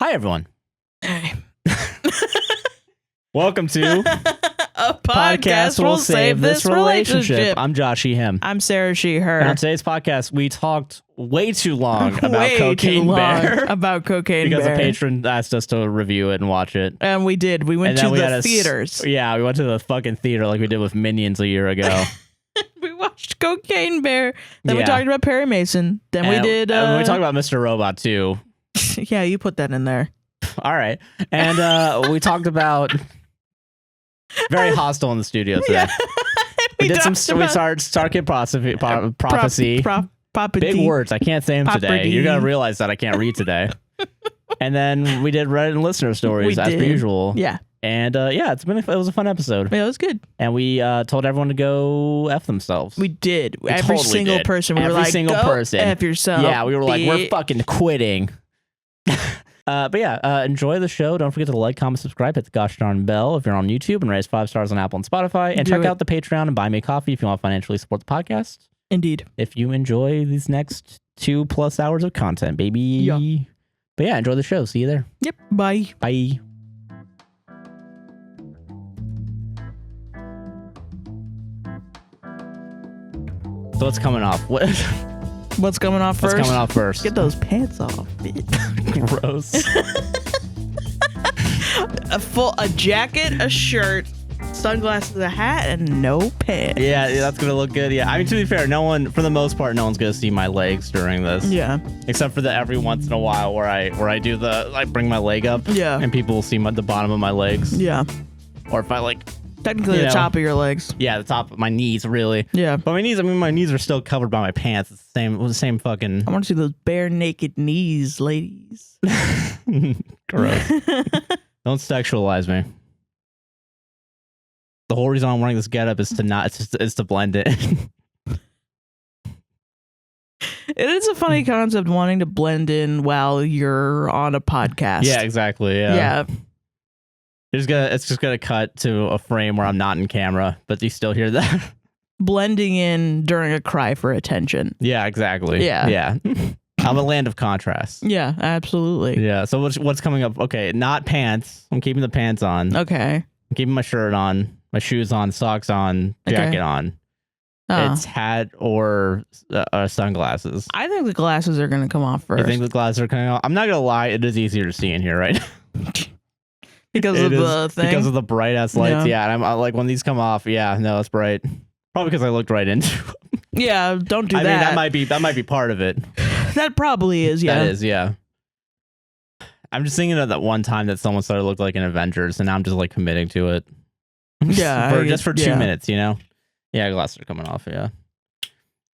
Hi, everyone. Hey. Welcome to A Podcast Will Save This Relationship. I'm Josh E. Him. I'm Sarah She Her. And on today's podcast, we talked way too long about Way Cocaine too long Bear. about Cocaine because Bear. a patron asked us to review it and watch it. And we did. We went to the theaters. Yeah, we went to the fucking theater like we did with Minions a year ago. We watched Cocaine Bear. Then we talked about Perry Mason. Then we did... we talked about Mr. Robot, too. Yeah, you put that in there. All right. And we talked about... Very hostile in the studio today. Yeah. we started Starkit prophecy. Big words. I can't say them today. You're going to realize that I can't read today. And then we did Reddit and listener stories as per usual. Yeah. And yeah, it was a fun episode. Yeah, it was good. And we told everyone to go F themselves. We did. Every single person. We were like, go F yourself. Yeah, we were like, we're fucking quitting. But yeah, enjoy the show. Don't forget to like, comment, subscribe, hit the gosh darn bell if you're on YouTube, and raise 5 stars on Apple and Spotify. And check out the Patreon and buy me a coffee if you want to financially support the podcast. Indeed. If you enjoy these next 2+ hours of content, baby. Yeah. But yeah, enjoy the show. See you there. Yep. Bye. Bye. So what's coming off? What's coming off first? What's coming off first? Get those pants off, bitch. Gross. a jacket, a shirt, sunglasses, a hat, and no pants. Yeah, that's gonna look good. Yeah, I mean, to be fair, for the most part, no one's gonna see my legs during this. Yeah. Except for the every once in a while where I do bring my leg up. Yeah. And people will see the bottom of my legs. Yeah. Or if I technically the top of your legs. Yeah, the top of my knees, really. Yeah. But my knees are still covered by my pants. It's the same fucking... I want to see those bare naked knees, ladies. Gross. Don't sexualize me. The whole reason I'm wearing this getup is to blend it. It is a funny concept wanting to blend in while you're on a podcast. Yeah, exactly. Yeah. Yeah. It's just gonna cut to a frame where I'm not in camera, but you still hear that. Blending in during a cry for attention. Yeah, exactly. Yeah. I'm a land of contrast. Yeah, absolutely. Yeah. So what's coming up? Okay, not pants. I'm keeping the pants on. Okay. I'm keeping my shirt on, my shoes on, socks on, jacket on. It's hat or sunglasses. I think the glasses are gonna come off first. You think the glasses are coming off? I'm not gonna lie, it is easier to see in here, right? Because of the thing? Because of the bright ass lights, yeah. And I'm like, when these come off, yeah, no, it's bright. Probably because I looked right into them. Yeah, don't do that. I mean, that might be part of it. That probably is, yeah. That is, yeah. I'm just thinking of that one time that someone started look like an Avengers, and now I'm just like committing to it. Yeah, just for 2 minutes, you know. Yeah, glasses are coming off. Yeah.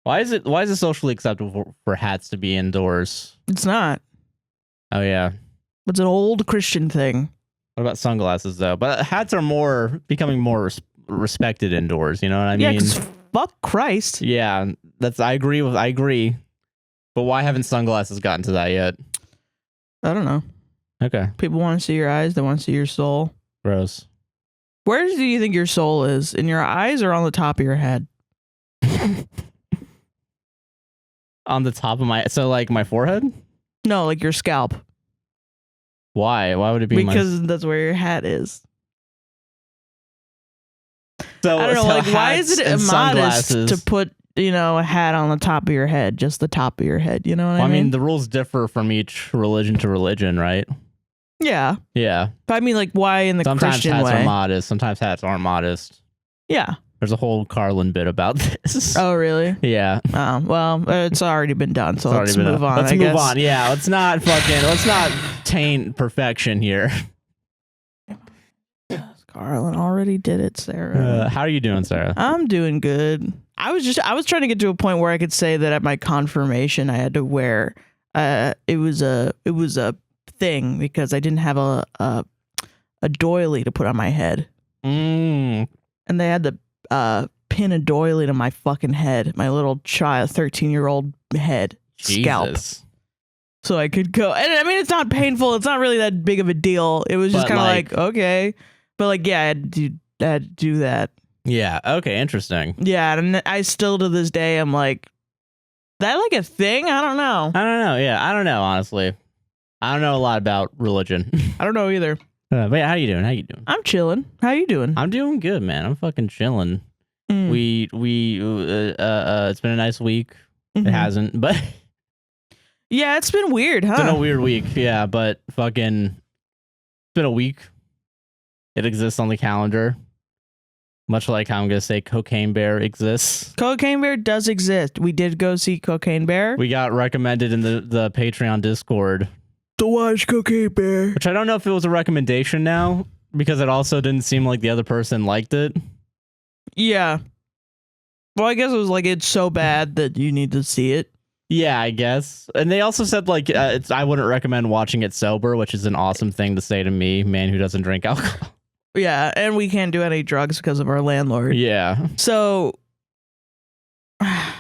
Why is it socially acceptable for hats to be indoors? It's not. Oh yeah. It's an old Christian thing. What about sunglasses though? But hats are becoming more respected indoors. You know what I mean? Yeah, because fuck Christ. Yeah, I agree. But why haven't sunglasses gotten to that yet? I don't know. Okay. People want to see your eyes. They want to see your soul. Gross. Where do you think your soul is? In your eyes or on the top of your head? On the top of my my forehead? No, like your scalp. Why? Why would it be? Because that's where your hat is. So I don't know. Why is it immodest to put a hat on the top of your head? Just the top of your head. You know what I mean? I mean, the rules differ from each religion to religion, right? Yeah. Yeah. But I mean, why in the Christian way? Sometimes hats are modest. Sometimes hats aren't modest. Yeah. There's a whole Carlin bit about this. Oh, really? Yeah. Oh, well, it's already been done, so let's move on. Let's move on. Yeah, let's not taint perfection here. Carlin already did it, Sarah. How are you doing, Sarah? I'm doing good. I was trying to get to a point where I could say that at my confirmation I had to wear it was a thing because I didn't have a doily to put on my head. And they had to pin a doily to my fucking head, my little 13-year-old head scalp. So I could go, and I mean, it's not painful. It's not really that big of a deal. It was just kind of like, okay. But yeah, I had to do that. Yeah. Okay. Interesting. Yeah. And I still to this day, I'm like, that like a thing? I don't know. Yeah. I don't know, honestly. I don't know a lot about religion. I don't know either. But yeah, how you doing? I'm chilling. How you doing? I'm doing good, man. I'm fucking chilling. We it's been a nice week. It hasn't, but yeah, it's been weird, huh? It's been a weird week, yeah, but fucking it's been a week. It exists on the calendar. Much like how I'm gonna say Cocaine Bear exists. Cocaine Bear does exist. We did go see Cocaine Bear. We got recommended in the Patreon Discord to watch Cocaine Bear. Which I don't know if it was a recommendation now, because it also didn't seem like the other person liked it. Yeah. Well, I guess it was like, it's so bad that you need to see it. Yeah, I guess. And they also said, like, I wouldn't recommend watching it sober, which is an awesome thing to say to me, man who doesn't drink alcohol. Yeah, and we can't do any drugs because of our landlord. Yeah. So, I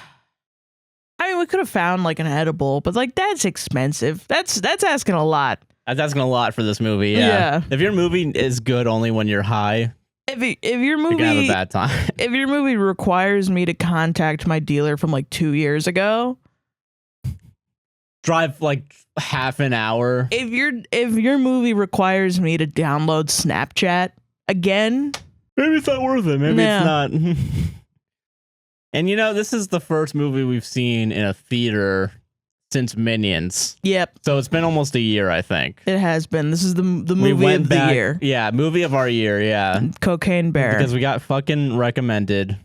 mean, we could have found, like, an edible, but, like, that's expensive. That's asking a lot. That's asking a lot for this movie, yeah. If your movie is good only when you're high, if your movie, you're gonna have a bad time. If your movie requires me to contact my dealer from, like, 2 years ago, drive like half an hour. If your movie requires me to download Snapchat again, maybe it's not worth it. Maybe it's not. And you know, this is the first movie we've seen in a theater since Minions. Yep. So it's been almost a year, I think. It has been. This is the movie of the year. Yeah, movie of our year. Yeah. Cocaine Bear. Because we got fucking recommended.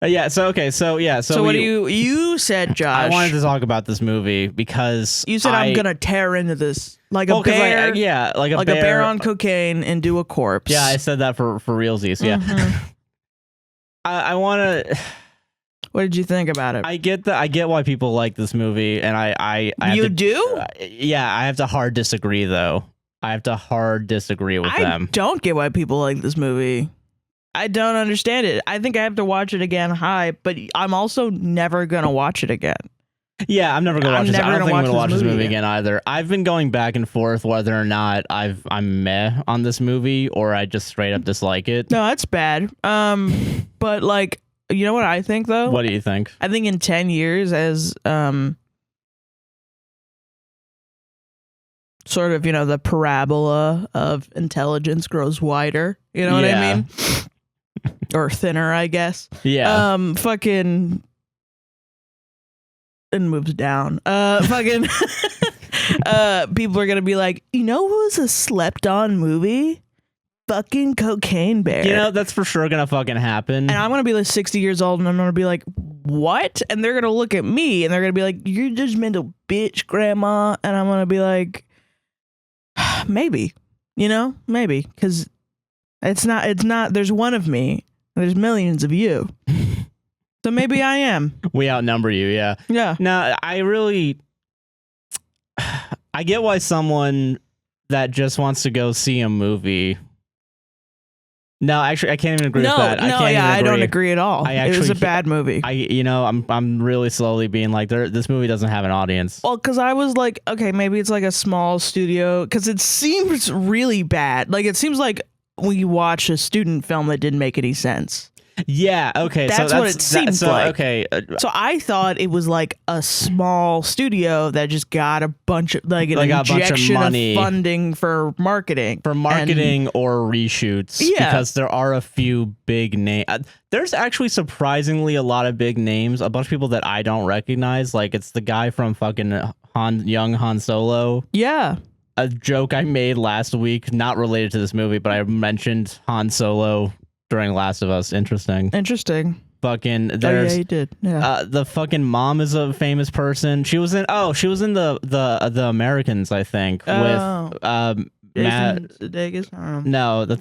Yeah. So okay. So yeah. So what do you said, Josh? I wanted to talk about this movie because you said I'm gonna tear into this like a bear. Like a bear on cocaine and do a corpse. Yeah, I said that for realsies. Yeah. I want to. What did you think about it? I get why people like this movie, and I you do? Yeah, I have to hard disagree though. I have to hard disagree with them. I don't get why people like this movie. I don't understand it. I think I have to watch it again high, but I'm also never going to watch it again. Yeah, I'm never going to watch this. I don't think I'm going to watch this movie again either. I've been going back and forth whether or not I'm meh on this movie or I just straight up dislike it. No, that's bad. But like, you know what I think though? What do you think? I think in 10 years as sort of, you know, the parabola of intelligence grows wider. You know what I mean? Or thinner, I guess. Yeah. Fucking and moves down. Fucking people are gonna be like, you know who's a slept on movie? Fucking Cocaine Bear. You know, that's for sure gonna fucking happen. And I'm gonna be like 60 years old and I'm gonna be like, what? And they're gonna look at me and they're gonna be like, you're judgmental bitch, grandma. And I'm gonna be like, maybe, you know, maybe, because it's not, there's one of me, and there's millions of you. So maybe I am. We outnumber you, yeah. Yeah. Now, I get why someone that just wants to go see a movie. No, actually, I can't even agree with that. I don't agree at all. It was a bad movie. I'm really slowly being like, this movie doesn't have an audience. Well, because I was like, okay, maybe it's like a small studio, because it seems really bad. Like, it seems like we watched a student film that didn't make any sense. Yeah, okay. That's what it seems like. Okay. So I thought it was like a small studio that just got a bunch of like an injection of money, funding for marketing. Or reshoots. Yeah. Because there are a few big names. There's actually surprisingly a lot of big names. A bunch of people that I don't recognize. Like it's the guy from fucking young Han Solo. Yeah. A joke I made last week, not related to this movie, but I mentioned Han Solo during Last of Us. Interesting. Fucking there's you did. Yeah. The fucking mom is a famous person. She was in the Americans, I think, with Matt Sudeikis. I don't No, know.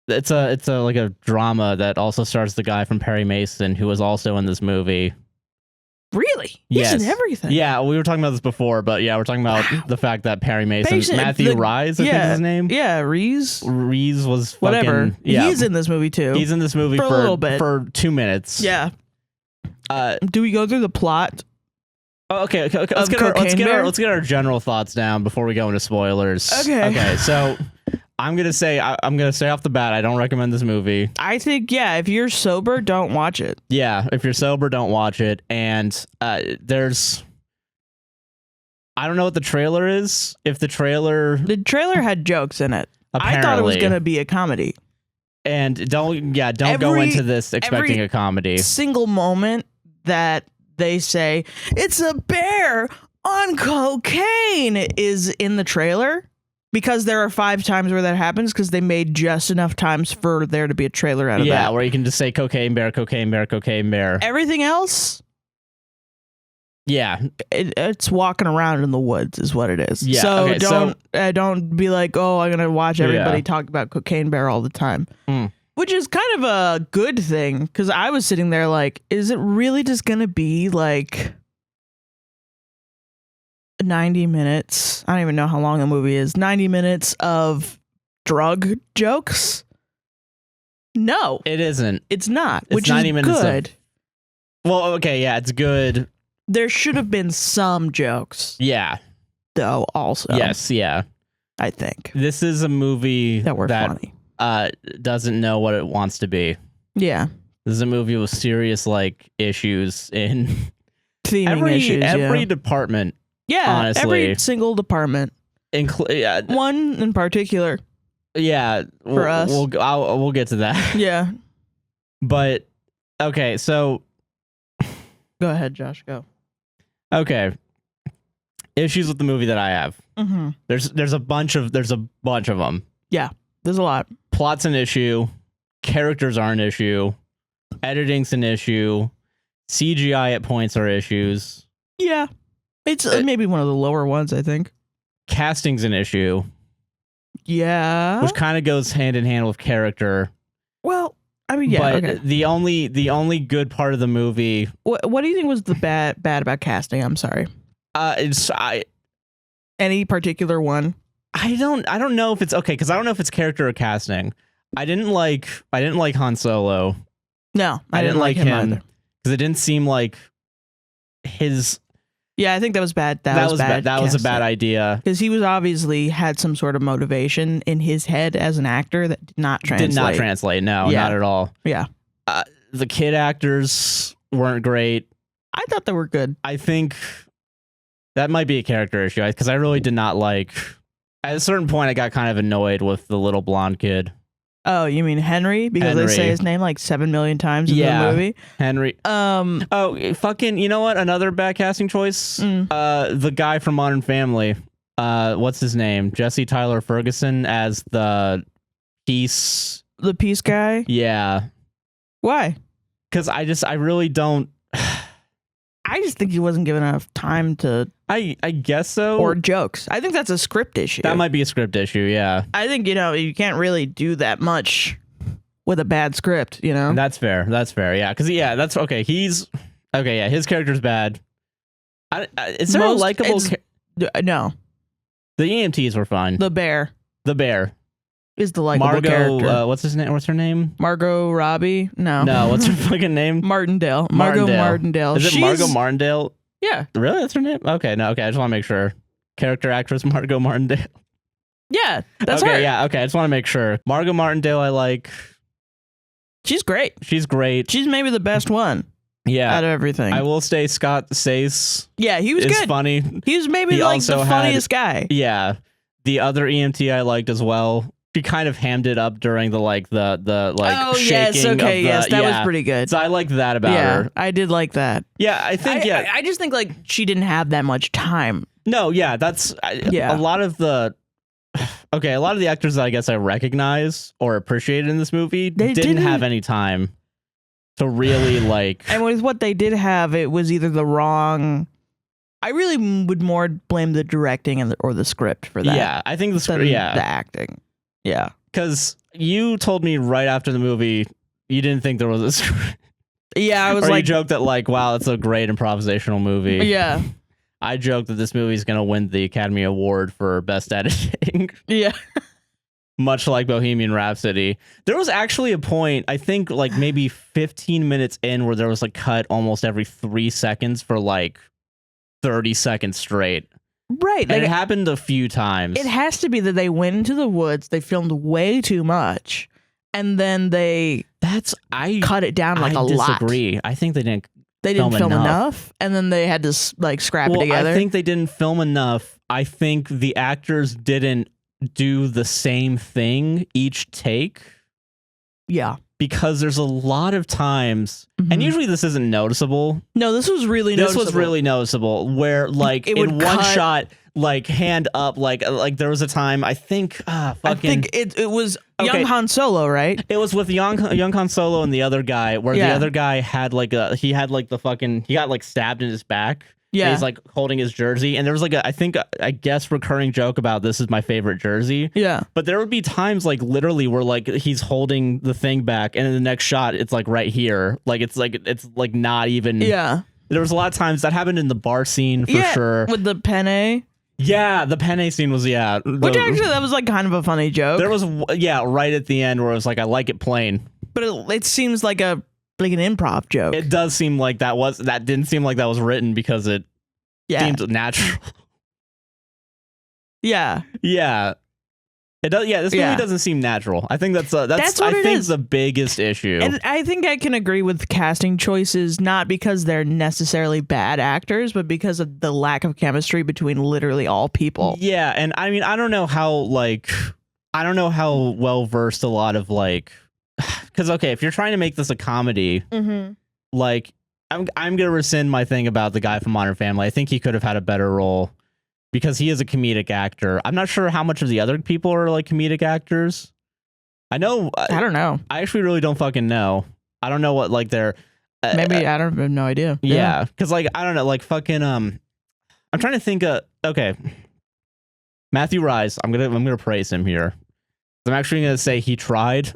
it's a like a drama that also stars the guy from Perry Mason who was also in this movie. Really? He's in everything. Yeah, we were talking about this before, but yeah, we're talking about the fact that Perry Mason, Matthew Rhys, I think is his name. Yeah, Rhys. Rhys was fucking, whatever. Yeah. He's in this movie too. He's in this movie for a little bit. For 2 minutes. Yeah. Do we go through the plot? Okay. Let's get our general thoughts down before we go into spoilers. Okay. So I'm gonna say off the bat, I don't recommend this movie. I think if you're sober, don't watch it. Yeah, if you're sober, don't watch it. And I don't know what the trailer is. If the trailer had jokes in it. Apparently. I thought it was going to be a comedy. And don't go into this expecting a comedy. Single moment that they say it's a bear on cocaine is in the trailer, because there are 5 times where that happens, because they made just enough times for there to be a trailer out of that. Yeah, where you can just say cocaine bear, cocaine bear, cocaine bear. Everything else, yeah, it's walking around in the woods is what it is. Yeah, so okay, don't be like, oh, I'm gonna watch everybody talk about cocaine bear all the time, which is kind of a good thing, because I was sitting there like, is it really just gonna be like 90 minutes? I don't even know how long the movie is. 90 minutes of drug jokes? No, it isn't. It's not. It's which 90 is minutes good. Well, okay, yeah, it's good. There should have been some jokes. Yeah. Though, also. Yes, yeah. I think. This is a movie that were funny. Doesn't know what it wants to be. Yeah. This is a movie with serious, like, issues in every department. Yeah, honestly. Every single department. One in particular. Yeah. For us. We'll get to that. Yeah. But, okay, so... Go ahead, Josh, go. Okay. Issues with the movie that I have. Mm-hmm. There's a bunch of them. Yeah, there's a lot. Plot's an issue. Characters are an issue. Editing's an issue. CGI at points are issues. Yeah. It's maybe one of the lower ones, I think. Casting's an issue. Yeah. Which kind of goes hand in hand with character. Well, I mean, yeah. But okay. the only good part of the movie. What do you think was the bad about casting? I'm sorry. Any particular one? I don't know if it's okay, because I don't know if it's character or casting. I didn't like Han Solo. No, I didn't like him because it didn't seem like his. Yeah, I think that was bad. That was bad. That was a bad idea, because he was obviously had some sort of motivation in his head as an actor that did not translate. No, not at all. Yeah, the kid actors weren't great. I thought they were good. I think that might be a character issue, because I really did not like. At a certain point, I got kind of annoyed with the little blonde kid. Oh, you mean Henry? Because they say his name like 7 million times in the movie. Henry. Oh, fucking, you know what? Another bad casting choice? The guy from Modern Family. What's his name? Jesse Tyler Ferguson as the peace. The peace guy? Yeah. Why? Because I really don't. I just think he wasn't given enough time to. I guess so. Or jokes. I think that's a script issue. That might be a script issue, yeah. I think, you can't really do that much with a bad script, That's fair. Yeah. Because, that's okay. His character's bad. Is there a likable... No. The EMTs were fine. The bear. Is the likable character. What's his name? What's her name? Margot Robbie? No. What's her fucking name? Martindale. Margot Martindale. Is it Margot Martindale? Yeah. Really? That's her name? Okay, no, okay. I just want to make sure. Character actress Margot Martindale. Yeah, that's okay, her. Yeah, okay. I just want to make sure. Margot Martindale, I like. She's great. She's maybe the best one. Yeah. Out of everything. I will say Scott Sace. Yeah, he was good. Funny. He was maybe the funniest guy. Yeah. The other EMT I liked as well. She kind of hammed it up during the shaking. That was pretty good. So I liked that about her. I did like that. Yeah, I think I just think she didn't have that much time. No, yeah, that's a lot of the actors that I guess I recognize or appreciate in this movie didn't have any time to really And with what they did have, it was either the wrong. I really would more blame the directing or the script for that. Yeah, I think the script. Yeah, the acting. Yeah, because you told me right after the movie you didn't think there was a script. Yeah, I was you joked that wow, it's a great improvisational movie. Yeah, I joked that this movie is gonna win the Academy Award for best editing. Yeah, much like Bohemian Rhapsody. There was actually a point, I think maybe 15 minutes in, where there was a cut almost every 3 seconds for 30 seconds straight. Right. And it happened a few times. It has to be that they went into the woods, they filmed way too much, and then they cut it down a lot. I disagree. I think they didn't. They didn't film enough, and then they had to like scrap it together. I think they didn't film enough. I think the actors didn't do the same thing each take. Yeah. Because there's a lot of times, and usually this isn't noticeable. No, this was really noticeable. This was really noticeable, where like in one shot, like hand up, like there was a time I think it was young Han Solo, right? It was with young Han Solo and the other guy, where the other guy had like he got like stabbed in his back. Yeah, he's like holding his jersey, and there was like I guess recurring joke about this is my favorite jersey. Yeah, but there would be times like literally where like he's holding the thing back, and in the next shot it's like right here, like it's like not even. Yeah, there was a lot of times that happened in the bar scene for sure with the penne. Yeah, the penne scene was which actually that was like kind of a funny joke. There was right at the end where it was like I like it plain, but it seems like an improv joke. It does seem like that didn't seem like that was written because it seemed natural. Yeah. It does. Yeah, this movie doesn't seem natural. I think that's the biggest issue. And I think I can agree with casting choices, not because they're necessarily bad actors, but because of the lack of chemistry between literally all people. Yeah, and I mean, I don't know how well versed a lot of like. Because if you're trying to make this a comedy, like I'm gonna rescind my thing about the guy from Modern Family. I think he could have had a better role because he is a comedic actor. I'm not sure how much of the other people are like comedic actors. I don't know. I actually really don't fucking know. I don't know what like they're. Maybe I don't have no idea. Yeah, because like I don't know, like fucking I'm trying to think. Matthew Rhys. I'm gonna praise him here. I'm actually gonna say he tried.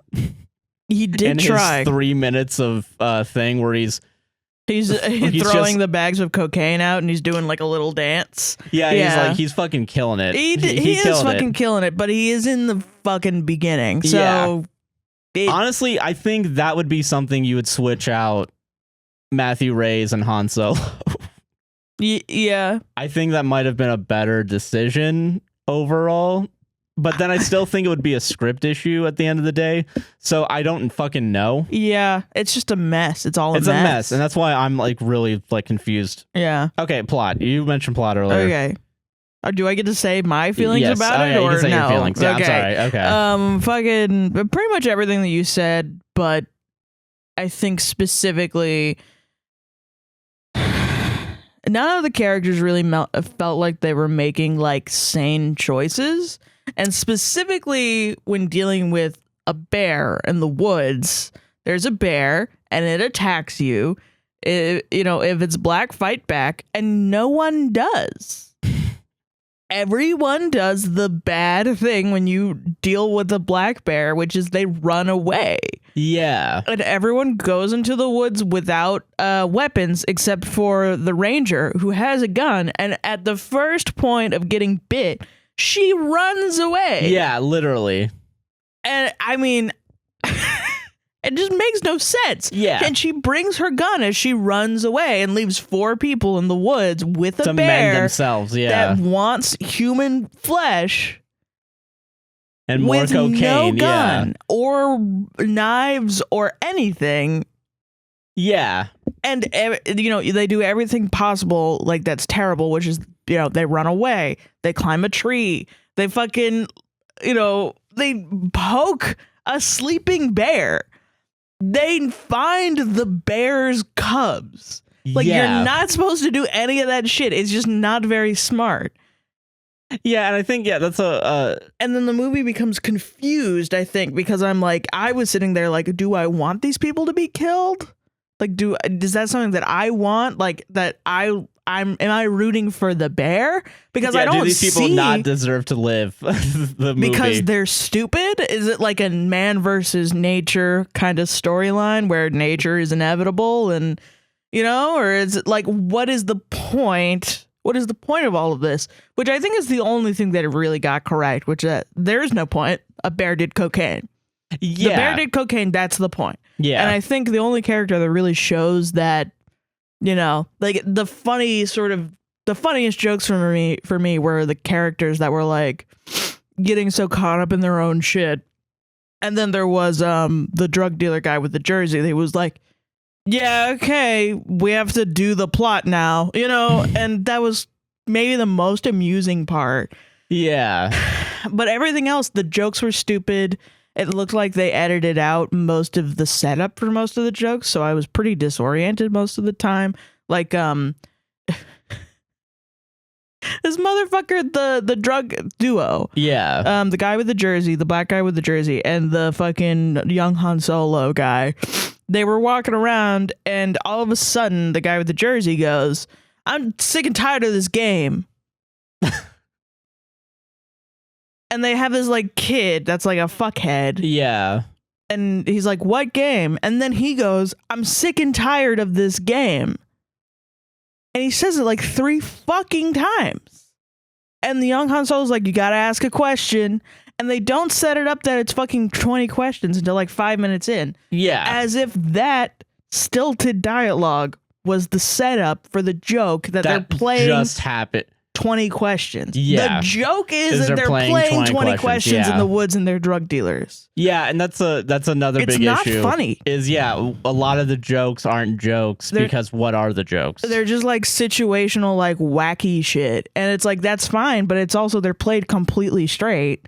He did try. His 3 minutes of thing where he's throwing the bags of cocaine out and he's doing like a little dance. Yeah. He's fucking killing it. He is fucking killing it, but he is in the fucking beginning. So honestly, I think that would be something you would switch out Matthew Rhys and Han Solo. Yeah. I think that might have been a better decision overall. But then I still think it would be a script issue at the end of the day. So I don't fucking know. Yeah, it's just a mess. It's a mess. And that's why I'm like really like confused. Yeah. Okay, plot. You mentioned plot earlier. Okay. Do I get to say my feelings about it? Or you can say your feelings. Yeah, okay. I'm sorry. Okay. Fucking pretty much everything that you said, but I think specifically none of the characters really felt like they were making like sane choices. And specifically when dealing with a bear in the woods, there's a bear and it attacks you. If it's black, fight back, and no one does. Everyone does the bad thing when you deal with a black bear, which is they run away. Yeah. And everyone goes into the woods without weapons except for the ranger who has a gun. And at the first point of getting bit, she runs away. Yeah, literally. And I mean, it just makes no sense. Yeah. And she brings her gun as she runs away and leaves 4 people in the woods with a bear mend themselves, that wants human flesh and more with cocaine, no gun or knives or anything. Yeah. And they do everything possible like that's terrible, which is they run away, they climb a tree, they fucking they poke a sleeping bear, they find the bear's cubs. Like you're not supposed to do any of that shit. It's just not very smart. Yeah, and I think that's and then the movie becomes confused, I think, because I was sitting there like, do I want these people to be killed? Like, is that something that I want? Like that am I rooting for the bear? Because I don't do these people not deserve to live the movie? Because they're stupid? Is it like a man versus nature kind of storyline where nature is inevitable and or is it like what is the point? What is the point of all of this? Which I think is the only thing that it really got correct, which there is no point. A bear did cocaine. Yeah. The bear did cocaine, that's the point. Yeah. And I think the only character that really shows that, like the funniest jokes for me were the characters that were like getting so caught up in their own shit. And then there was the drug dealer guy with the jersey. He was like, yeah, okay, we have to do the plot now, you know, and that was maybe the most amusing part. Yeah. But everything else, the jokes were stupid. It looked like they edited out most of the setup for most of the jokes, so I was pretty disoriented most of the time. Like, this motherfucker, the drug duo. Yeah. The guy with the jersey, the black guy with the jersey, and the fucking young Han Solo guy. They were walking around, and all of a sudden, the guy with the jersey goes, "I'm sick and tired of this game." And they have this like kid that's like a fuckhead. Yeah. And he's like, "What game?" And then he goes, "I'm sick and tired of this game." And he says it like 3 fucking times. And the young Han Solo's like, "You gotta ask a question." And they don't set it up that it's fucking 20 questions until like 5 minutes in. Yeah. As if that stilted dialogue was the setup for the joke that they're playing just happened. 20 questions. Yeah. The joke is that they're playing 20 questions in the woods and they're drug dealers. Yeah, and that's another big issue. It's not funny. Is a lot of the jokes aren't jokes because what are the jokes? They're just like situational, like wacky shit. And it's like, that's fine, but it's also they're played completely straight.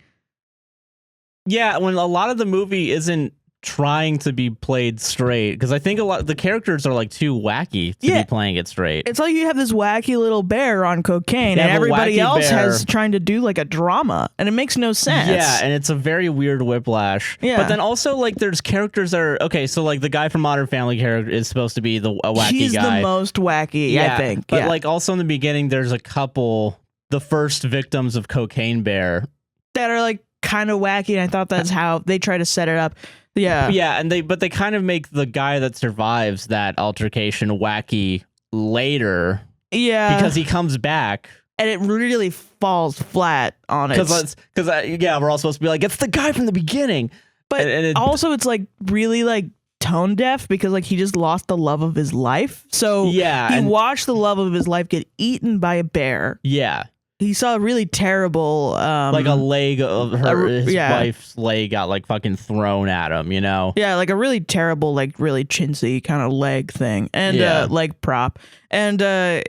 Yeah, when a lot of the movie isn't trying to be played straight, because I think a lot the characters are like too wacky to be playing it straight. It's like you have this wacky little bear on cocaine and everybody else has trying to do like a drama, and it makes no sense. Yeah, and it's a very weird whiplash. Yeah. But then also like there's characters that are okay, so like the guy from Modern Family character is supposed to be a wacky guy. He's the most wacky, I think. But like also in the beginning there's a couple, the first victims of Cocaine Bear, that are like kind of wacky, and I thought that's how they try to set it up. Yeah, and they kind of make the guy that survives that altercation wacky later. Yeah, because he comes back, and it really falls flat on it. Because we're all supposed to be like, it's the guy from the beginning, but also it's like really like tone deaf, because like he just lost the love of his life. So he watched the love of his life get eaten by a bear. Yeah. He saw a really terrible, like a leg of his wife's leg got like fucking thrown at him, you know? Yeah, like a really terrible, like really chintzy kind of leg thing and leg prop. And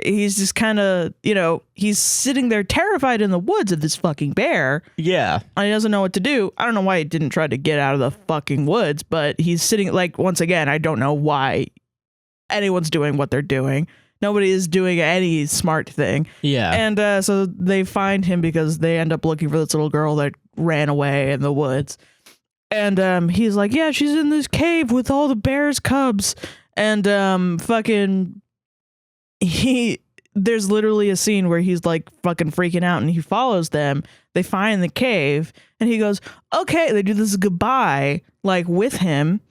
he's just kind of, you know, he's sitting there terrified in the woods of this fucking bear. Yeah. And he doesn't know what to do. I don't know why he didn't try to get out of the fucking woods, but he's sitting like, once again, I don't know why anyone's doing what they're doing. Nobody is doing any smart thing. Yeah. And so they find him because they end up looking for this little girl that ran away in the woods. And he's like, yeah, she's in this cave with all the bear's cubs. And there's literally a scene where he's like fucking freaking out and he follows them. They find the cave and he goes, okay. They do this goodbye, like with him,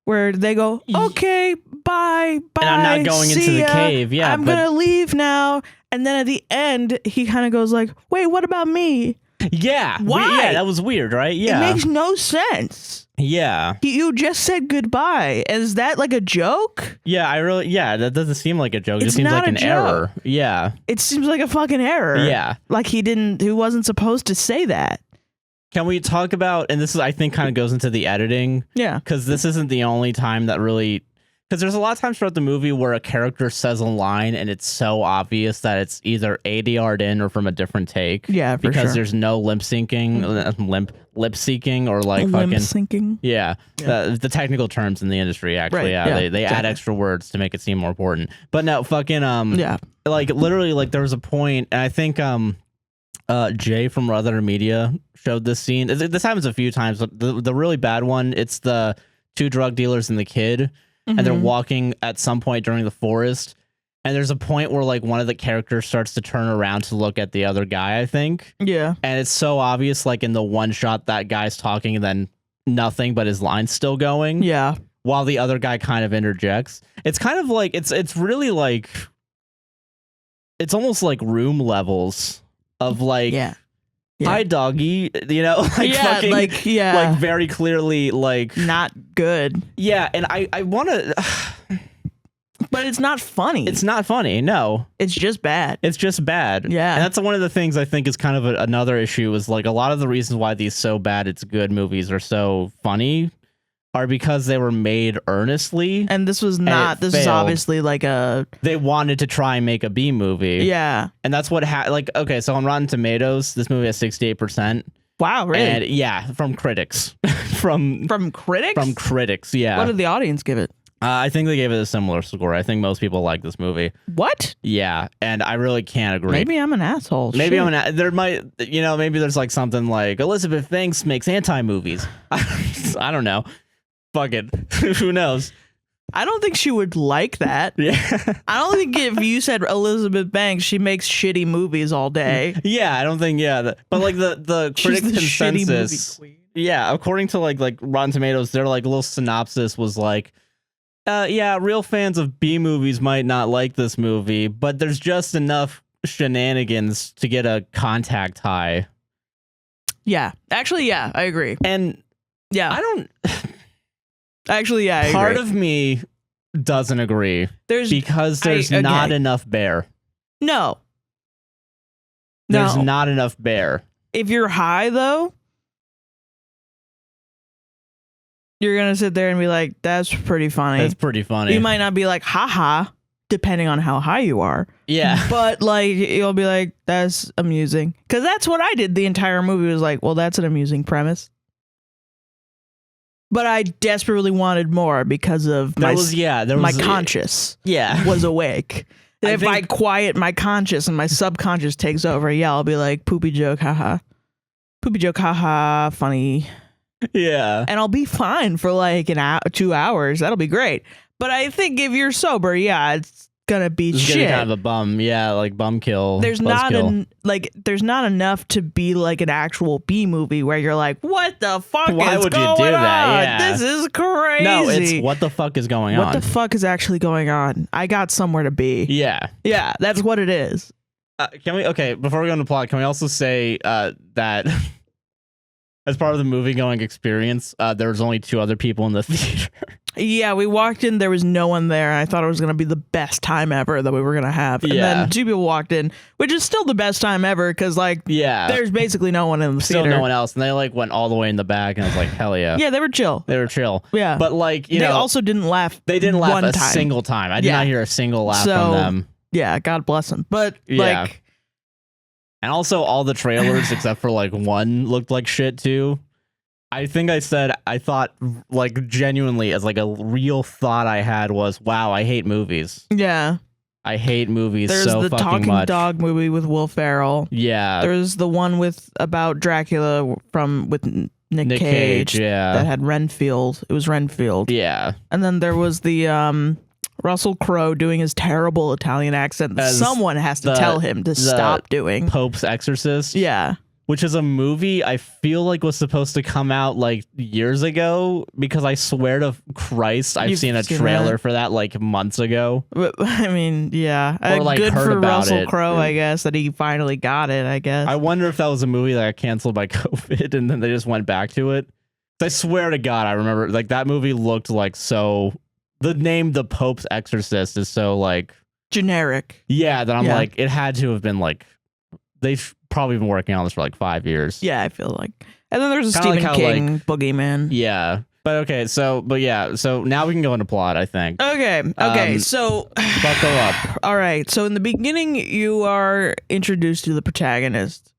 where they go, okay, bye. And I'm not going into the cave. Yeah, I'm going to leave now. And then at the end, he kind of goes like, wait, what about me? Yeah. Why? Yeah, that was weird, right? Yeah. It makes no sense. Yeah. You just said goodbye. Is that like a joke? Yeah, that doesn't seem like a joke. It just seems like an error. Yeah. It seems like a fucking error. Yeah. Like he wasn't supposed to say that. Can we talk about, and this is, I think, kind of goes into the editing. Yeah. Because this isn't the only time that really, because there's a lot of times throughout the movie where a character says a line and it's so obvious that it's either ADR'd in or from a different take. Yeah, for because sure. there's no lip syncing or like limp fucking syncing. Yeah, the technical terms in the industry actually. Right, yeah, they add extra words to make it seem more important. But no, fucking like literally, like there was a point, and I think Jay from Other Media showed this scene. This happens a few times. The really bad one, it's the 2 drug dealers and the kid, and they're walking at some point during the forest, and there's a point where like one of the characters starts to turn around to look at the other guy, I think. Yeah. And it's so obvious, like in the one shot that guy's talking and then nothing but his line's still going. Yeah. While the other guy kind of interjects. It's kind of like it's really like it's almost like Room levels of like hi doggy, you know, like fucking like very clearly like not good. Yeah, and I want to but it's not funny. It's not funny. No, it's just bad. It's just bad. Yeah, and that's one of the things I think is kind of another issue is like a lot of the reasons why these so bad it's good movies are so funny are because they were made earnestly. And this was not. This is obviously like a. They wanted to try and make a B movie. Yeah. And that's what like, okay, so on Rotten Tomatoes, this movie has 68%. Wow, really? And yeah, from critics. from critics? From critics, yeah. What did the audience give it? I think they gave it a similar score. I think most people like this movie. What? Yeah, and I really can't agree. Maybe I'm an asshole. Maybe there might, maybe there's like something like Elizabeth Banks makes anti-movies. I don't know. Fuck it. Who knows? I don't think she would like that. Yeah. I don't think if you said Elizabeth Banks, she makes shitty movies all day. Yeah, I don't think, but like the critic consensus. Yeah, according to like Rotten Tomatoes, their like little synopsis was like, yeah, real fans of B movies might not like this movie, but there's just enough shenanigans to get a contact high. Yeah. Actually, yeah, I agree. And yeah, I don't. Actually, yeah, I Part agree. of me doesn't agree. Because there's not enough bear. No. There's not enough bear. If you're high, though, you're going to sit there and be like, that's pretty funny. That's pretty funny. You might not be like, haha, depending on how high you are. Yeah. But like, you'll be like, that's amusing. Because that's what I did the entire movie, was like, well, that's an amusing premise. But I desperately wanted more because of my conscious was awake. If I quiet my conscious and my subconscious takes over, I'll be like, poopy joke, haha. Poopy joke, haha, funny. Yeah. And I'll be fine for like 2 hours. That'll be great. But I think if you're sober, it's gonna be shit. Kind of a bum, like bum kill. There's not there's not enough to be like an actual B movie where you're like, what the fuck is going on? Why would you do that? Yeah. This is crazy. No, it's what the fuck is going on? What the fuck is actually going on? I got somewhere to be. Yeah. Yeah, that's what it is. Before we go into plot, can we also say that as part of the movie going experience, there was only 2 other people in the theater. Yeah, we walked in, there was no one there. I thought it was going to be the best time ever that we were going to have. And then 2 people walked in, which is still the best time ever because, like, there's basically no one in the theater. Still no one else. And they, like, went all the way in the back, and I was like, hell yeah. Yeah, they were chill. Yeah. But, like, they also didn't laugh. They didn't laugh a single time. I did not hear a single laugh from them. Yeah, God bless them. But, like... And also, all the trailers, except for, like, one, looked like shit, too. I think I said, I thought, like, genuinely, as like a real thought I had was, wow, I hate movies. Yeah. I hate movies so fucking much. There's the Talking Dog movie with Will Ferrell. Yeah. There's the one about Dracula with Nick Cage. Yeah. That had Renfield. It was Renfield. Yeah. And then there was the Russell Crowe doing his terrible Italian accent that someone has to tell him to stop doing. Pope's Exorcist. Yeah. Which is a movie I feel like was supposed to come out like years ago, because I swear to Christ, I've seen a trailer for that like months ago. I mean, yeah. Or like good heard for about Russell Crowe, I guess, that he finally got it, I guess. I wonder if that was a movie that got canceled by COVID and then they just went back to it. I swear to God, I remember like that movie looked like so... The name The Pope's Exorcist is so like... generic. Yeah, that I'm like, it had to have been like... They've probably been working on this for like 5 years. Yeah, I feel like. And then there's a Stephen King Boogeyman. Yeah. But okay, so now we can go into plot, I think. Okay, so buckle up. All right, so in the beginning you are introduced to the protagonist,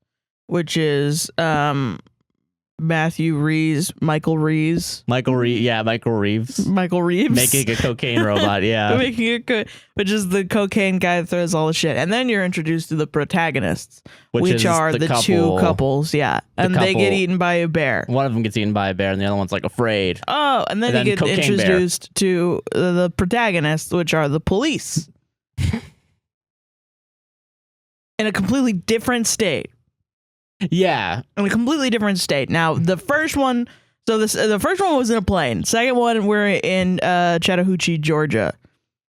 which is Michael Reeves. Michael Reeves. Michael Reeves. Making a cocaine robot, yeah. Which is the cocaine guy that throws all the shit. And then you're introduced to the protagonists, which are the 2 couples, yeah. And they get eaten by a bear. One of them gets eaten by a bear and the other one's like afraid. Oh, and then you get introduced to the protagonists, which are the police. In a completely different state. Yeah, in a completely different state. Now, the first one, the first one was in a plane. Second one, we're in Chattahoochee, Georgia.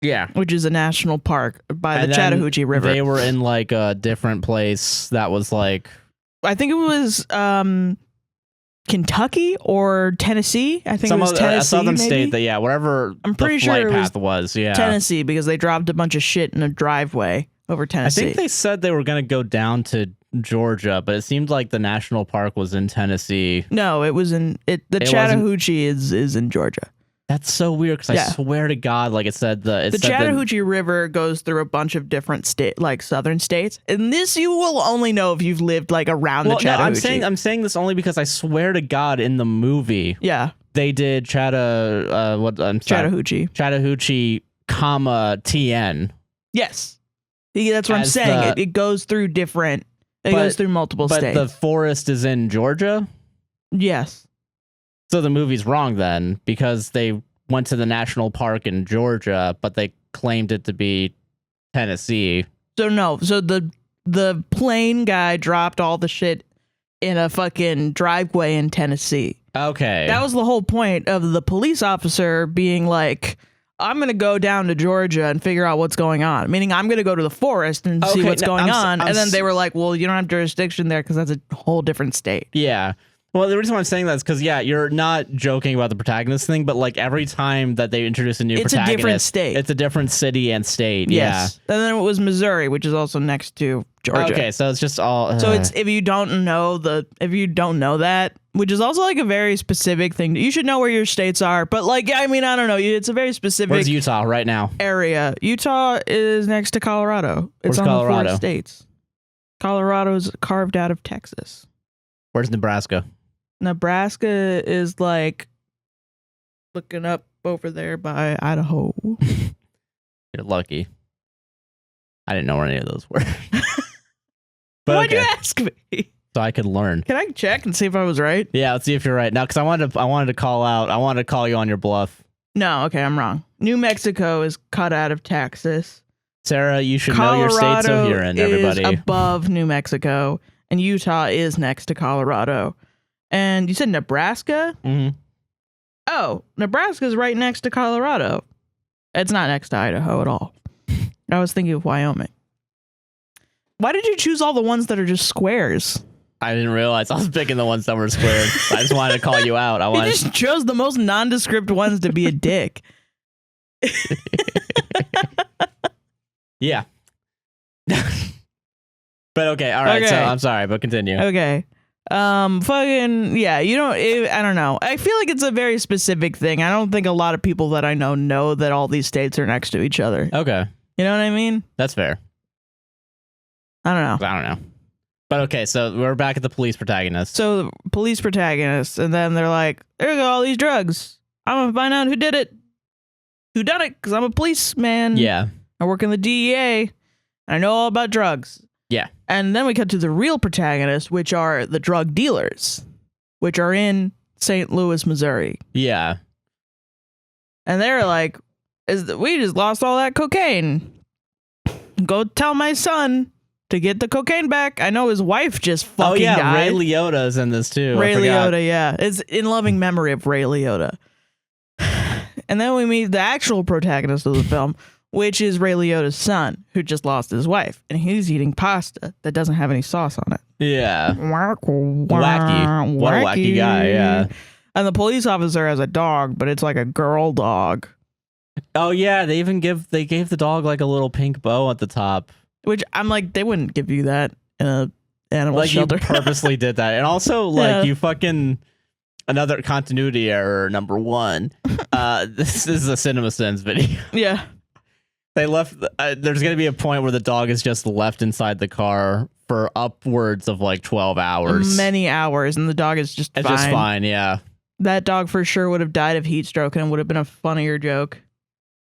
Yeah, which is a national park by the Chattahoochee River. They were in like a different place that was like, I think it was Kentucky or Tennessee. I think it was Tennessee, a southern maybe? state. That whatever I'm pretty the flight sure path was. Yeah, Tennessee, because they dropped a bunch of shit in a driveway over Tennessee. I think they said they were going to go down to Georgia, but it seemed like the national park was in Tennessee. No, it was in the Chattahoochee is in Georgia. That's so weird because I swear to God, like it said the Chattahoochee River goes through a bunch of different southern states, and this you will only know if you've lived like around the Chattahoochee. No, I'm saying this only because I swear to God, in the movie, they did Chattahoochee, comma TN. Yes, that's what I'm saying. It goes through different. It goes through multiple states. But the forest is in Georgia. Yes. So the movie's wrong then, because they went to the national park in Georgia, but they claimed it to be Tennessee. So no, so the plane guy dropped all the shit in a fucking driveway in Tennessee. Okay. That was the whole point of the police officer being like, I'm going to go down to Georgia and figure out what's going on. Meaning I'm going to go to the forest and see what's going on. And then they were like, well, you don't have jurisdiction there because that's a whole different state. Yeah. Well, the reason why I'm saying that is because, you're not joking about the protagonist thing, but like every time that they introduce a new protagonist, it's a different state. It's a different city and state. Yes. Yeah. And then it was Missouri, which is also next to Georgia. Okay, so it's just all. So it's if you don't know that, which is also like a very specific thing. You should know where your states are, but like, I mean, I don't know. It's a very specific. Where's Utah right now? Area. Utah is next to Colorado. It's on Colorado? The 4 states. Colorado is carved out of Texas. Where's Nebraska? Nebraska is like looking up over there by Idaho. You're lucky. I didn't know where any of those were. But why'd you ask me? So I could learn. Can I check and see if I was right? Yeah, let's see if you're right. Now, because I wanted to call you on your bluff. No, okay, I'm wrong. New Mexico is cut out of Texas. Sarah, you should know your state, so you're in, everybody. Is above New Mexico, and Utah is next to Colorado. And you said Nebraska? Mm-hmm. Oh, Nebraska's right next to Colorado. It's not next to Idaho at all. I was thinking of Wyoming. Why did you choose all the ones that are just squares? I didn't realize I was picking the ones that were squared. I just wanted to call you out. You just chose the most nondescript ones to be a dick. Yeah. But okay, all right. Okay. So I'm sorry, but continue. Okay. Fucking yeah. I don't know. I feel like it's a very specific thing. I don't think a lot of people that I know that all these states are next to each other. Okay. You know what I mean? That's fair. I don't know. But okay, so we're back at the police protagonist. So police protagonist, and then they're like, there go all these drugs. I'm gonna find out who did it. Who done it? Because I'm a policeman. Yeah. I work in the DEA. And I know all about drugs. Yeah. And then we cut to the real protagonists, which are the drug dealers, which are in St. Louis, Missouri. Yeah. And they're like, we just lost all that cocaine. Go tell my son to get the cocaine back. I know his wife just fucking died. Ray Liotta's in this too. Ray Liotta, yeah. It's in loving memory of Ray Liotta. And then we meet the actual protagonist of the film, which is Ray Liotta's son, who just lost his wife. And he's eating pasta that doesn't have any sauce on it. Yeah. Wacky. What a wacky guy, yeah. And the police officer has a dog, but it's like a girl dog. Oh, yeah. They gave the dog like a little pink bow at the top. Which I'm like, they wouldn't give you that in an animal shelter. You purposely did that. And also, like, you fucking... Another continuity error, number 1. This is a CinemaSins video. Yeah. They left. There's going to be a point where the dog is just left inside the car for upwards of like 12 hours. Many hours, and the dog is just fine. It's just fine, yeah. That dog for sure would have died of heat stroke, and it would have been a funnier joke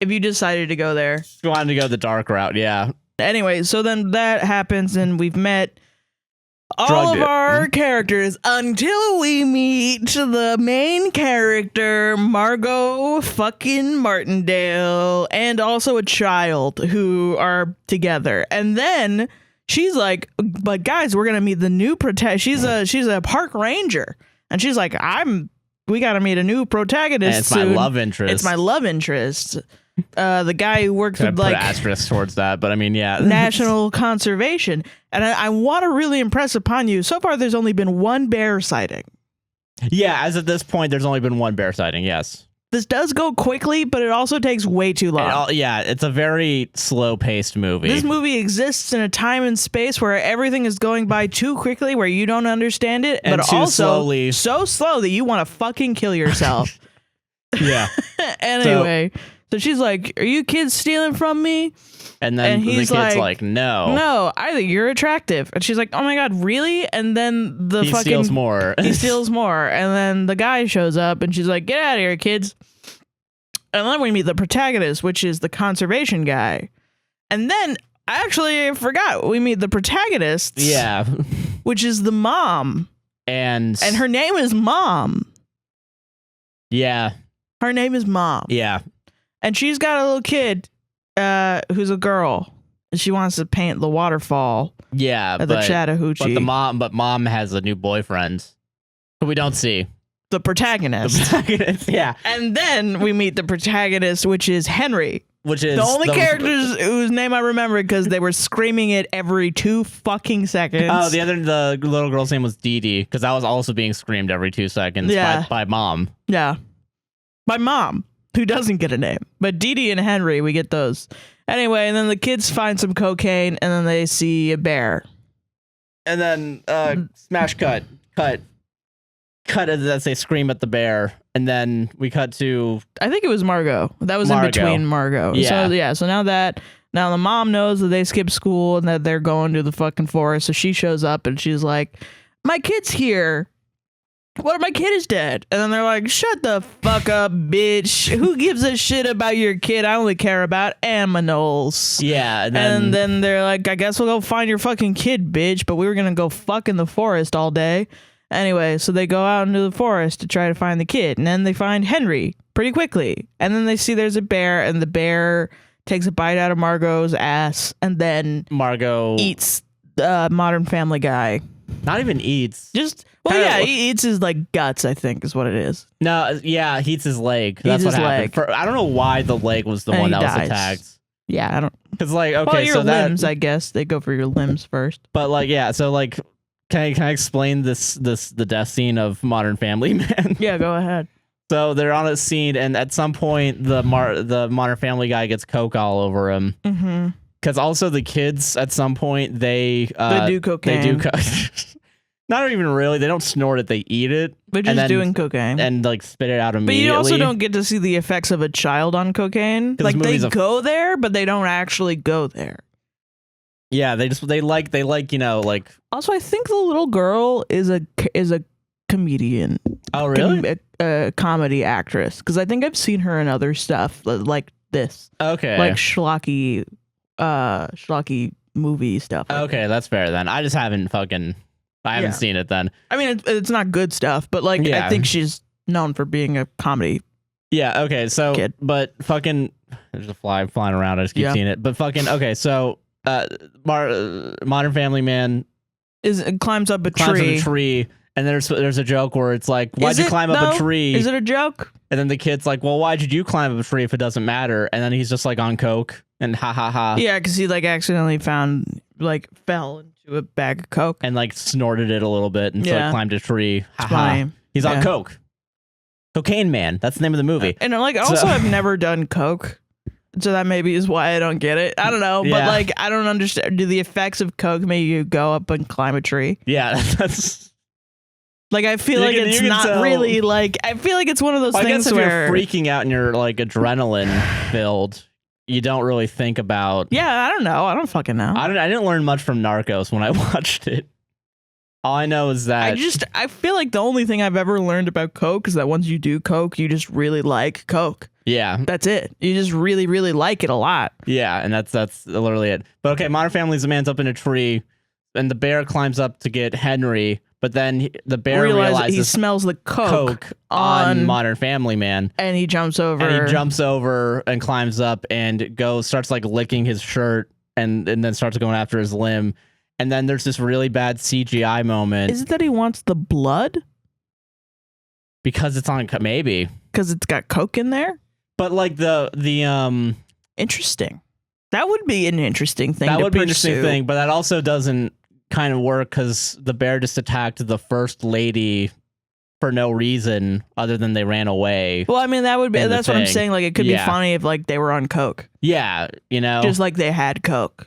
if you decided to go there. You wanted to go the dark route, yeah. Anyway, so then that happens, and we've met all of our characters until we meet the main character, Margot fucking Martindale, and also a child who are together. And then she's like, but guys, we're going to meet the new she's a park ranger. And she's like, we got to meet a new protagonist. And it's soon. My love interest. It's my love interest. The guy who works with like put asterisk towards that, but I mean, yeah, national conservation. And I want to really impress upon you. So far, there's only been one bear sighting. Yeah, as of this point, there's only been one bear sighting. Yes, this does go quickly, but it also takes way too long. It's a very slow-paced movie. This movie exists in a time and space where everything is going by too quickly, where you don't understand it, and but too also slowly. so slow that you want to fucking kill yourself. Yeah. Anyway, so she's like, "Are you kids stealing from me?" And then the kid's like, "No. No, I think you're attractive." And she's like, "Oh my God, really?" And then he steals more. He steals more. And then the guy shows up and she's like, "Get out of here, kids." And then we meet the protagonist, which is the conservation guy. And then I forgot, we meet the protagonist. Yeah. Which is the mom. And her name is Mom. Yeah. Her name is Mom. Yeah. And she's got a little kid who's a girl, and she wants to paint the waterfall. Yeah, at the Chattahoochee. But mom has a new boyfriend who we don't see. The protagonist. Yeah. And then we meet the protagonist, which is Henry. Which is the only characters whose name I remember because they were screaming it every 2 fucking seconds. Oh, the little girl's name was Dee Dee, because that was also being screamed every 2 seconds by mom. Yeah. By mom, who doesn't get a name. But Dee Dee and Henry, we get those. Anyway, and then the kids find some cocaine, and then they see a bear. And then smash cut as they scream at the bear, and then we cut to... I think it was Margot. That was in between Margot. Yeah. So now the mom knows that they skipped school and that they're going to the fucking forest. So she shows up and she's like, "My kid's here. What? My kid is dead." And then they're like, "Shut the fuck up, bitch. Who gives a shit about your kid? I only care about aminals." Yeah. And then they're like, "I guess we'll go find your fucking kid, bitch. But we were going to go fuck in the forest all day." Anyway, so they go out into the forest to try to find the kid. And then they find Henry pretty quickly. And then they see there's a bear, and the bear takes a bite out of Margot's ass. And then Margot eats Modern Family Guy. Not even eats. Just... Well, yeah, he eats his like guts, I think, is what it is. No, yeah, he eats his leg. That's what happened. I don't know why the leg was the one that was attacked. Yeah, I don't... Because, like, okay, well, your limbs, I guess. They go for your limbs first. But, like, yeah, so, like, can I explain the death scene of Modern Family Man? Yeah, go ahead. So they're on a scene, and at some point, the Modern Family guy gets coke all over him. Mm-hmm. Because also the kids, at some point, they do cocaine. They do coke. Not even really. They don't snort it. They eat it. They're just doing cocaine. And, like, spit it out immediately. But you also don't get to see the effects of a child on cocaine. Like, they go there, but they don't actually go there. Yeah, they like, you know, like... Also, I think the little girl is a comedian. Oh, really? A comedy actress. Because I think I've seen her in other stuff, like this. Okay. Like schlocky movie stuff. Like okay, that's fair then. I just haven't seen it then. I mean, it's not good stuff, but like, I think she's known for being a comedy. Yeah. Okay. So, kid. But fucking, there's a fly flying around. I just keep seeing it. But fucking, okay. So, Modern Family Man climbs up a tree, and there's a joke where it's like, "Why'd you climb up a tree?" Is it a joke? And then the kid's like, "Well, why did you climb up a tree if it doesn't matter?" And then he's just like on coke and ha ha ha. Yeah, because he like accidentally fell into a bag of coke and like snorted it a little bit and so like climbed a tree. Ha ha. He's on coke. Cocaine Man. That's the name of the movie. And like, also, I've never done coke, so that maybe is why I don't get it. I don't know, but like, I don't understand. Do the effects of coke make you go up and climb a tree? Yeah, that's. Like, I feel like it's not really like. I feel like it's one of those things I guess if where you're freaking out and you're like adrenaline filled, you don't really think about. Yeah, I don't know. I don't fucking know. I didn't learn much from Narcos when I watched it. All I know is that I feel like the only thing I've ever learned about coke is that once you do coke, you just really like coke. Yeah, that's it. You just really, really like it a lot. Yeah, and that's literally it. But okay, Modern Family's a man's up in a tree, and the bear climbs up to get Henry. But then the bear realizes he smells the coke on Modern Family Man, and he jumps over. And climbs up and starts like licking his shirt, and then starts going after his limb. And then there's this really bad CGI moment. Is it that he wants the blood? Because it's on maybe because it's got coke in there. But like the interesting. That would be an interesting thing. That would be an pursue. interesting thing, but that also doesn't kind of work because the bear just attacked the first lady for no reason other than they ran away. Well, I mean, that would be, that's what I'm saying. Like, it could be funny if like they were on coke. Yeah, you know, just like they had coke.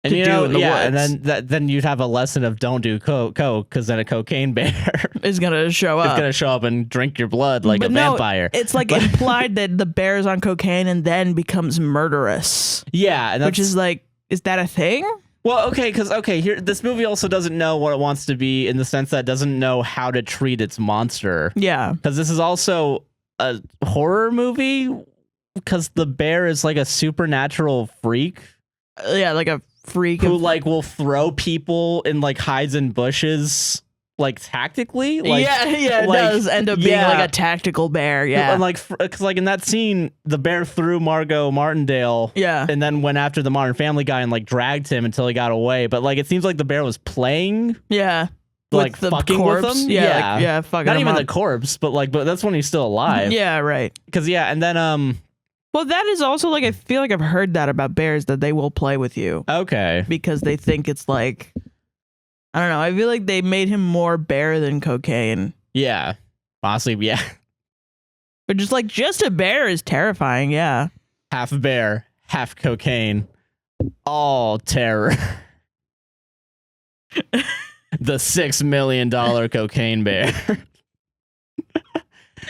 And you know, and then you'd have a lesson of don't do coke, because then a cocaine bear is gonna show up. It's gonna show up and drink your blood like a vampire. It's like implied that the bear is on cocaine and then becomes murderous. Yeah, and which is like, is that a thing? Well, okay, because here this movie also doesn't know what it wants to be in the sense that it doesn't know how to treat its monster. Yeah, because this is also a horror movie because the bear is like a supernatural freak. Yeah, like a freak who like will throw people in like hides and bushes. Like tactically, like it does end up being like a tactical bear, and like because like in that scene, the bear threw Margot Martindale, and then went after the Modern Family guy and like dragged him until he got away. But like it seems like the bear was playing, like the fucking corpse. with him, fucking. Not him even up. the corpse, but that's when he's still alive. Yeah, right. Because and then Well, that is also like I feel like I've heard that about bears that they will play with you. Okay. Because they think it's like. I don't know. I feel like they made him more bear than cocaine. Yeah. Honestly, yeah. But just a bear is terrifying, yeah. Half bear, half cocaine. All terror. The $6 million cocaine bear.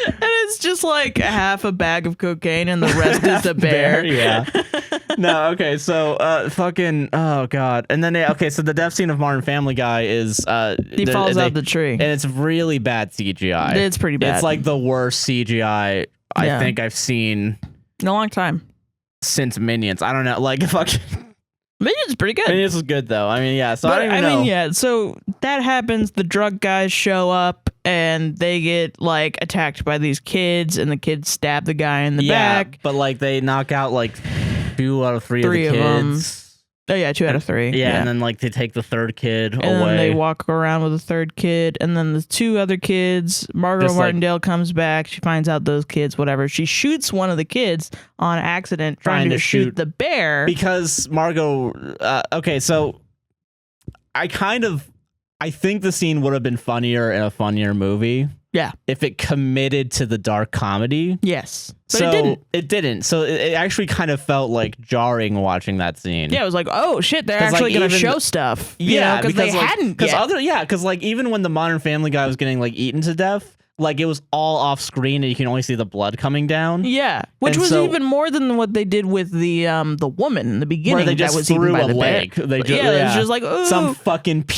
And it's just like half a bag of cocaine and the rest is the bear. Yeah. No, okay, so fucking oh god. And then so the death scene of Modern Family Guy is he falls out the tree. And it's really bad CGI. It's pretty bad. It's like the worst CGI I think I've seen in a long time. Since Minions. I don't know, like fucking Minions is pretty good. Minions was good though. I mean, yeah. So I don't even know. So that happens. The drug guys show up and they get like attacked by these kids, and the kids stab the guy in the back. But like they knock out like 2 out of 3 of the kids. Oh yeah, 2 out of 3. Yeah, and then like they take the third kid away. And then they walk around with the third kid, and then the 2 other kids. Margot Martindale comes back. She finds out those kids, whatever. She shoots one of the kids on accident, trying to shoot the bear because Margot. Okay, so I think the scene would have been funnier in a funnier movie. Yeah. If it committed to the dark comedy. Yes. But so it didn't. So it actually kind of felt like jarring watching that scene. Yeah, it was like, oh shit, they're actually going to show stuff. Yeah, because they hadn't. Because like even when the Modern Family guy was getting like eaten to death, like it was all off screen and you can only see the blood coming down. Yeah, which was even more than what they did with the woman in the beginning. Where they just that was threw by a the leg. It was just like, ooh, some fucking PA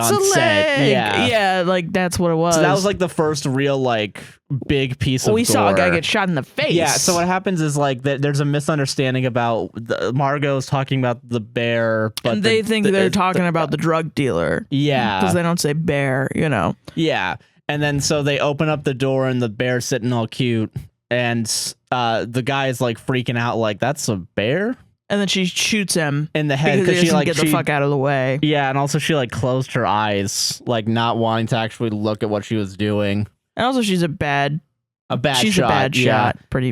on set. Yeah, like that's what it was. So that was like the first real like big piece of we gore. saw a guy get shot in the face. Yeah, so what happens is like there's a misunderstanding about Margot's talking about the bear, but and they think they're talking about the drug dealer. Yeah, because they don't say bear, you know. Yeah. And then so they open up the door and the bear's sitting all cute, and the guy is like freaking out, like that's a bear. And then she shoots him in the head because she like get the fuck out of the way. Yeah, and also she like closed her eyes, like not wanting to actually look at what she was doing. And also she's a bad shot. Pretty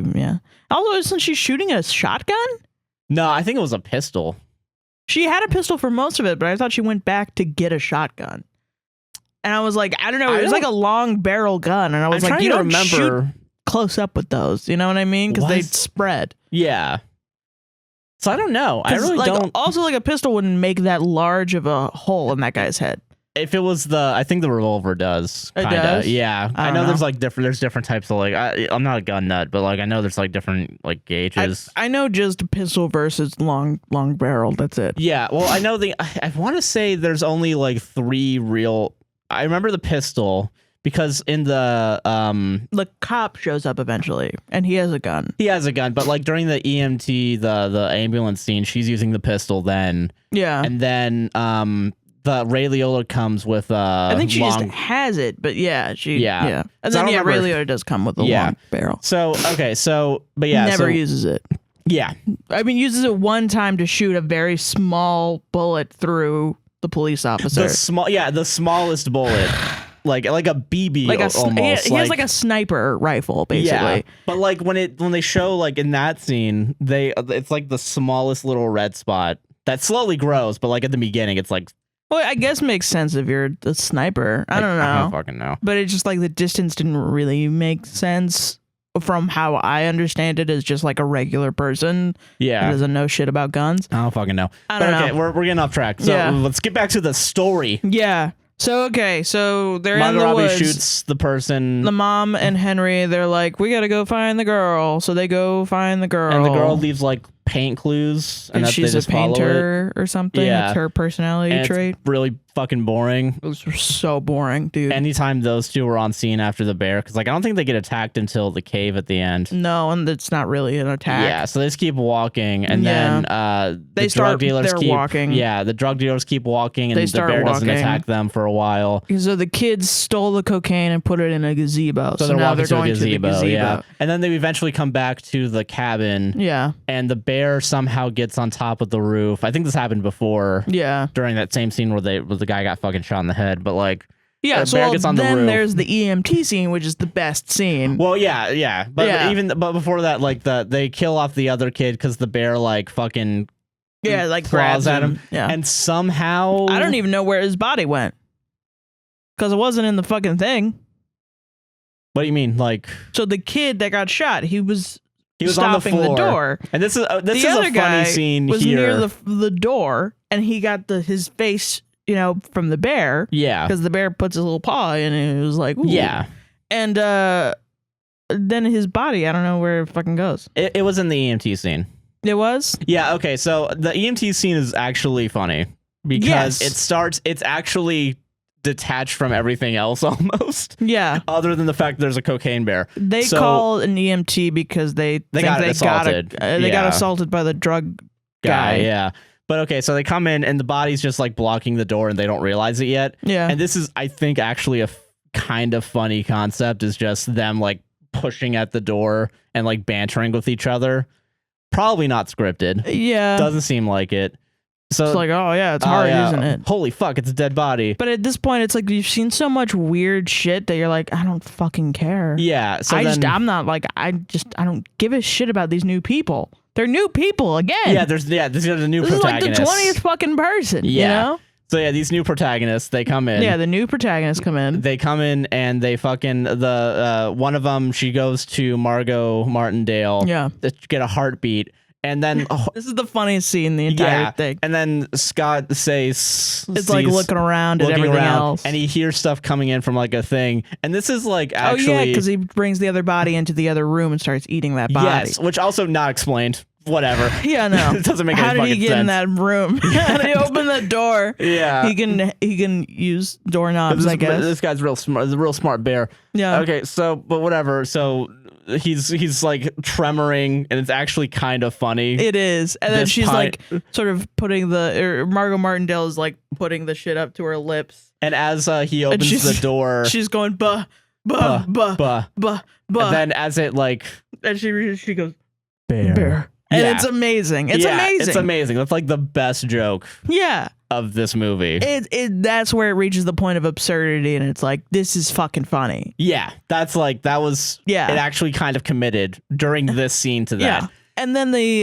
Also, isn't she shooting a shotgun? No, I think it was a pistol. She had a pistol for most of it, but I thought she went back to get a shotgun. And I was like, I don't know. It was like a long barrel gun. And I was like, you don't shoot close up with those. You know what I mean? Because they spread. Yeah. So I don't know. I really don't. Also, like a pistol wouldn't make that large of a hole in that guy's head. If it was I think the revolver does. It does? Yeah. I know there's like there's different types of like, I'm not a gun nut, but like I know there's like different like gauges. I know just a pistol versus long barrel. That's it. Yeah. Well, I know I want to say there's only like 3 real. I remember the pistol because in the cop shows up eventually and he has a gun. He has a gun, but like during the EMT, the ambulance scene, she's using the pistol then. Yeah. And then the Ray Liotta comes with I think she just has it, but yeah. And so then Ray Liotta does come with a long barrel. So but yeah. Never uses it. Yeah. I mean, uses it one time to shoot a very small bullet through the police officer. The smallest bullet. Like a BB almost. He has like a sniper rifle, basically. Yeah, but like when they show like in that scene, it's like the smallest little red spot that slowly grows, but like at the beginning, it's like Well, I guess makes sense if you're a sniper. I don't know. I don't fucking know. But it's just like the distance didn't really make sense from how I understand it as just like a regular person who doesn't know shit about guns. I don't fucking know. I don't know. Okay, we're getting off track. So let's get back to the story. Yeah. So, okay. So they're Margot in the Robbie woods. shoots the person. The mom and Henry, they're like, we got to go find the girl. So they go find the girl. And the girl leaves like paint clues. And that she's they a just follow painter or something. Yeah. It's her personality trait. It's really fucking boring. It was so boring, dude. Anytime those two were on scene after the bear, because like I don't think they get attacked until the cave at the end. No, and it's not really an attack. Yeah, so they just keep walking, and then they drug dealers keep walking. Yeah, the drug dealers keep walking, and the bear doesn't attack them for a while. So the kids stole the cocaine and put it in a gazebo. So now they're going to the gazebo. Yeah, gazebo. and then they eventually come back to the cabin. Yeah, and the bear somehow gets on top of the roof. I think this happened before. Yeah, during that same scene where the guy got fucking shot in the head, but like. Yeah, so gets on then the roof. There's the EMT scene, which is the best scene. Well, yeah, but before that, like they kill off the other kid because the bear like fucking like claws grabs at him, Yeah, and somehow I don't even know where his body went because it wasn't in the fucking thing. What do you mean, like? So the kid that got shot, he was stopping on the door, and this is the a other funny scene was here. Near the door, and he got his face. From the bear. Yeah. Because the bear puts his little paw in and it was like, ooh. Yeah. And then his body, I don't know where it fucking goes. It was in the EMT scene. It was? Yeah, okay. So the EMT scene is actually funny because it's actually detached from everything else almost. Yeah. Other than the fact that there's a cocaine bear. They call an EMT because they got assaulted by the drug guy. Yeah. But okay, so they come in and the body's just like blocking the door and they don't realize it yet. Yeah. And this is, I think, actually a kind of funny concept is just them like pushing at the door and like bantering with each other. Probably not scripted. Yeah. Doesn't seem like it. So it's like, oh yeah, it's hard, isn't it? Holy fuck, it's a dead body. But at this point, it's like you've seen so much weird shit that you're like, I don't fucking care. Yeah. So I'm not like, I don't give a shit about these new people. They're new people again. Yeah, this is a new protagonist. This is like the 20th fucking person. Yeah. You know? So yeah, these new protagonists, they come in. Yeah, the new protagonists come in. They come in and they fucking one of them, she goes to Margot Martindale. Yeah. To get a heartbeat. And then this is the funniest scene in the entire thing. And then Scott sees like looking around at everything else, and he hears stuff coming in from like a thing. And this is like actually because he brings the other body into the other room and starts eating that body. Yes, which also not explained. Whatever. Yeah, no. It doesn't make any fucking sense. How did he get in that room? How did he open the door? Yeah. He can use doorknobs, I guess. This guy's real smart. He's a real smart bear. Yeah. Okay, so but whatever. So he's like tremoring and it's actually kind of funny. It is. And then she's like sort of putting Margot Martindale is like putting the shit up to her lips. And as he opens the door, she's going bah bah bah bah bah. And then as it like and she goes bear. And it's amazing. It's amazing. It's amazing. That's like the best joke. Yeah. Of this movie. That's where it reaches the point of absurdity and it's like, this is fucking funny. Yeah. That's like, that was, it actually kind of committed during this scene to that. Yeah. And then they,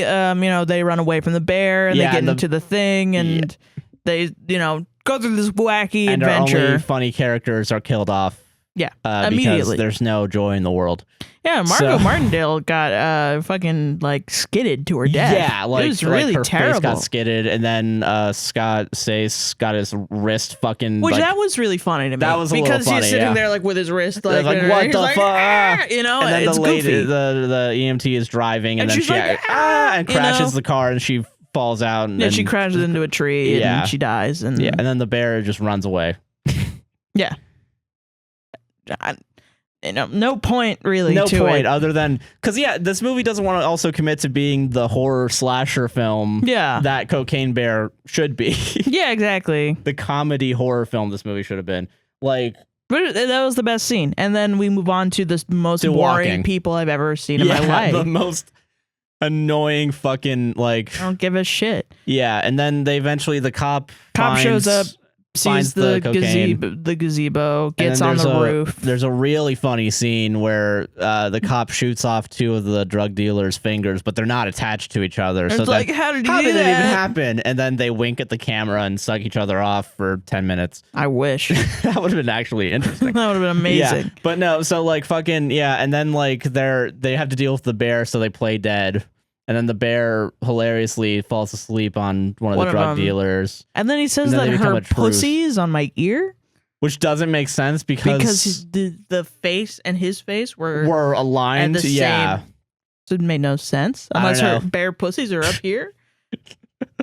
they run away from the bear and they get into the thing and they, go through this wacky adventure. And our only funny characters are killed off. Yeah, immediately. Because there's no joy in the world. Yeah, Margot Martindale got fucking like skidded to her death. Yeah, like it was really her terrible. Face got skidded, and then Scott Sace got his wrist fucking. Which that was really funny to me. That was a because little funny, he's sitting there like with his wrist like what the fuck, and then it's the lady, goofy. the EMT is driving, and then she and crashes the car, and she falls out. And she crashes into a tree, and she dies, and and then the bear just runs away. Yeah. No point really. No to point it. other than because this movie doesn't want to also commit to being the horror slasher film. That Cocaine Bear should be. Yeah, exactly. The comedy horror film this movie should have been like. But that was the best scene, and then we move on to the most boring people I've ever seen in my life. The most annoying fucking like. I don't give a shit. Yeah, and then they eventually the cop shows up. finds the cocaine. The gazebo, gets on the roof. There's a really funny scene where the cop shoots off 2 of the drug dealer's fingers, but they're not attached to each other. It's so like, how did it even happen? And then they wink at the camera and suck each other off for 10 minutes. I wish. That would have been actually interesting. That would have been amazing. Yeah. But no, so like fucking, yeah. And then like they have to deal with the bear, so they play dead. And then the bear hilariously falls asleep on one of the drug dealers. And then he says that her pussy is on my ear. Which doesn't make sense because the face and his face were aligned. The same. So it made no sense. Unless her bare pussies are up here.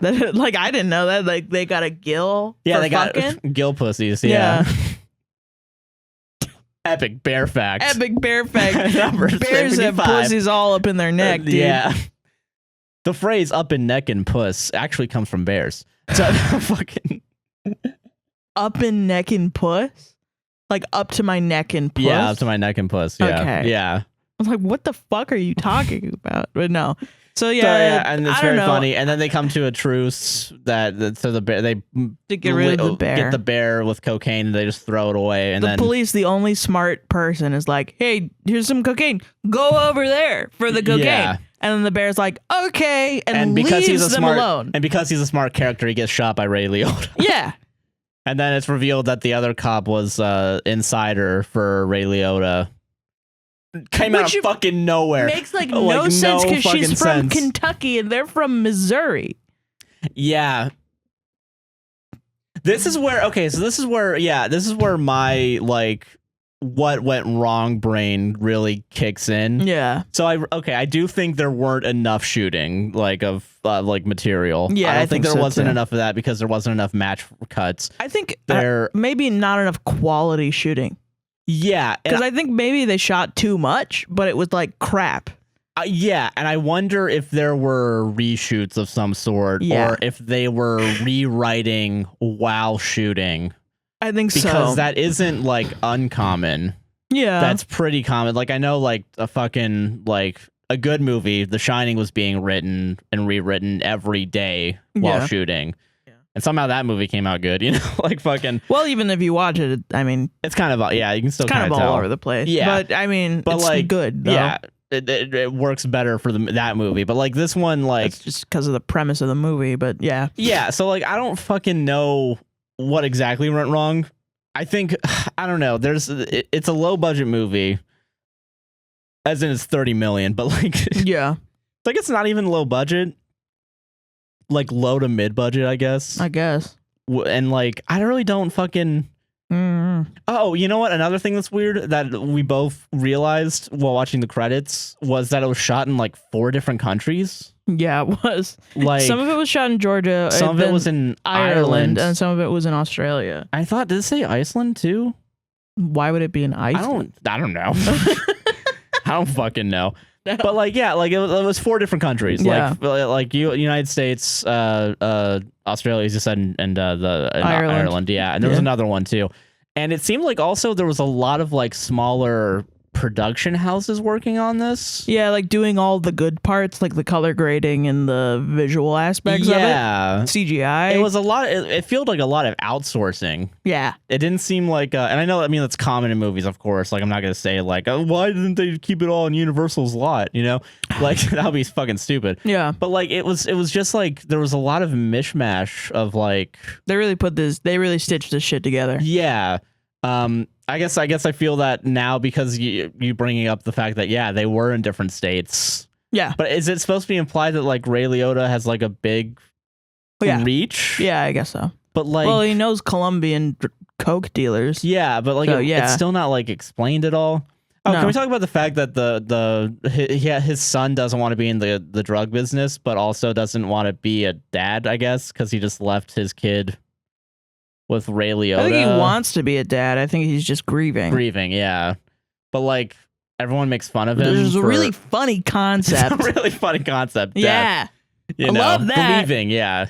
Like, I didn't know that. Like, they got a gill. Yeah, they fucking. got gill pussies. Yeah. Epic bear fact. Epic bear fact. Bears have pussies all up in their neck, dude. Yeah. The phrase "up in neck and puss" actually comes from bears. So fucking up in neck and puss, like up to my neck and puss. Yeah, up to my neck and puss. Yeah, okay. Yeah. I was like, what the fuck are you talking about? But no. So yeah, and it's very funny. And then they come to a truce so the bear to get rid of the bear. Get the bear with cocaine and they just throw it away. And the police, the only smart person, is like, hey, here's some cocaine. Go over there for the cocaine. Yeah. And then the bear's like, okay, and leaves them alone. And because he's a smart character, he gets shot by Ray Liotta. Yeah. And then it's revealed that the other cop was insider for Ray Liotta. Came out of fucking nowhere. Makes like no sense because she's from Kentucky and they're from Missouri. Yeah. This is where my like what went wrong brain really kicks in. Yeah. So I do think there weren't enough shooting of material. Yeah, I don't think there wasn't too. enough of that because there wasn't enough match cuts. I think maybe not enough quality shooting. Yeah, because I think maybe they shot too much, but it was like crap. Yeah, and I wonder if there were reshoots of some sort, or if they were rewriting while shooting. I think so. Because that isn't like uncommon. Yeah. That's pretty common. Like I know like a fucking a good movie, The Shining, was being written and rewritten every day while shooting. And somehow that movie came out good, like fucking. Well, even if you watch it, I mean, it's kind of you can still kind of all tell. over the place. Yeah, but I mean, it's good. Though. Yeah, it works better for that movie. But like this one, it's just because of the premise of the movie. But yeah, So like, I don't fucking know what exactly went wrong. I think I don't know. It's a low budget movie, as in it's 30 million. But like, like it's not even low budget. Like low to mid budget, I guess. And like, I really don't fucking. Oh, you know what? Another thing that's weird that we both realized while watching the credits was that it was shot in like 4 different countries. Yeah, it was. Like some of it was shot in Georgia. Some of it was in Ireland, and some of it was in Australia. I thought, did it say Iceland too? Why would it be in Iceland? I don't know. I don't fucking know. But like, yeah, like it was 4 different countries. Yeah. Like United States, Australia, as you said, and Ireland. Yeah, and there was another one too. And it seemed like also there was a lot of like smaller production houses working on this. Yeah, like doing all the good parts, like the color grading and the visual aspects of it. CGI. It was a lot. It felt like a lot of outsourcing. Yeah. It didn't seem like, and I mean, that's common in movies, of course. Like, I'm not going to say like, oh, why didn't they keep it all in Universal's lot? Like that would be fucking stupid. Yeah. But like, it was just like, there was a lot of mishmash of like. They really stitched this shit together. Yeah. I guess I feel that now because you bringing up the fact that they were in different states. Yeah. But is it supposed to be implied that like Ray Liotta has like a big reach? Yeah, I guess so. But like, well, he knows Colombian coke dealers. Yeah, but like it's still not like explained at all. Oh, no. Can we talk about the fact that his son doesn't want to be in the drug business, but also doesn't want to be a dad, I guess, because he just left his kid with Ray Liotta. I think he wants to be a dad. I think he's just grieving. Yeah. But like, everyone makes fun of him. There's a really funny concept. It's a really funny concept. Yeah. I love that. Grieving, yeah,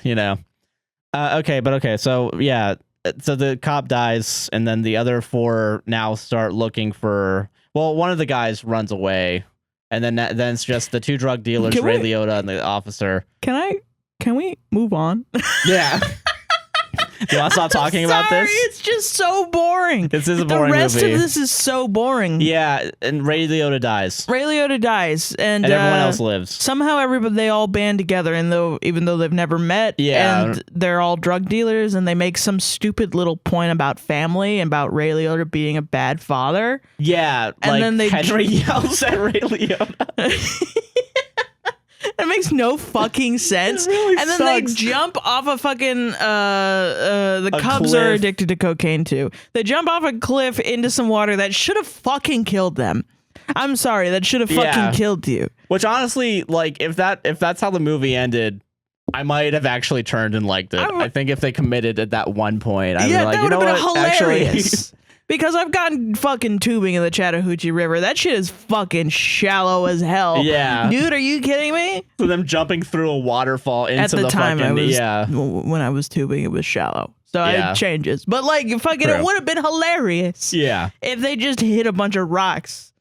Okay. So, yeah. So the cop dies, and then the other 4 now start looking for... Well, one of the guys runs away, and then it's just the 2 drug dealers, Ray Liotta and the officer. Can we move on? Yeah. Do you want to stop talking about this? It's just so boring. This is a boring movie. The rest of this is so boring. Yeah, and Ray Liotta dies. Ray Liotta dies, and everyone else lives. Somehow they all band together, and even though they've never met, and they're all drug dealers, and they make some stupid little point about family and about Ray Liotta being a bad father. Yeah, and then Henry yells at Ray Liotta. It makes no fucking sense. Really and then sucks. they jump off a fucking the Cubs are addicted to cocaine too. They jump off a cliff into some water that should have fucking killed them. I'm sorry, that should have fucking killed you. Which honestly, like if that's how the movie ended, I might have actually turned and liked it. I think if they committed at that one point, I'd be like, that you know would have what? been hilarious. Actually, because I've gotten fucking tubing in the Chattahoochee River. That shit is fucking shallow as hell. Yeah. Dude, are you kidding me? So them jumping through a waterfall into At the time fucking, when I was tubing, it was shallow. So it changes. But like fucking it would have been hilarious. Yeah. If they just hit a bunch of rocks.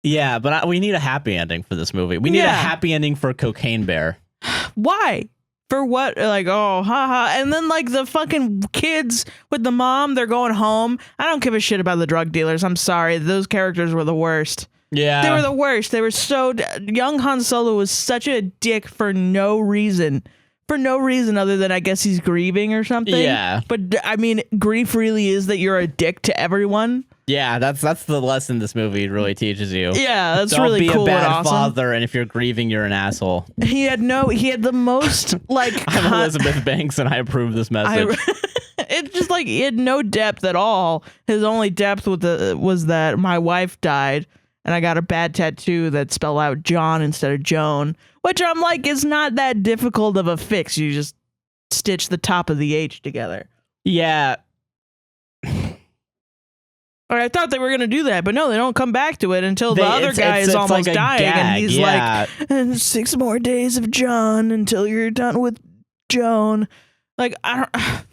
Yeah, but we need a happy ending for this movie. We need a happy ending for Cocaine Bear. Why? For what? Like, oh, haha. And then, like, the fucking kids with the mom, they're going home. I don't give a shit about the drug dealers. I'm sorry. Those characters were the worst. Yeah. They were the worst. They were so... Young Han Solo was such a dick for no reason. For no reason other than, I guess, he's grieving or something. Yeah. But, I mean, grief really is that you're a dick to everyone. Yeah, that's the lesson this movie really teaches you. Yeah, that's Don't really cool. Don't be a bad and awesome. father, and if you're grieving, you're an asshole. He had the most like. I'm Elizabeth Banks, and I approve this message. It's just like he had no depth at all. His only depth was that my wife died, and I got a bad tattoo that spelled out John instead of Joan, which I'm like is not that difficult of a fix. You just stitch the top of the H together. Yeah. I thought they were going to do that, but no, they don't come back to it until the other guy is almost like dying. Gag, and he's like, and 6 more days of John until you're done with Joan. Like,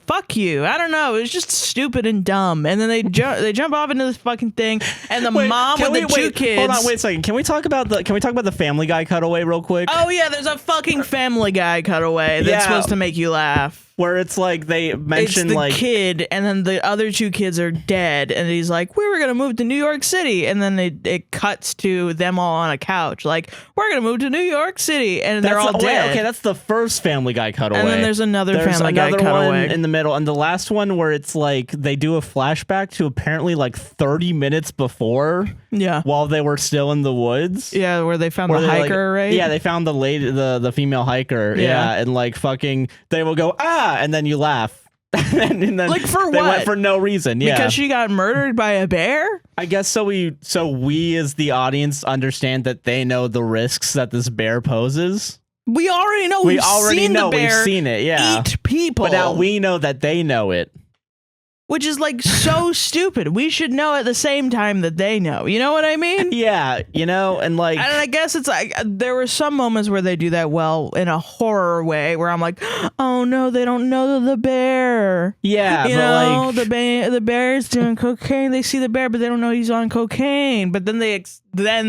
fuck you. I don't know. It was just stupid and dumb. And then they jump off into this fucking thing. And the mom with the two kids. Hold on, wait a second. Can we talk about the Family Guy cutaway real quick? Oh yeah, there's a fucking Family Guy cutaway that's supposed to make you laugh. Where it's like they mention like kid, and then the other 2 kids are dead, and he's like, "We were gonna move to New York City," and then it cuts to them all on a couch, like, "We're gonna move to New York City," and they're all dead. Okay, that's the first Family Guy cutaway. And then there's another Family Guy cutaway one in the middle, and the last one where it's like they do a flashback to apparently like 30 minutes before. Yeah. While they were still in the woods. Yeah, where they found the hiker, right? Yeah, they found the female hiker. Yeah, and like fucking they will go and then you laugh. and then like for they what? went for no reason. Yeah, because she got murdered by a bear. I guess so. We as the audience understand that they know the risks that this bear poses. We already know. We've seen it. Yeah, eat people. But now we know that they know it. Which is like so stupid. We should know at the same time that they know. You know what I mean? Yeah, and like... And I guess it's like, there were some moments where they do that well in a horror way where I'm like, oh no, they don't know the bear. Yeah, but like... the bear is doing cocaine. They see the bear, but they don't know he's on cocaine. But then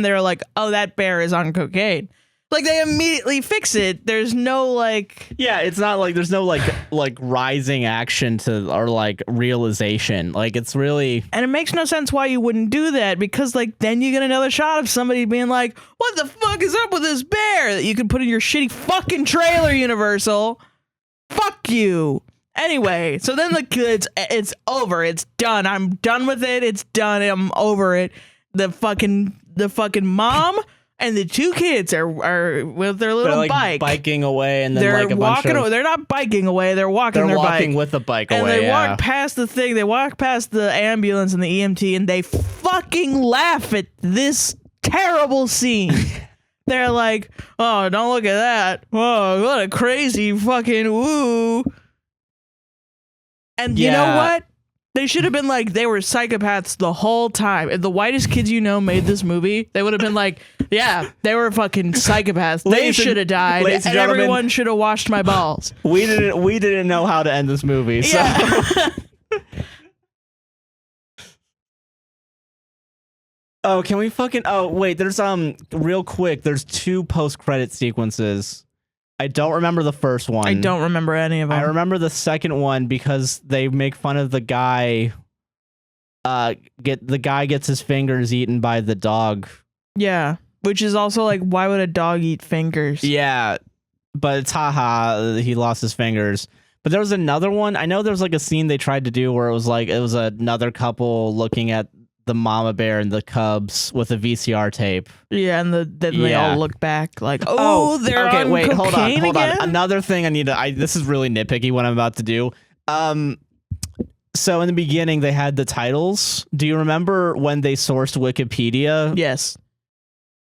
they're like, oh, that bear is on cocaine. Like they immediately fix it. There's no like... Yeah, it's not like there's no like rising action to or like realization. Like it's really... And it makes no sense why you wouldn't do that, because like then you get another shot of somebody being like, what the fuck is up with this bear that you can put in your shitty fucking trailer, Universal? Fuck you. Anyway, so then the kids, it's over. It's done. I'm done with it. It's done. I'm over it. The fucking mom... And the 2 kids are with their little bike biking away, and then they're like a walking. bunch of... They're not biking away. They're walking their bike. They're walking with the bike away. And they walk past the thing. They walk past the ambulance and the EMT, and they fucking laugh at this terrible scene. They're like, "Oh, don't look at that! Oh, what a crazy fucking woo!" And you know what? They should have been like, they were psychopaths the whole time. If the whitest kids you know made this movie, they would have been like, yeah, they were fucking psychopaths. They should have died, and everyone should have washed my balls. We didn't know how to end this movie. So. Yeah. Oh, can we fucking... Oh, wait, there's real quick, there's 2 post-credit sequences I don't remember the first one. I don't remember any of them. I remember the second one because they make fun of the guy. The guy gets his fingers eaten by the dog. Yeah, which is also like, why would a dog eat fingers? Yeah, but it's haha, he lost his fingers. But there was another one. I know there's like a scene they tried to do where it was another couple looking at the mama bear and the cubs with a VCR tape. Yeah, and then they all look back like, they're okay, on wait, cocaine hold again? on. Another thing this is really nitpicky what I'm about to do. So in the beginning they had the titles. Do you remember when they sourced Wikipedia? Yes.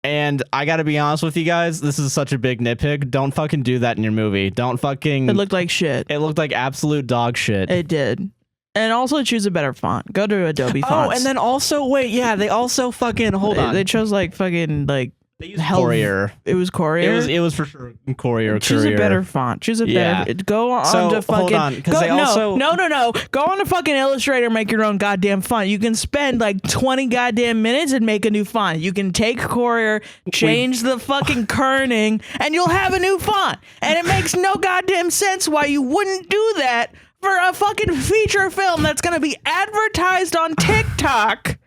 And I gotta be honest with you guys, this is such a big nitpick. Don't fucking do that in your movie. Don't fucking... It looked like shit. It looked like absolute dog shit. It did. And also choose a better font. Go to Adobe fonts. Oh, and then also, wait, yeah, they also fucking... Hold on. They chose like fucking like... They used Courier. It was Courier? It was for sure Courier. Choose a better font. Choose a better... Go on to fucking... Hold on, because they also... No. Go on to fucking Illustrator, make your own goddamn font. You can spend like 20 goddamn minutes and make a new font. You can take Courier, change the fucking kerning, and you'll have a new font. And it makes no goddamn sense why you wouldn't do that for a fucking feature film that's going to be advertised on TikTok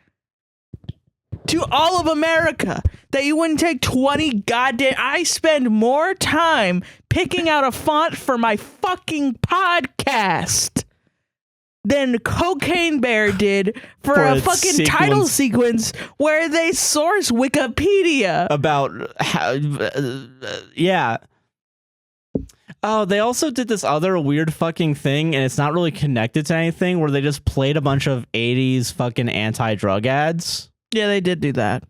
to all of America. That you wouldn't take 20 goddamn... I spend more time picking out a font for my fucking podcast than Cocaine Bear did for a fucking title sequence where they source Wikipedia. About how... yeah. Oh, they also did this other weird fucking thing, and it's not really connected to anything, where they just played a bunch of 80s fucking anti-drug ads. Yeah, they did do that.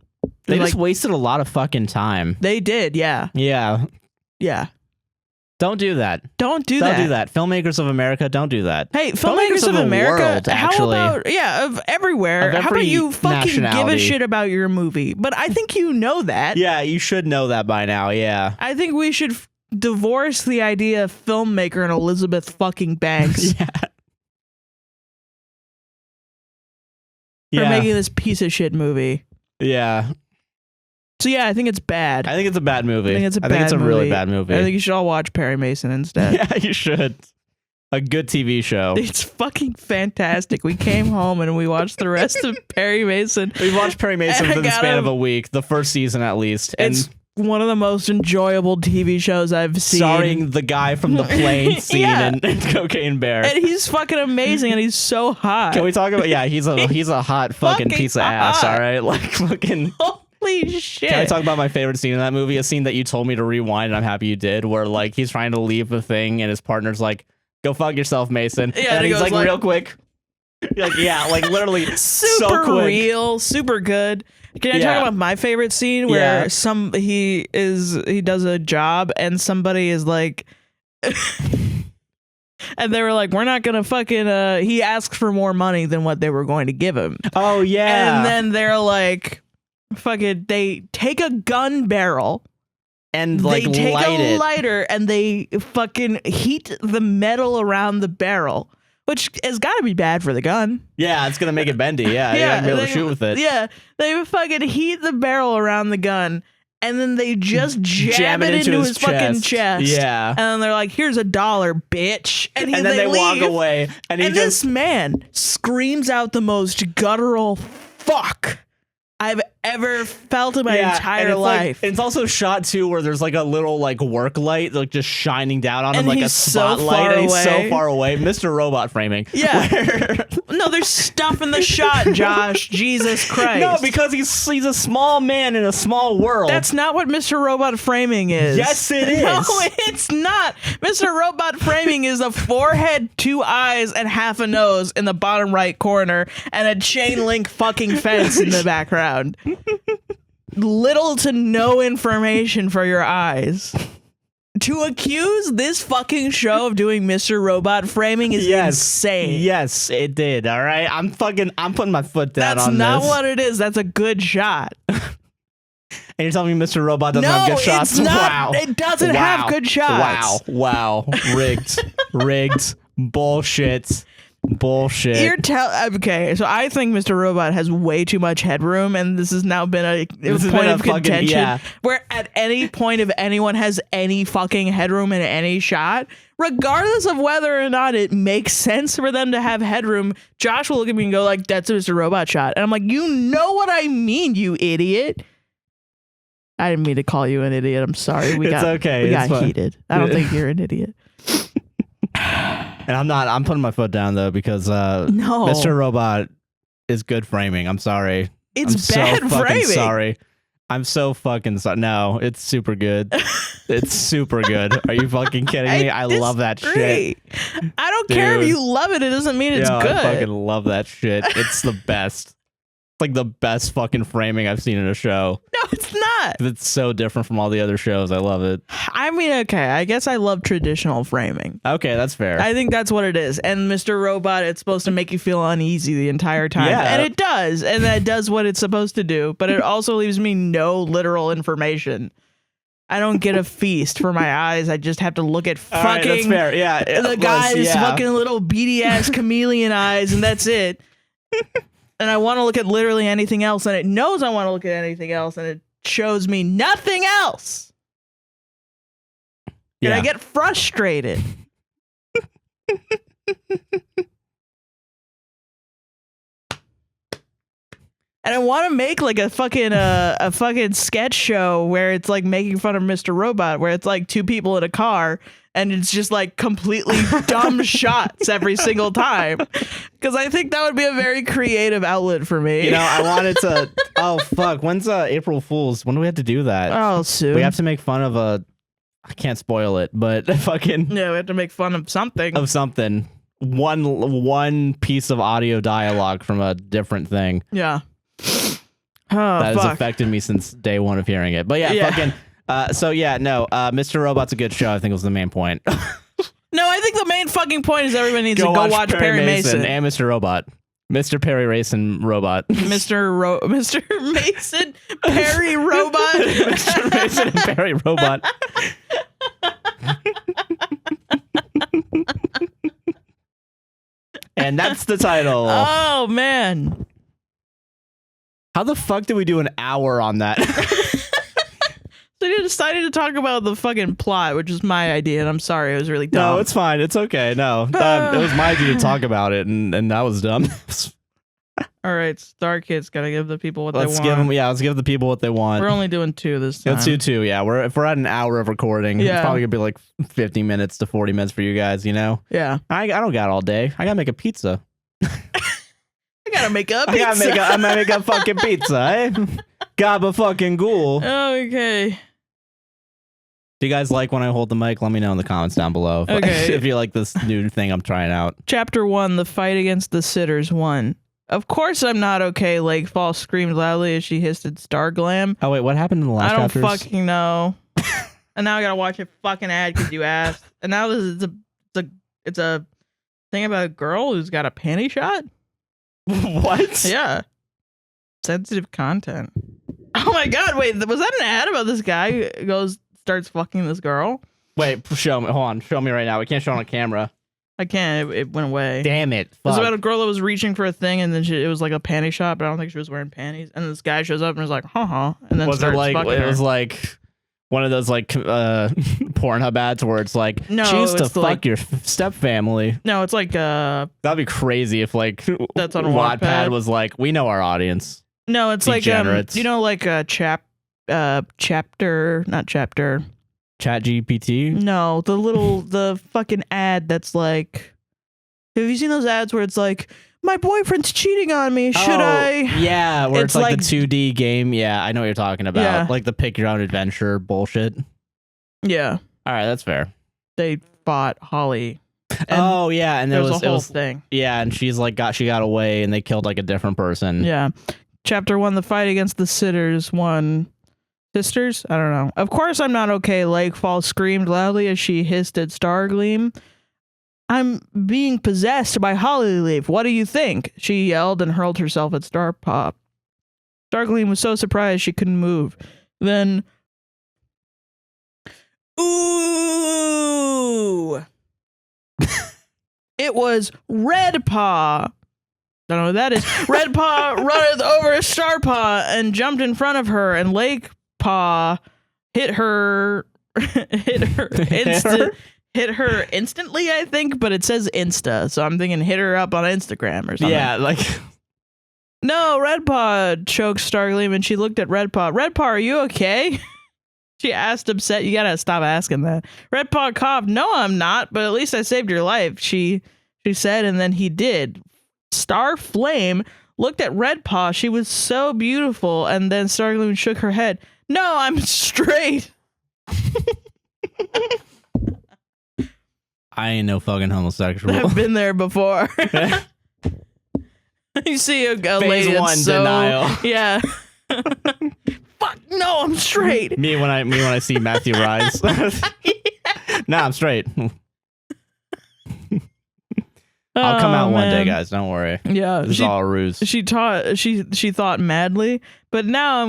They just wasted a lot of fucking time. They did, yeah. Yeah. Yeah. Don't do that. Don't do that. Don't do that. Filmmakers of America, don't do that. Hey, filmmakers of America, world, how about, of everywhere, how about you fucking give a shit about your movie? But I think you know that. Yeah, you should know that by now, yeah. I think we should divorce the idea of filmmaker and Elizabeth fucking Banks. Yeah. For making this piece of shit movie. Yeah. So yeah, I think it's bad. I think it's a bad movie. I think it's a really bad movie. I think you should all watch Perry Mason instead. Yeah, you should. A good TV show. It's fucking fantastic. We came home and we watched the rest of Perry Mason. We watched Perry Mason within the span of a week, the first season at least. And it's one of the most enjoyable TV shows I've seen. Starring the guy from the plane scene in Cocaine Bear. And he's fucking amazing and he's so hot. Can we talk about... Yeah, he's a hot fucking piece of ass, all right? Like fucking... Holy shit. Can I talk about my favorite scene in that movie? A scene that you told me to rewind and I'm happy you did, where like he's trying to leave the thing and his partner's like, go fuck yourself, Mason. Yeah, and he's like real quick. Like, yeah, like literally super so quick. Real, super good. Can I talk about my favorite scene where he does a job and somebody is like and they were like, we're not gonna fucking he asks for more money than what they were going to give him. Oh yeah. And then they're like, fucking, they take a gun barrel and like they take a lighter and they fucking heat the metal around the barrel, which has got to be bad for the gun. Yeah, it's gonna make it bendy. Yeah, you're gonna be able to shoot with it. Yeah, they fucking heat the barrel around the gun and then they just jam it into his fucking chest. Yeah, and then they're like, "Here's $1, bitch," and then they walk away. And this man screams out the most guttural "fuck" I've ever felt in my entire life. Like, it's also shot too where there's like a little like work light like just shining down on him like a spotlight, and he's so far away. Mr. Robot framing. Yeah. No, there's stuff in the shot, Josh. Jesus Christ. No, because he's a small man in a small world. That's not what Mr. Robot framing is. Yes, it is. No, it's not. Mr. Robot framing is a forehead, 2 eyes, and half a nose in the bottom right corner, and a chain link fucking fence in the background. Little to no information for your eyes. To accuse this fucking show of doing Mr. Robot framing is insane. Yes, it did. All right, I'm putting my foot down on this. That's not what it is. That's a good shot. And you're telling me Mr. Robot doesn't have good shots? It's not. Wow. It doesn't have good shots. Wow. Rigged. Bullshit. Bullshit. Okay, so I think Mr. Robot has way too much headroom, and this has now been a point of contention where at any point if anyone has any fucking headroom in any shot, regardless of whether or not it makes sense for them to have headroom, Josh will look at me and go like, that's a Mr. Robot shot. And I'm like, you know what I mean, you idiot. I didn't mean to call you an idiot. I'm sorry. We got heated. I don't think you're an idiot. And I'm putting my foot down though because Mr. Robot is good framing. I'm sorry. It's bad framing. Sorry. I'm so fucking sorry. No, it's super good. It's super good. Are you fucking kidding me? I love that shit. I don't care if you love it. It doesn't mean it's good. I fucking love that shit. It's the best. It's like the best fucking framing I've seen in a show. No, it's not. It's so different from all the other shows. I love it. I mean, okay, I guess I love traditional framing. Okay, that's fair. I think that's what it is. And Mr. Robot, it's supposed to make you feel uneasy the entire time. Yeah. And it does. And that does what it's supposed to do. But it also leaves me no literal information. I don't get a feast for my eyes. I just have to look at fucking right, that's fair. Yeah, the guy's fucking little beady ass chameleon eyes, and that's it. And I want to look at literally anything else, and it knows I want to look at anything else, and it shows me nothing else. And I get frustrated. And I want to make like a fucking sketch show where it's like making fun of Mr. Robot, where it's like two people in a car and it's just like completely dumb shots every single time. Because I think that would be a very creative outlet for me. You know, I wanted to. Oh fuck! When's April Fool's? When do we have to do that? Oh, soon. We have to make fun of a. I can't spoil it, but fucking. Yeah, we have to make fun of something. Of something. One piece of audio dialogue from a different thing. Yeah. That has affected me since day one of hearing it. But fucking. Mr. Robot's a good show. I think was the main point. No, I think the main fucking point is everybody needs to go watch Perry Mason and Mr. Robot. Mr. Perry Mason Robot. Mr. Mason Perry Robot. Mr. Mason and Perry Robot. And that's the title. Oh man. How the fuck did we do an hour on that? So you decided to talk about the fucking plot, which is my idea, and I'm sorry, it was really dumb. No, it's fine. It's okay. No, it was my idea to talk about it, and that was dumb. All right, Starkit's got to give the people what they want. Let's give the people what they want. We're only doing 2 this time. Let's do 2, yeah. If we're at an hour of recording, it's probably going to be like 50 minutes to 40 minutes for you guys, you know? Yeah. I don't got all day. I got to make a pizza. I got to make a pizza. I'm going to make a fucking pizza, eh? Gabba fucking ghoul. Okay. Do you guys like when I hold the mic? Let me know in the comments down below if you like this new thing I'm trying out. Chapter 1, the fight against the sitters 1. Of course I'm not okay. Lake Fall screamed loudly as she hissed at Starglam. Oh, wait, what happened in the last chapters? I don't fucking know. And now I gotta watch a fucking ad because you asked. And now this is it's a thing about a girl who's got a panty shot. What? Yeah. Sensitive content. Oh my god, wait, was that an ad about this guy who starts fucking this girl? Wait, show me. Hold on. Show me right now. We can't show it on camera. I can't. It went away. Damn it. Fuck. It was about a girl that was reaching for a thing, and then it was like a panty shot, but I don't think she was wearing panties. And this guy shows up and is like, and then starts fucking her. It was like one of those like Pornhub ads where it's like, choose to fuck your step family. No, it's like that'd be crazy if like that's on Wattpad was like, we know our audience. No, it's like you know, like a chapter, not chapter. Chat GPT? No, the fucking ad that's like, have you seen those ads where it's like, my boyfriend's cheating on me, should I? Yeah, where it's like the 2D game. Yeah, I know what you're talking about. Yeah. Like the pick your own adventure bullshit. Yeah. All right, that's fair. They fought Holly. And there was a whole thing. Yeah, and she got away and they killed like a different person. Yeah. Chapter 1, the fight against the sitters 1. Sisters? I don't know. Of course I'm not okay. Lake Fall screamed loudly as she hissed at Stargleam. I'm being possessed by Hollyleaf. What do you think? She yelled and hurled herself at Starpop. Stargleam was so surprised she couldn't move. Then... Ooh! It was Red Paw. Don't know what that is. Red Paw runneth over Star Paw and jumped in front of her, and Lake Paw hit her instantly, I think, but it says Insta, so I'm thinking hit her up on Instagram or something. Yeah, like no, Red Paw choked Stargleam, and she looked at Red Paw. Red Paw, are you okay? She asked upset. You gotta stop asking that. Red Paw coughed. No, I'm not, but at least I saved your life, she said, and then he did. Star Flame looked at Red Paw. She was so beautiful, and then Stargleam shook her head. No, I'm straight. I ain't no fucking homosexual. I've been there before. You see a lady Phase 1 that's so, denial. Yeah. Fuck no, I'm straight. Me when I see Matthew rise. Nah, I'm straight. I'll come out one day, guys. Don't worry. Yeah, this is all a ruse. She thought madly, but now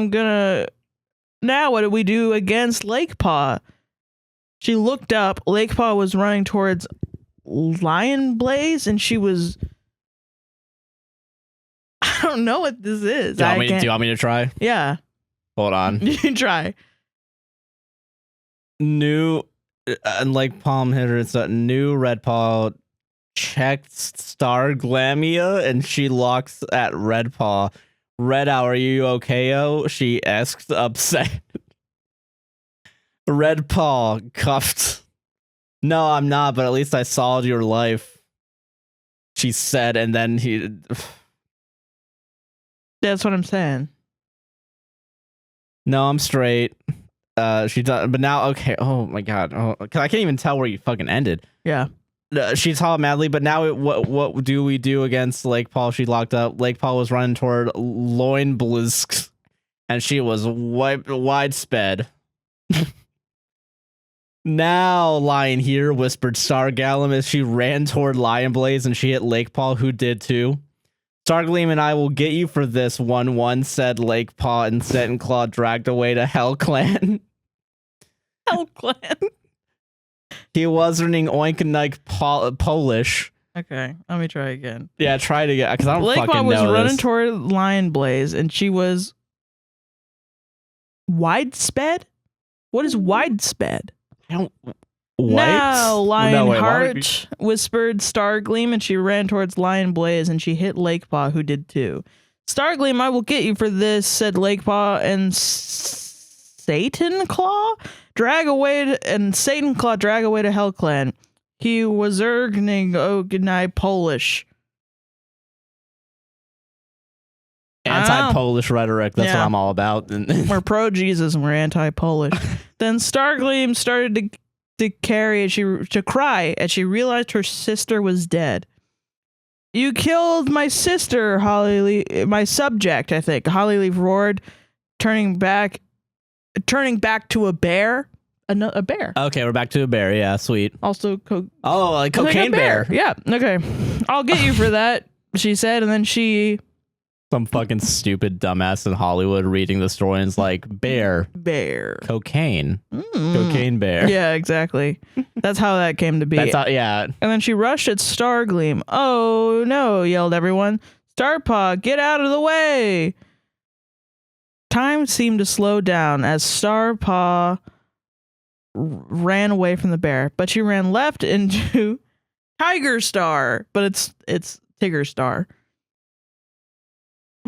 what do we do against Lake Paw? She looked up. Lake Paw was running towards Lion Blaze, and she was. I don't know what this is. Do you want me to try? Yeah. Hold on. You can try. New and Lake Palm hitter. It's a new Red Paw checked Star Glamia, and she looks at Red Paw. Red Owl, are you okay-o? She asked, upset. Red Paw cuffed. No, I'm not, but at least I solved your life. She said, and then he. That's what I'm saying. No, I'm straight. She does, but now okay. Oh my god. Oh, cause I can't even tell where you fucking ended. Yeah. She taught madly, but now what do we do against Lake Paul? She locked up. Lake Paul was running toward Loin Blisk, and she was widesped. Now, Lion here, whispered Stargallum as she ran toward Lion Blaze, and she hit Lake Paul, who did too. Stargleam and I will get you for this, 1-1, said Lake Paw, and Set and Claw dragged away to Hell Clan. Hell Clan. He was running Oinkanike Polish. Okay, let me try again. Yeah, try it again, because I don't Lake fucking Paw was know running this. toward Lion Blaze, and she was widesped? What is widesped? I don't... Now, Lionheart, whispered Stargleam, and she ran towards Lion Blaze, and she hit Lake Paw, who did too. Stargleam, I will get you for this, said Lake Paw, and Satan Claw drag away to Hell Clan. He was urging Ognai Polish. Anti-Polish rhetoric, that's what I'm all about. We're pro-Jesus and we're anti-Polish. Then Stargleam started to cry as she realized her sister was dead. You killed my sister, Hollyleaf, my subject, I think. Hollyleaf roared, turning back to a bear. A bear. Okay, we're back to a bear. Yeah, sweet. Also, like cocaine bear. Yeah. Okay. I'll get you for that, she said, and then she. Some fucking stupid dumbass in Hollywood reading the story and it's like bear, cocaine, cocaine bear. Yeah, exactly. That's how that came to be. Yeah. And then she rushed at Stargleam. Oh no! Yelled everyone. Starpaw, get out of the way! Time seemed to slow down as Starpaw ran away from the bear, but she ran left into Tiger Star, but it's Tigger Star.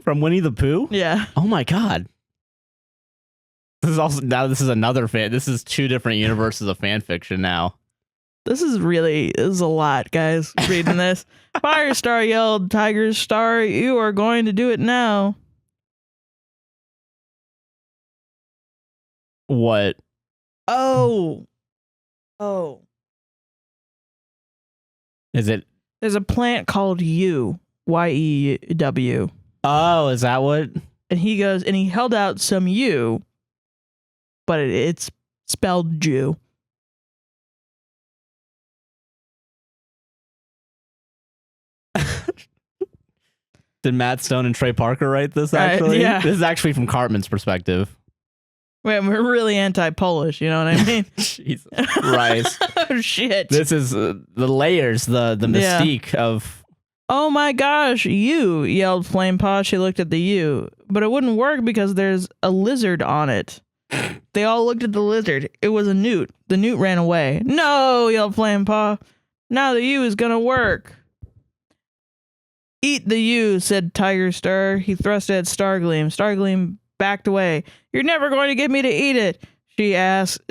From Winnie the Pooh? Yeah. Oh my god. This is another fan. This is two different universes of fan fiction now. This is a lot, guys, reading this. Firestar yelled, Tiger Star, you are going to do it now. What? Oh. Is it? There's a plant called Yew. Yew. Oh, is that what? And he goes, and he held out some yew, but it's spelled Jew. Did Matt Stone and Trey Parker write this, actually? Yeah. This is actually from Cartman's perspective. We're really anti-Polish, you know what I mean? Jesus Christ. Oh, shit. This is the layers, the mystique of... Oh my gosh, you, yelled Flame Paw. She looked at the U, but it wouldn't work because there's a lizard on it. They all looked at the lizard. It was a newt. The newt ran away. No, yelled Flame Paw. Now the U is gonna work. Eat the U, said Tiger Star. He thrust at Stargleam. Stargleam backed away. You're never going to get me to eat it. She asked,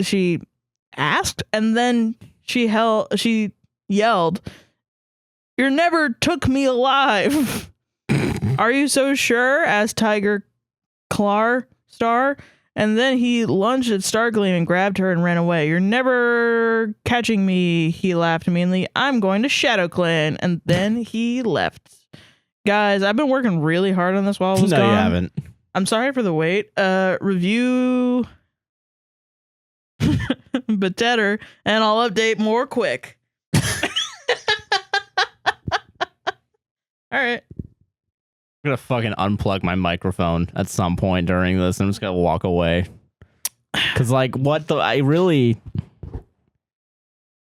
and then she yelled, you never took me alive. Are you so sure? Asked Tiger Star. And then he lunged at Stargleam and grabbed her and ran away. You're never catching me, he laughed meanly. I'm going to Shadow Clan. And then he left. Guys, I've been working really hard on this while I was gone. No, you haven't. I'm sorry for the wait. Review better, and I'll update more quick. All right. I'm gonna fucking unplug my microphone at some point during this. I'm just gonna walk away. Cause like, what the?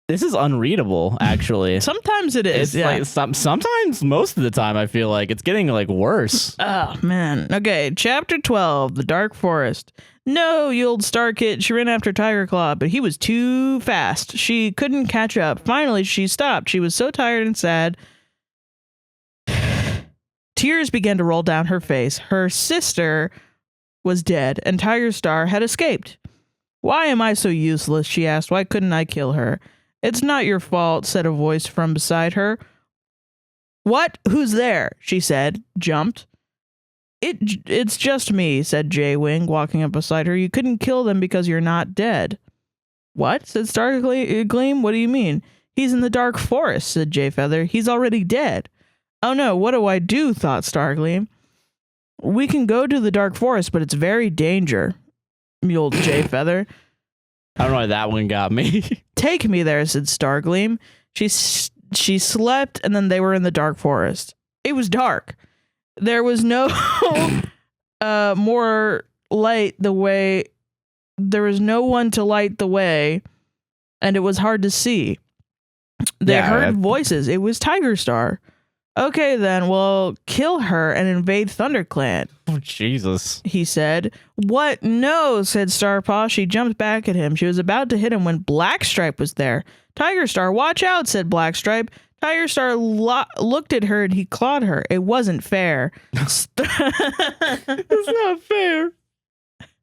This is unreadable, actually. Sometimes it is. It's like sometimes, most of the time, I feel like it's getting like worse. Oh man. Okay, chapter 12, the Dark Forest. No, you old Starkit. She ran after Tiger Claw, but he was too fast. She couldn't catch up. Finally, she stopped. She was so tired and sad. Tears began to roll down her face. Her sister was dead, and Tiger Star had escaped. Why am I so useless? She asked. Why couldn't I kill her? It's not your fault, said a voice from beside her. What? Who's there? She said, jumped. It's just me, said J-Wing, walking up beside her. You couldn't kill them because you're not dead. What? Said Stargleam. What do you mean? He's in the Dark Forest, said J-Feather. He's already dead. Oh no, what do I do? Thought Stargleam. We can go to the Dark Forest, but it's very dangerous, mewed J-Feather. I don't know why that one got me. Take me there, said Stargleam. She slept, and then they were in the Dark Forest. It was dark. There was no more light the way. There was no one to light the way, and it was hard to see. They heard voices. It was Tiger Star. Okay, then, well, kill her and invade ThunderClan. Oh, Jesus. He said. What? No, said Starpaw. She jumped back at him. She was about to hit him when Blackstripe was there. Tiger Star, watch out, said Blackstripe. Tiger Star looked at her and he clawed her. It wasn't fair. It's not fair.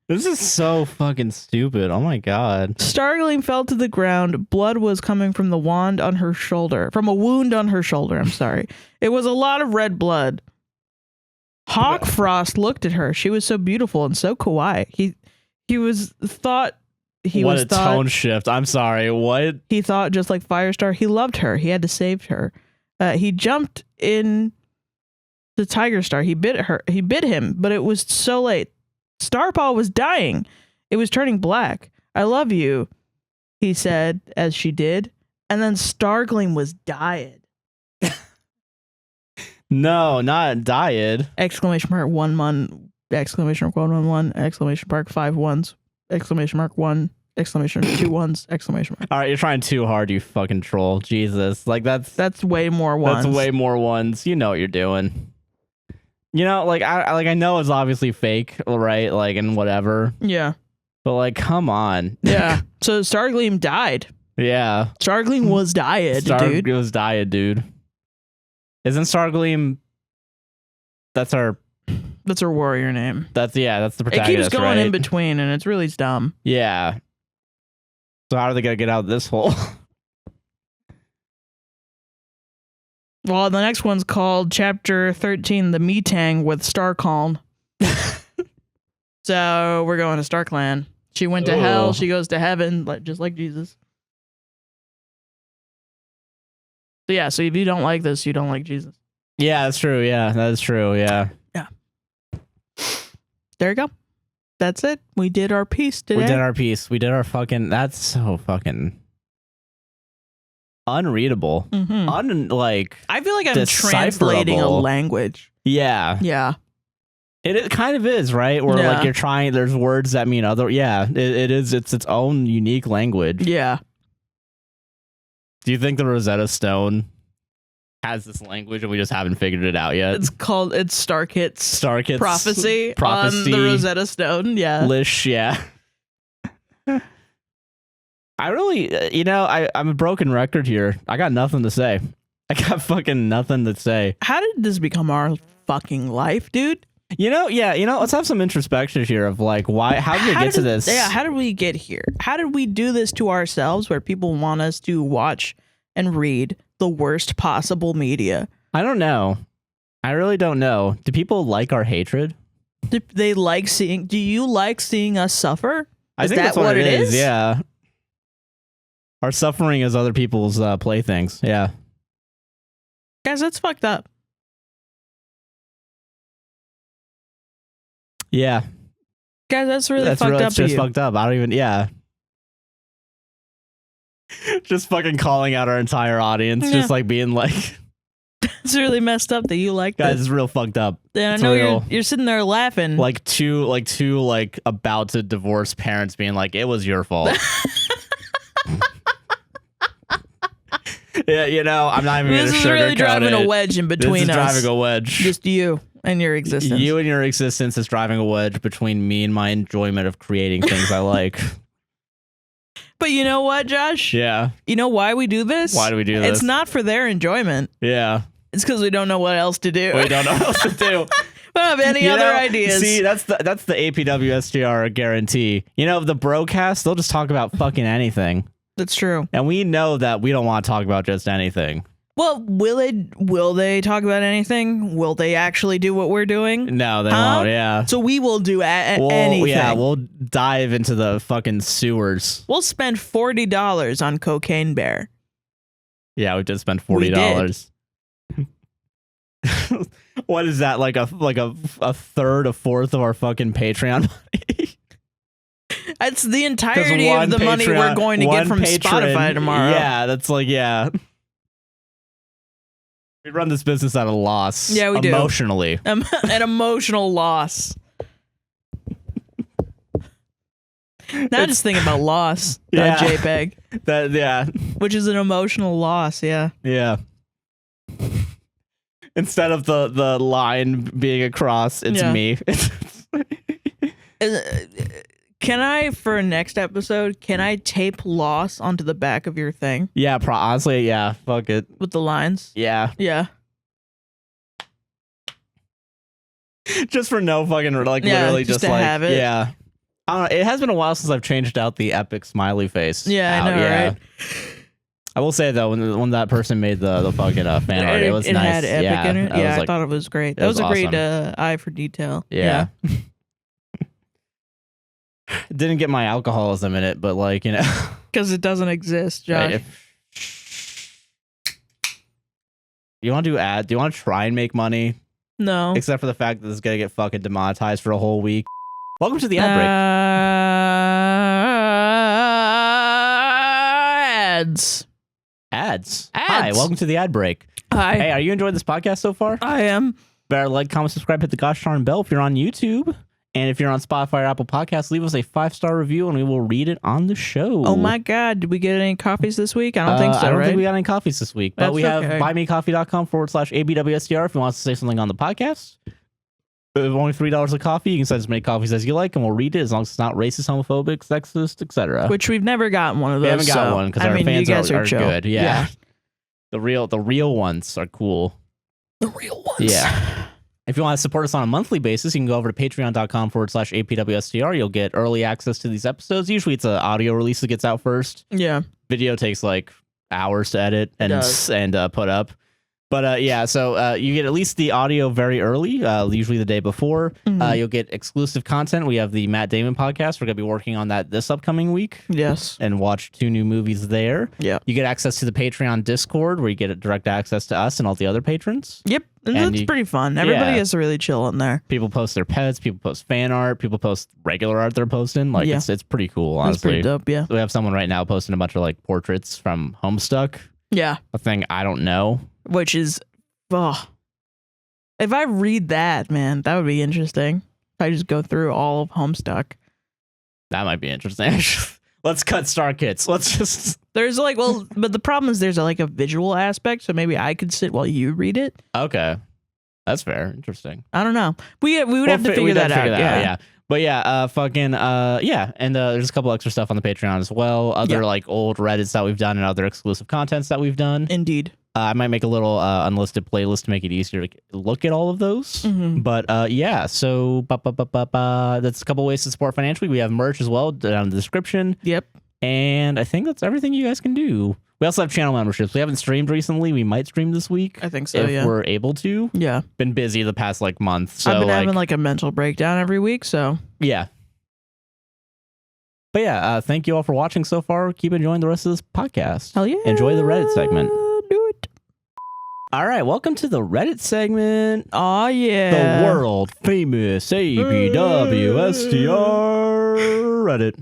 This is so fucking stupid. Oh my god. Stargleam fell to the ground. Blood was coming from the wand on her shoulder. From a wound on her shoulder, I'm sorry. It was a lot of red blood. Hawk Frost looked at her. She was so beautiful and so kawaii. What a tone shift. I'm sorry. What? He thought just like Firestar. He loved her. He had to save her. He jumped in the Tiger Star. He bit him, but it was so late. Starpaw was dying. It was turning black. I love you, he said as she did. And then Stargleam was died. No, not died. Exclamation mark 1 1. Exclamation mark 111. Exclamation mark 5 1s. Exclamation mark 1. Exclamation mark 2 1s. Exclamation mark. All right, you're trying too hard, you fucking troll. Jesus. Like that's way more ones. That's way more ones. You know what you're doing. You know, like I know it's obviously fake, right? Like, and whatever. Yeah. But like, come on. Yeah. So Stargleam died. Yeah. Stargleam was died, dude. Stargleam was died, dude. Isn't Stargleam? That's her warrior name. That's the protagonist. It keeps going right? in between, and it's really dumb. Yeah. So how are they gonna get out of this hole? Well, the next one's called Chapter 13, The Metang with Starcalm. So we're going to StarClan. She went to hell. She goes to heaven, just like Jesus. So yeah, so if you don't like this, you don't like Jesus. Yeah, that's true. Yeah, that's true. Yeah. Yeah. There you go. That's it. We did our piece today. We did our piece. We did our fucking... That's so fucking... unreadable. Mm-hmm. I feel like I'm translating a language. Yeah. Yeah. It kind of is, right? Where like you're trying, there's words that mean other. Yeah, it is. It's its own unique language. Yeah. Do you think the Rosetta Stone has this language and we just haven't figured it out yet? It's Starkit's prophecy on the Rosetta Stone. Yeah. Lish, yeah. I really, I'm a broken record here. I got nothing to say. I got fucking nothing to say. How did this become our fucking life, dude? Let's have some introspection here of like, how did we get to this? Yeah, how did we get here? How did we do this to ourselves where people want us to watch and read the worst possible media? I don't know. I really don't know. Do people like our hatred? Do you like seeing us suffer? I think that's what it is. Yeah. Our suffering is other people's playthings. Yeah. Guys, that's fucked up. Yeah. Guys, that's really fucked up. That's just fucked up. I don't even, yeah. Just fucking calling out our entire audience. Just like being like. It's really messed up that you like guys, this. It's real fucked up. Yeah, I know you're sitting there laughing. Like two about to divorce parents being like, it was your fault. Yeah, I'm not even going to sugarcoat it. This is really driving a wedge in between us. Driving a wedge. Just you and your existence. You and your existence is driving a wedge between me and my enjoyment of creating things I like. But you know what, Josh? Yeah. You know why we do this? Why do we do this? It's not for their enjoyment. Yeah. It's because we don't know what else to do. We don't know what else to do. We don't have any other ideas. See, that's the APWSTR guarantee. The broadcast, they'll just talk about fucking anything. That's true. And we know that we don't want to talk about just anything. Well, will they talk about anything? Will they actually do what we're doing? No, they won't, yeah. So we will do anything. Yeah, we'll dive into the fucking sewers. We'll spend $40 on Cocaine Bear. Yeah, we did spend $40. What is that, like a third, a fourth of our fucking Patreon money? That's the entirety of the money we're going to get from Spotify tomorrow. Yeah, that's like, yeah. We run this business at a loss. Yeah, we do. Emotionally. An emotional loss. Now just thinking about loss. Yeah. JPEG. Yeah. Which is an emotional loss, yeah. Yeah. Instead of the line being across, it's me. Can I, for next episode, tape loss onto the back of your thing? Yeah, honestly, yeah. Fuck it. With the lines? Yeah. Yeah. Just for no fucking, literally just to have it. Yeah. I don't know. It has been a while since I've changed out the epic smiley face. Yeah, I know, right? I will say, though, when that person made the fucking fan art, it was nice. It had epic in it. Yeah, I thought it was great. That was a awesome. great eye for detail. Yeah. Didn't get my alcoholism in it, but because it doesn't exist, Josh. You want to do ad? Do you want to try and make money? No. Except for the fact that this is gonna get fucking demonetized for a whole week. Welcome to the ad break. Ads. Hi, welcome to the ad break. Hi. Hey, are you enjoying this podcast so far? I am. Better like, comment, subscribe, hit the gosh darn bell if you're on YouTube. And if you're on Spotify or Apple Podcasts, leave us a 5-star review and we will read it on the show. Oh my God. Did we get any coffees this week? I don't think so, I don't right? think we got any coffees this week. But we have buymecoffee.com/APWSTR if you want to say something on the podcast. Only $3 a coffee. You can send as many coffees as you like and we'll read it as long as it's not racist, homophobic, sexist, etc. Which we've never gotten one of those. We haven't got one because our fans are good. Yeah. The real ones are cool. The real ones. Yeah. If you want to support us on a monthly basis, you can go over to patreon.com/APWSTR. You'll get early access to these episodes. Usually it's an audio release that gets out first. Yeah. Video takes like hours to edit and put up. But so you get at least the audio very early, usually the day before. Mm-hmm. You'll get exclusive content. We have the Matt Damon podcast. We're going to be working on that this upcoming week. Yes. And watch 2 new movies there. Yeah. You get access to the Patreon Discord where you get direct access to us and all the other patrons. Yep. And that's pretty fun. Everybody is really chill in there. People post their pets. People post fan art. People post regular art they're posting. It's pretty cool, honestly. It's pretty dope, yeah. We have someone right now posting a bunch of portraits from Homestuck. Yeah. A thing I don't know. Which is, If I read that, man, that would be interesting. If I just go through all of Homestuck. That might be interesting. Let's cut Starkits. Let's just... There's like, well, but the problem is there's like a visual aspect, so maybe I could sit while you read it. Okay. That's fair. Interesting. I don't know. We would have to figure that out. Yeah. But yeah, yeah. And there's a couple extra stuff on the Patreon as well. Other like old Reddits that we've done and other exclusive contents that we've done. Indeed. I might make a little unlisted playlist to make it easier to look at all of those. Mm-hmm. But yeah, so that's a couple ways to support financially. We have merch as well down in the description. Yep. And I think that's everything you guys can do. We also have channel memberships. We haven't streamed recently. We might stream this week. I think so, if we're able to. Yeah. Been busy the past like month. So I've been having like a mental breakdown every week, so. Yeah. But yeah, thank you all for watching so far. Keep enjoying the rest of this podcast. Hell yeah. Enjoy the Reddit segment. Do it. All right, welcome to the Reddit segment. Oh yeah. The world famous APWSTR Reddit.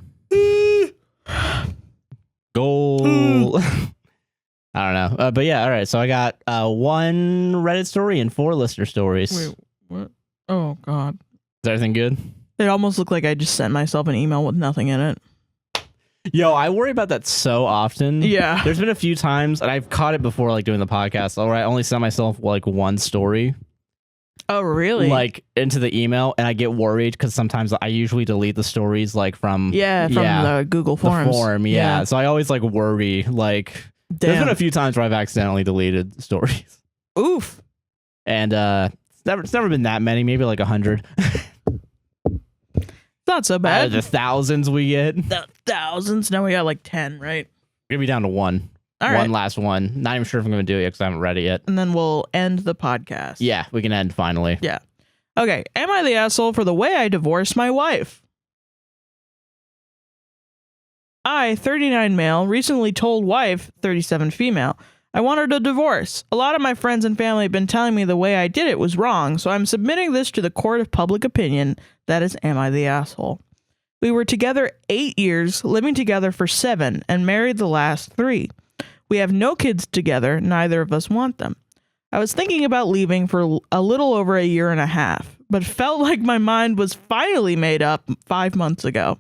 Goal. I don't know. But yeah, all right. So I got one Reddit story and 4 listener stories. Wait, what? Oh, God. Is everything good? It almost looked like I just sent myself an email with nothing in it. Yo, I worry about that so often. Yeah. There's been a few times, and I've caught it before, like doing the podcast, where I only send myself like one story. Oh, really? Like into the email, and I get worried because sometimes I usually delete the stories like from the Google Forms. The form, yeah. So I always like worry. Like, there's been a few times where I've accidentally deleted stories. Oof. And it's never been that many, maybe like 100. Not so bad. Out of the thousands we get. The thousands. Now we got like 10, right? We're gonna be down to 1. All right. One last one. Not even sure if I'm gonna do it yet because I haven't read it yet. And then we'll end the podcast. Yeah, we can end finally. Yeah. Okay. Am I the asshole for the way I divorced my wife? I, 39 male, recently told wife, 37 female, I wanted a divorce. A lot of my friends and family have been telling me the way I did it was wrong, so I'm submitting this to the court of public opinion. That is, am I the asshole? We were together 8 years, living together for 7, and married the last 3. We have no kids together, neither of us want them. I was thinking about leaving for a little over a year and a half, but felt like my mind was finally made up 5 months ago.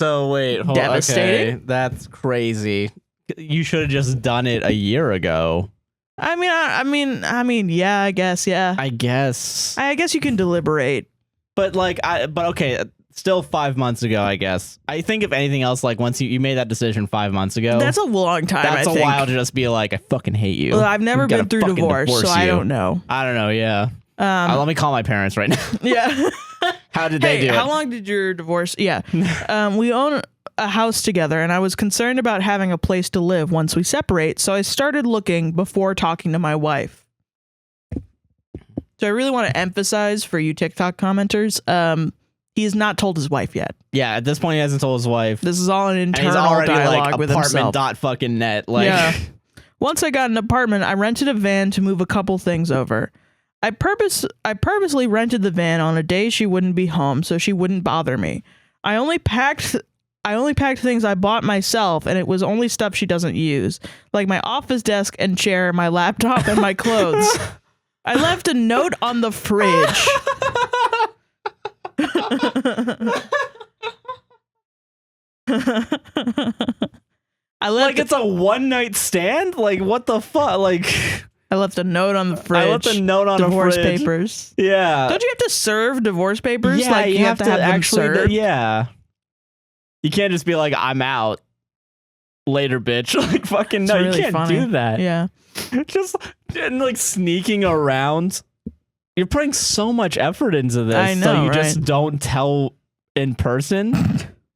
So wait, hold on. Devastating. Okay, that's crazy. You should have just done it a year ago. I mean, yeah, I guess, yeah. I guess you can deliberate. But okay, still 5 months ago, I guess. I think if anything else, like once you made that decision 5 months ago. That's a long time, That's a while to just be like, I fucking hate you. Well, I've never been through divorce, so I don't know. I don't know, yeah. Let me call my parents right now. Yeah. How did they do it? How long did your divorce? Yeah. We own a house together, and I was concerned about having a place to live once we separate, so I started looking before talking to my wife. So I really want to emphasize for you TikTok commenters, he has not told his wife yet. Yeah, at this point he hasn't told his wife. This is all an internal dialogue like, with himself. Apartment.net. Like. Yeah. Once I got an apartment, I rented a van to move a couple things over. I purposely rented the van on a day she wouldn't be home, so she wouldn't bother me. I only packed things I bought myself, and it was only stuff she doesn't use, like my office desk and chair, my laptop, and my clothes. I left a note on the fridge. Like it's a one night stand? Like what the fuck? Like I left a note on the fridge. I left a note on divorce a fridge. papers. Yeah. Don't you have to serve divorce papers? Yeah, like you have to have them served. Yeah. You can't just be like, I'm out. Later, bitch. Like fucking no, really you can't do that. Yeah. Just like sneaking around. You're putting so much effort into this. I know, so you right? just don't tell in person.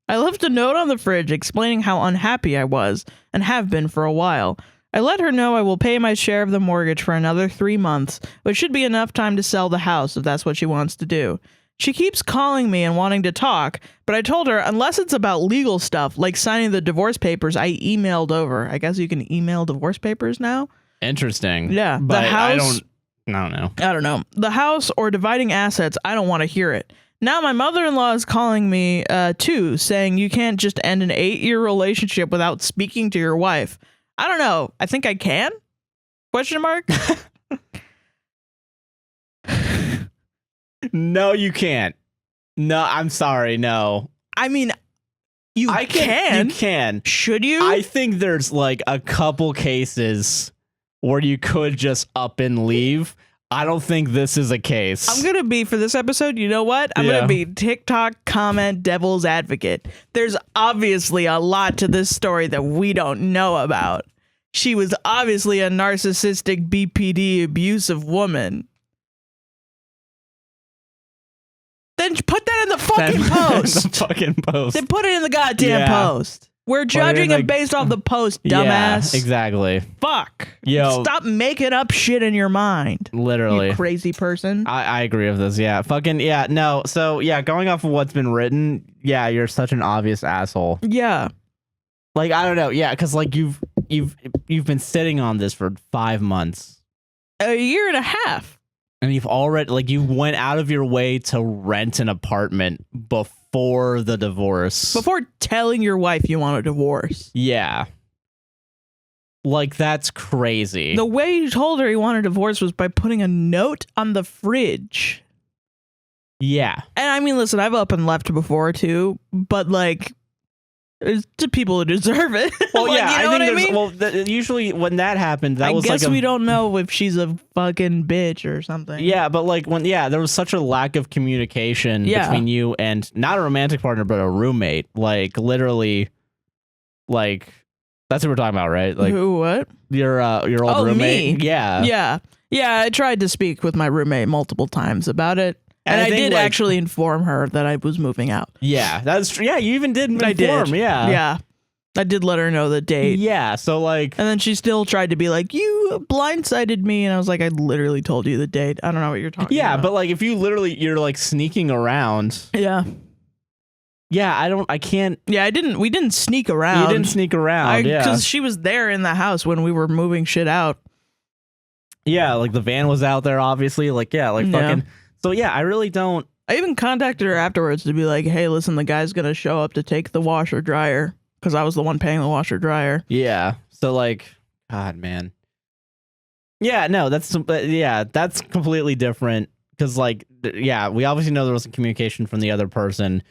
I left a note on the fridge explaining how unhappy I was and have been for a while. I let her know I will pay my share of the mortgage for another 3 months, which should be enough time to sell the house if that's what she wants to do. She keeps calling me and wanting to talk, but I told her unless it's about legal stuff, like signing the divorce papers I emailed over. I guess you can email divorce papers now? Interesting. Yeah. But the house, I don't know. I don't know. The house or dividing assets, I don't want to hear it. Now my mother-in-law is calling me, too, saying you can't just end an 8-year relationship without speaking to your wife. I don't know. I think I can? Question mark? No, you can't. No, I'm sorry. No. I mean, you can. You can. Should you? I think there's like a couple cases where you could just up and leave. I don't think this is a case. I'm going to be, for this episode, you know what? I'm going to be TikTok comment devil's advocate. There's obviously a lot to this story that we don't know about. She was obviously a narcissistic BPD abusive woman. Then put that in the fucking post. The fucking post. Then put it in the goddamn post. We're judging him based off the post, dumbass. Yeah, exactly. Fuck. Yo. Stop making up shit in your mind. Literally. You crazy person. I agree with this. Yeah. Fucking, yeah. No. So, yeah, going off of what's been written, yeah, you're such an obvious asshole. Yeah. Like, I don't know. Yeah, because, like, you've been sitting on this for 5 months. A year and a half. And you've already, like, you went out of your way to rent an apartment before the divorce. Before telling your wife you want a divorce. Yeah. Like, that's crazy. The way you told her you wanted a divorce was by putting a note on the fridge. Yeah. And I mean, listen, I've up and left before, too. But, like, it's to people who deserve it. Well, like, yeah, you know I think what I mean? Well, usually when that happened, that was like I guess we don't know if she's a fucking bitch or something. Yeah, but like there was such a lack of communication between you and not a romantic partner, but a roommate. Like literally, like that's what we're talking about, right? Like who? What? Your old roommate. Me. Yeah. I tried to speak with my roommate multiple times about it. And I did actually inform her that I was moving out. Yeah, that's true. Yeah, you even did inform. Yeah. Yeah. I did let her know the date. Yeah, so like... And then she still tried to be like, you blindsided me. And I was like, I literally told you the date. I don't know what you're talking about. Yeah, but like if you're like sneaking around... Yeah. Yeah, I can't... Yeah, we didn't sneak around. You didn't sneak around, yeah. Because she was there in the house when we were moving shit out. Yeah, like the van was out there, obviously. Like, yeah, like fucking... So yeah, I really don't... I even contacted her afterwards to be like, hey, listen, the guy's going to show up to take the washer dryer. Because I was the one paying the washer dryer. Yeah. So like, God, man. Yeah, no, that's completely different. Because like, yeah, we obviously know there was some communication from the other person.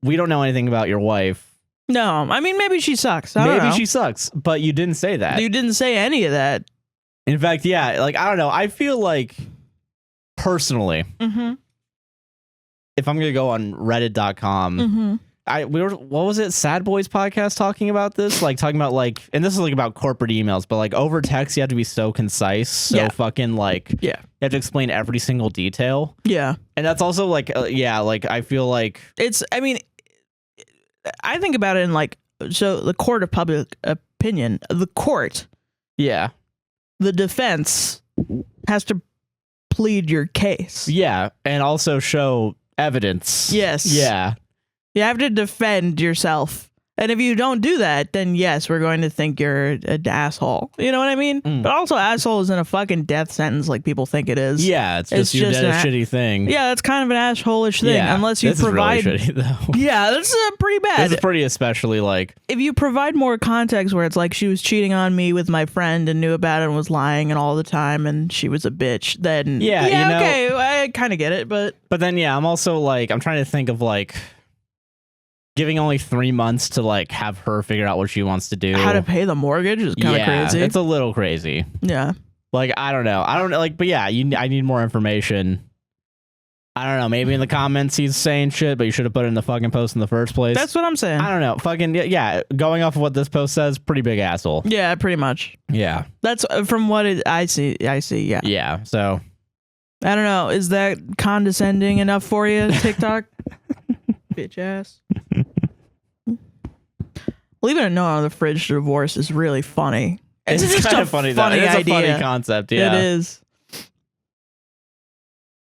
We don't know anything about your wife. No, I mean, maybe she sucks. I don't know. She sucks, but you didn't say that. You didn't say any of that. In fact, yeah, like, I don't know. I feel like, personally, if I'm going to go on reddit.com, what was it? Sad Boys podcast talking about this? Like talking about like, and this is like about corporate emails, but like over text, you have to be so concise. So fucking like, you have to explain every single detail. Yeah. And that's also like, like I feel like I think about it in like, so the court of public opinion, the court. Yeah. The defense has to plead your case. Yeah. And also show evidence. Yes. Yeah. You have to defend yourself. And if you don't do that, then yes, we're going to think you're an asshole. You know what I mean? But also asshole isn't a fucking death sentence like people think it is. Yeah, it's just you did a shitty thing. Yeah, that's kind of an asshole-ish thing. Yeah, unless you provide... Really shitty, though. Yeah, that's pretty bad. This is pretty especially like... If you provide more context where it's like she was cheating on me with my friend and knew about it and was lying and all the time and she was a bitch, then... Yeah, you know, okay, I kind of get it, but... But then, yeah, I'm also like... I'm trying to think of like... Giving only 3 months to like have her figure out what she wants to do. How to pay the mortgage is kind of crazy. It's a little crazy. Yeah. Like, I don't know. Like, but yeah, I need more information. I don't know. Maybe in the comments he's saying shit, but you should have put it in the fucking post in the first place. That's what I'm saying. I don't know. Fucking, yeah. Going off of what this post says, pretty big asshole. Yeah, pretty much. Yeah. That's from what I see. Yeah. Yeah. So. I don't know. Is that condescending enough for you, TikTok? Bitch ass. Leaving a note on the fridge to divorce is really funny. It's just kind of funny though. It's a funny concept. Yeah, it is.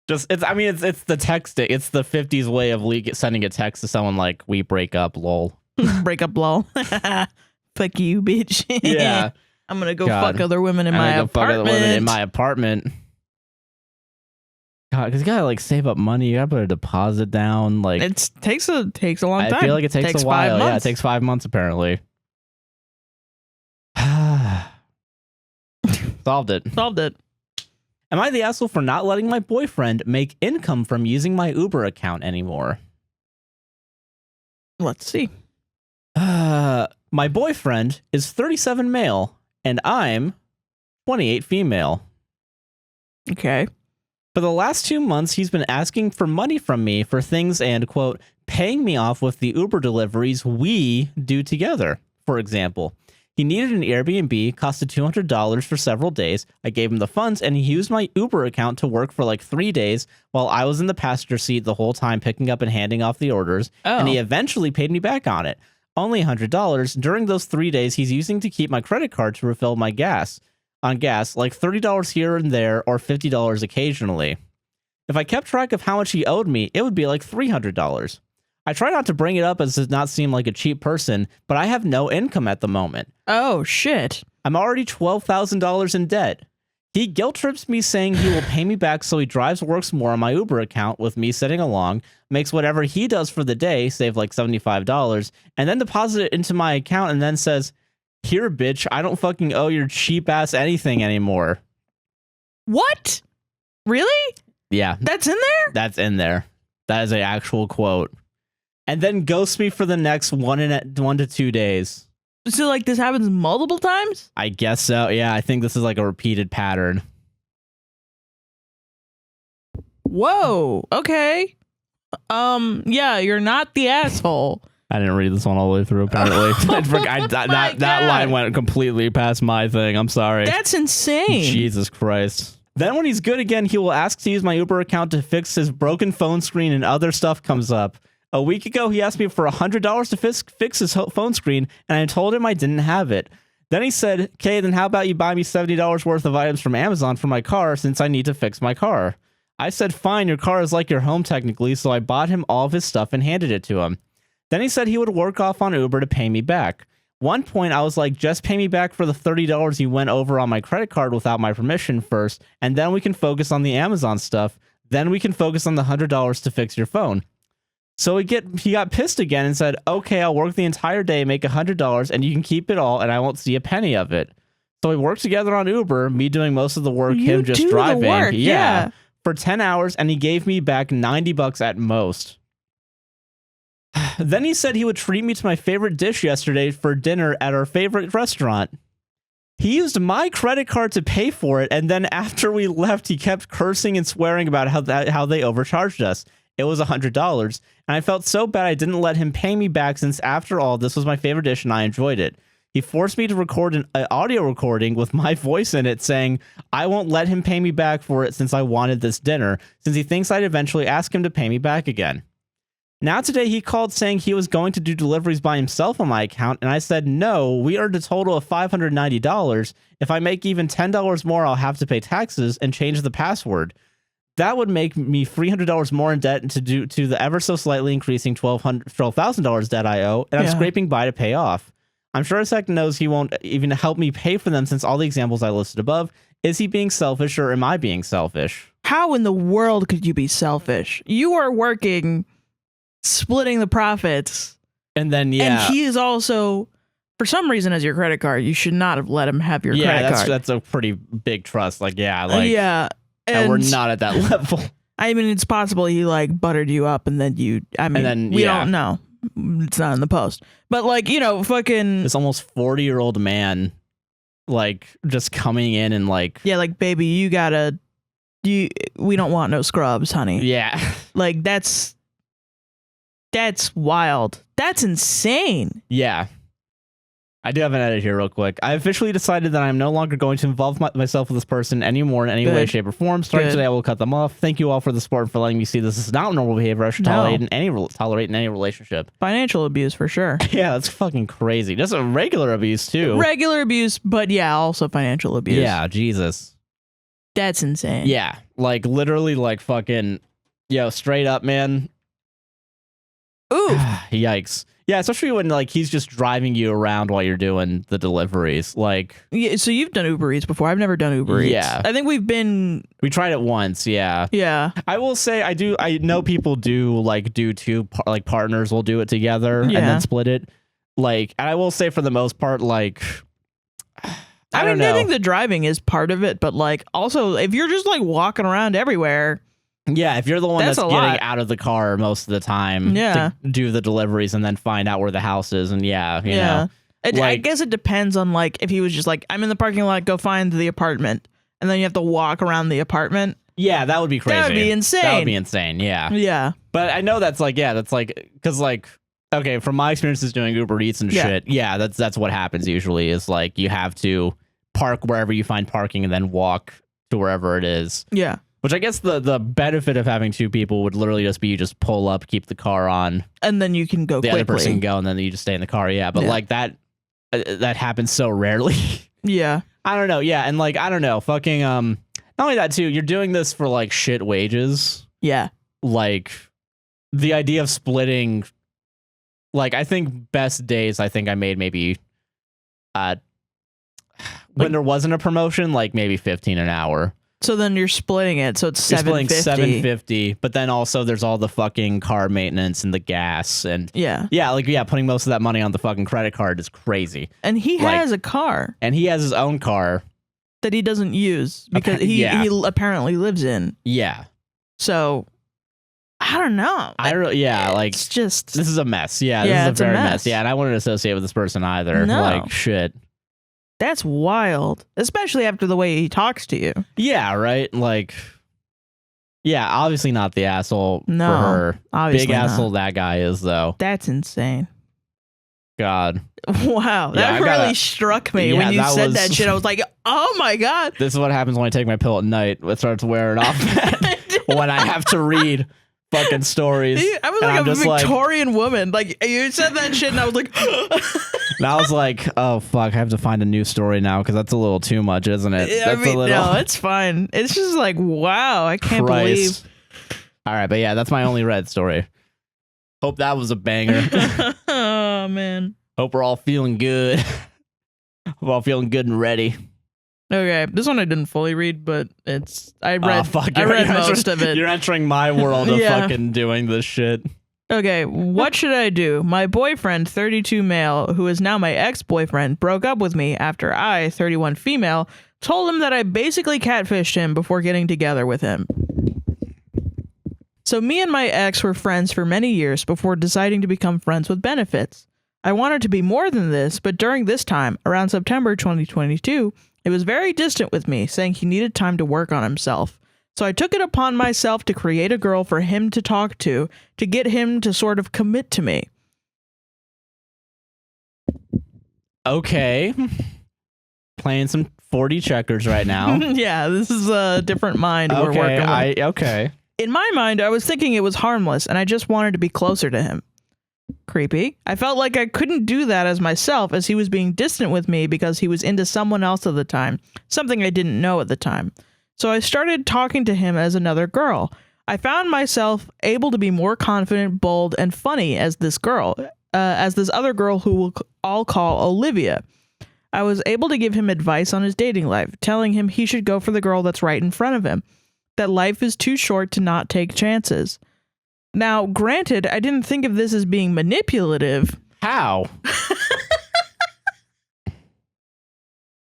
It's the texting. It's the 50s way of sending a text to someone like, "We break up, lol." Break up, lol. Fuck you, bitch. Yeah. I'm gonna go fuck other women in my apartment. God, because you gotta like save up money. You gotta put a deposit down. Like it takes a long time. I feel like it takes a while. 5 months. Yeah, it takes 5 months apparently. Solved it. Am I the asshole for not letting my boyfriend make income from using my Uber account anymore? Let's see. My boyfriend is 37 male, and I'm 28 female. Okay. For the last 2 months, he's been asking for money from me for things and, quote, paying me off with the Uber deliveries we do together. For example, he needed an Airbnb, costed $200 for several days. I gave him the funds, and he used my Uber account to work for like 3 days while I was in the passenger seat the whole time picking up and handing off the orders, and he eventually paid me back on it. Only $100. During those 3 days, he's using to keep my credit card to refill my gas, like $30 here and there or $50 occasionally. If I kept track of how much he owed me, it would be like $300. I try not to bring it up as does not seem like a cheap person, but I have no income at the moment. Oh, shit. I'm already $12,000 in debt. He guilt trips me saying he will pay me back, so he drives works more on my Uber account with me sitting along, makes whatever he does for the day, save like $75, and then deposit it into my account and then says, here, bitch, I don't fucking owe your cheap ass anything anymore. What? Really? Yeah. That's in there? That's in there. That is an actual quote. And then ghosts me for the next 1 to 2 days. So, like, this happens multiple times? I guess so. Yeah, I think this is like a repeated pattern. Whoa. Okay. Yeah, you're not the asshole. I didn't read this one all the way through, apparently. That line went completely past my thing. I'm sorry. That's insane. Jesus Christ. Then when he's good again, he will ask to use my Uber account to fix his broken phone screen and other stuff comes up. A week ago, he asked me for $100 to fix his phone screen, and I told him I didn't have it. Then he said, okay, then how about you buy me $70 worth of items from Amazon for my car since I need to fix my car? I said, fine, your car is like your home technically, so I bought him all of his stuff and handed it to him. Then he said he would work off on Uber to pay me back. One point, I was like, just pay me back for the $30 you went over on my credit card without my permission first, and then we can focus on the Amazon stuff. Then we can focus on the $100 to fix your phone. So he got pissed again and said, okay, I'll work the entire day, make $100, and you can keep it all, and I won't see a penny of it. So we worked together on Uber, me doing most of the work, him just driving. Work, yeah. For 10 hours, and he gave me back $90 at most. Then he said he would treat me to my favorite dish yesterday for dinner at our favorite restaurant. He used my credit card to pay for it, and then after we left, he kept cursing and swearing about how they overcharged us. It was $100, and I felt so bad I didn't let him pay me back since, after all, this was my favorite dish and I enjoyed it. He forced me to record an audio recording with my voice in it saying, I won't let him pay me back for it since I wanted this dinner, since he thinks I'd eventually ask him to pay me back again. Now today he called saying he was going to do deliveries by himself on my account, and I said, no, we earned a total of $590. If I make even $10 more, I'll have to pay taxes and change the password. That would make me $300 more in debt to the ever so slightly increasing $12,000 debt I owe, and I'm scraping by to pay off. I'm sure as heck knows he won't even help me pay for them since all the examples I listed above. Is he being selfish or am I being selfish? How in the world could you be selfish? You are working, splitting the profits. And then, and he is also, for some reason, as your credit card. You should not have let him have your credit card. That's a pretty big trust. And we're not at that level. I mean, it's possible he like buttered you up and then we don't know. It's not in the post. But fucking this almost 40-year-old man just coming in and baby, we don't want no scrubs, honey. Yeah. That's wild. That's insane. Yeah. I do have an edit here real quick. I officially decided that I'm no longer going to involve myself with this person anymore in any way, shape, or form. Starting today, I will cut them off. Thank you all for the support and for letting me see this is not normal behavior I should tolerate in any relationship. Financial abuse for sure. Yeah, that's fucking crazy. Just a regular abuse too. Regular abuse, but also financial abuse. Yeah, Jesus. That's insane. Yeah, literally fucking, straight up, man. Ooh. Yikes. Yeah, especially when he's just driving you around while you're doing the deliveries. Yeah, so you've done Uber Eats before. I've never done Uber Eats. Yeah. I think we tried it once, yeah. Yeah. I will say I know people do two partners will do it together and then split it. And I will say for the most part, I don't know. I think the driving is part of it, but like also if you're just like walking around everywhere. Yeah, if you're the one that's getting out of the car most of the time to do the deliveries and then find out where the house is, and you know. I guess it depends on like if he was just like, I'm in the parking lot, go find the apartment, and then you have to walk around the apartment. Yeah, that would be crazy. That would be insane. That would be insane, yeah. Yeah. But I know that's like, because like, okay, from my experiences doing Uber Eats and shit, that's what happens usually is like you have to park wherever you find parking and then walk to wherever it is. Yeah. Which I guess the benefit of having two people would literally just be you just pull up, keep the car on. And then you can go quickly. The other person can go and then you just stay in the car, But like that happens so rarely. Yeah. I don't know, and like, I don't know, fucking, not only that too, you're doing this for like shit wages. Yeah. Like the idea of splitting, like I think best days I made maybe when there wasn't a promotion, like maybe 15 an hour. So then you're splitting it, so it's $750. But then also there's all the fucking car maintenance and the gas and putting most of that money on the fucking credit card is crazy. And he has a car. And he has his own car that he doesn't use because he apparently lives in. Yeah. So I don't know. It's just this is a mess. Yeah, this is a very mess. Yeah, and I wouldn't associate with this person either. No. Like shit. That's wild, especially after the way he talks to you. Yeah, right? Like, yeah, obviously not the asshole for her. Obviously Big asshole that guy is, though. That's insane. God. Wow, that really struck me when you said that shit. I was like, oh my God. This is what happens when I take my pill at night. It starts wearing off when I have to read fucking stories. I was like a Victorian woman. Like, you said that shit and I was like... And I was like, oh, fuck, I have to find a new story now because that's a little too much, isn't it? No, it's fine. It's just like, wow, I can't believe. All right, but yeah, that's my only Red story. Hope that was a banger. Oh, man. Hope we're all feeling good. Hope we're all feeling good and ready. Okay, this one I didn't fully read, but I read most of it. You're entering my world of fucking doing this shit. Okay, what should I do? My boyfriend, 32 male, who is now my ex-boyfriend, broke up with me after I, 31 female, told him that I basically catfished him before getting together with him. So me and my ex were friends for many years before deciding to become friends with benefits. I wanted to be more than this, but during this time, around September 2022, he was very distant with me, saying he needed time to work on himself. So I took it upon myself to create a girl for him to talk to get him to sort of commit to me. Okay. Playing some 40 checkers right now. Yeah, this is a different mind we're working with. Okay. In my mind, I was thinking it was harmless, and I just wanted to be closer to him. Creepy. I felt like I couldn't do that as myself, as he was being distant with me because he was into someone else at the time, something I didn't know at the time. So I started talking to him as another girl. I found myself able to be more confident, bold, and funny as this other girl who we'll all call Olivia. I was able to give him advice on his dating life, telling him he should go for the girl that's right in front of him, that life is too short to not take chances. Now, granted, I didn't think of this as being manipulative. How?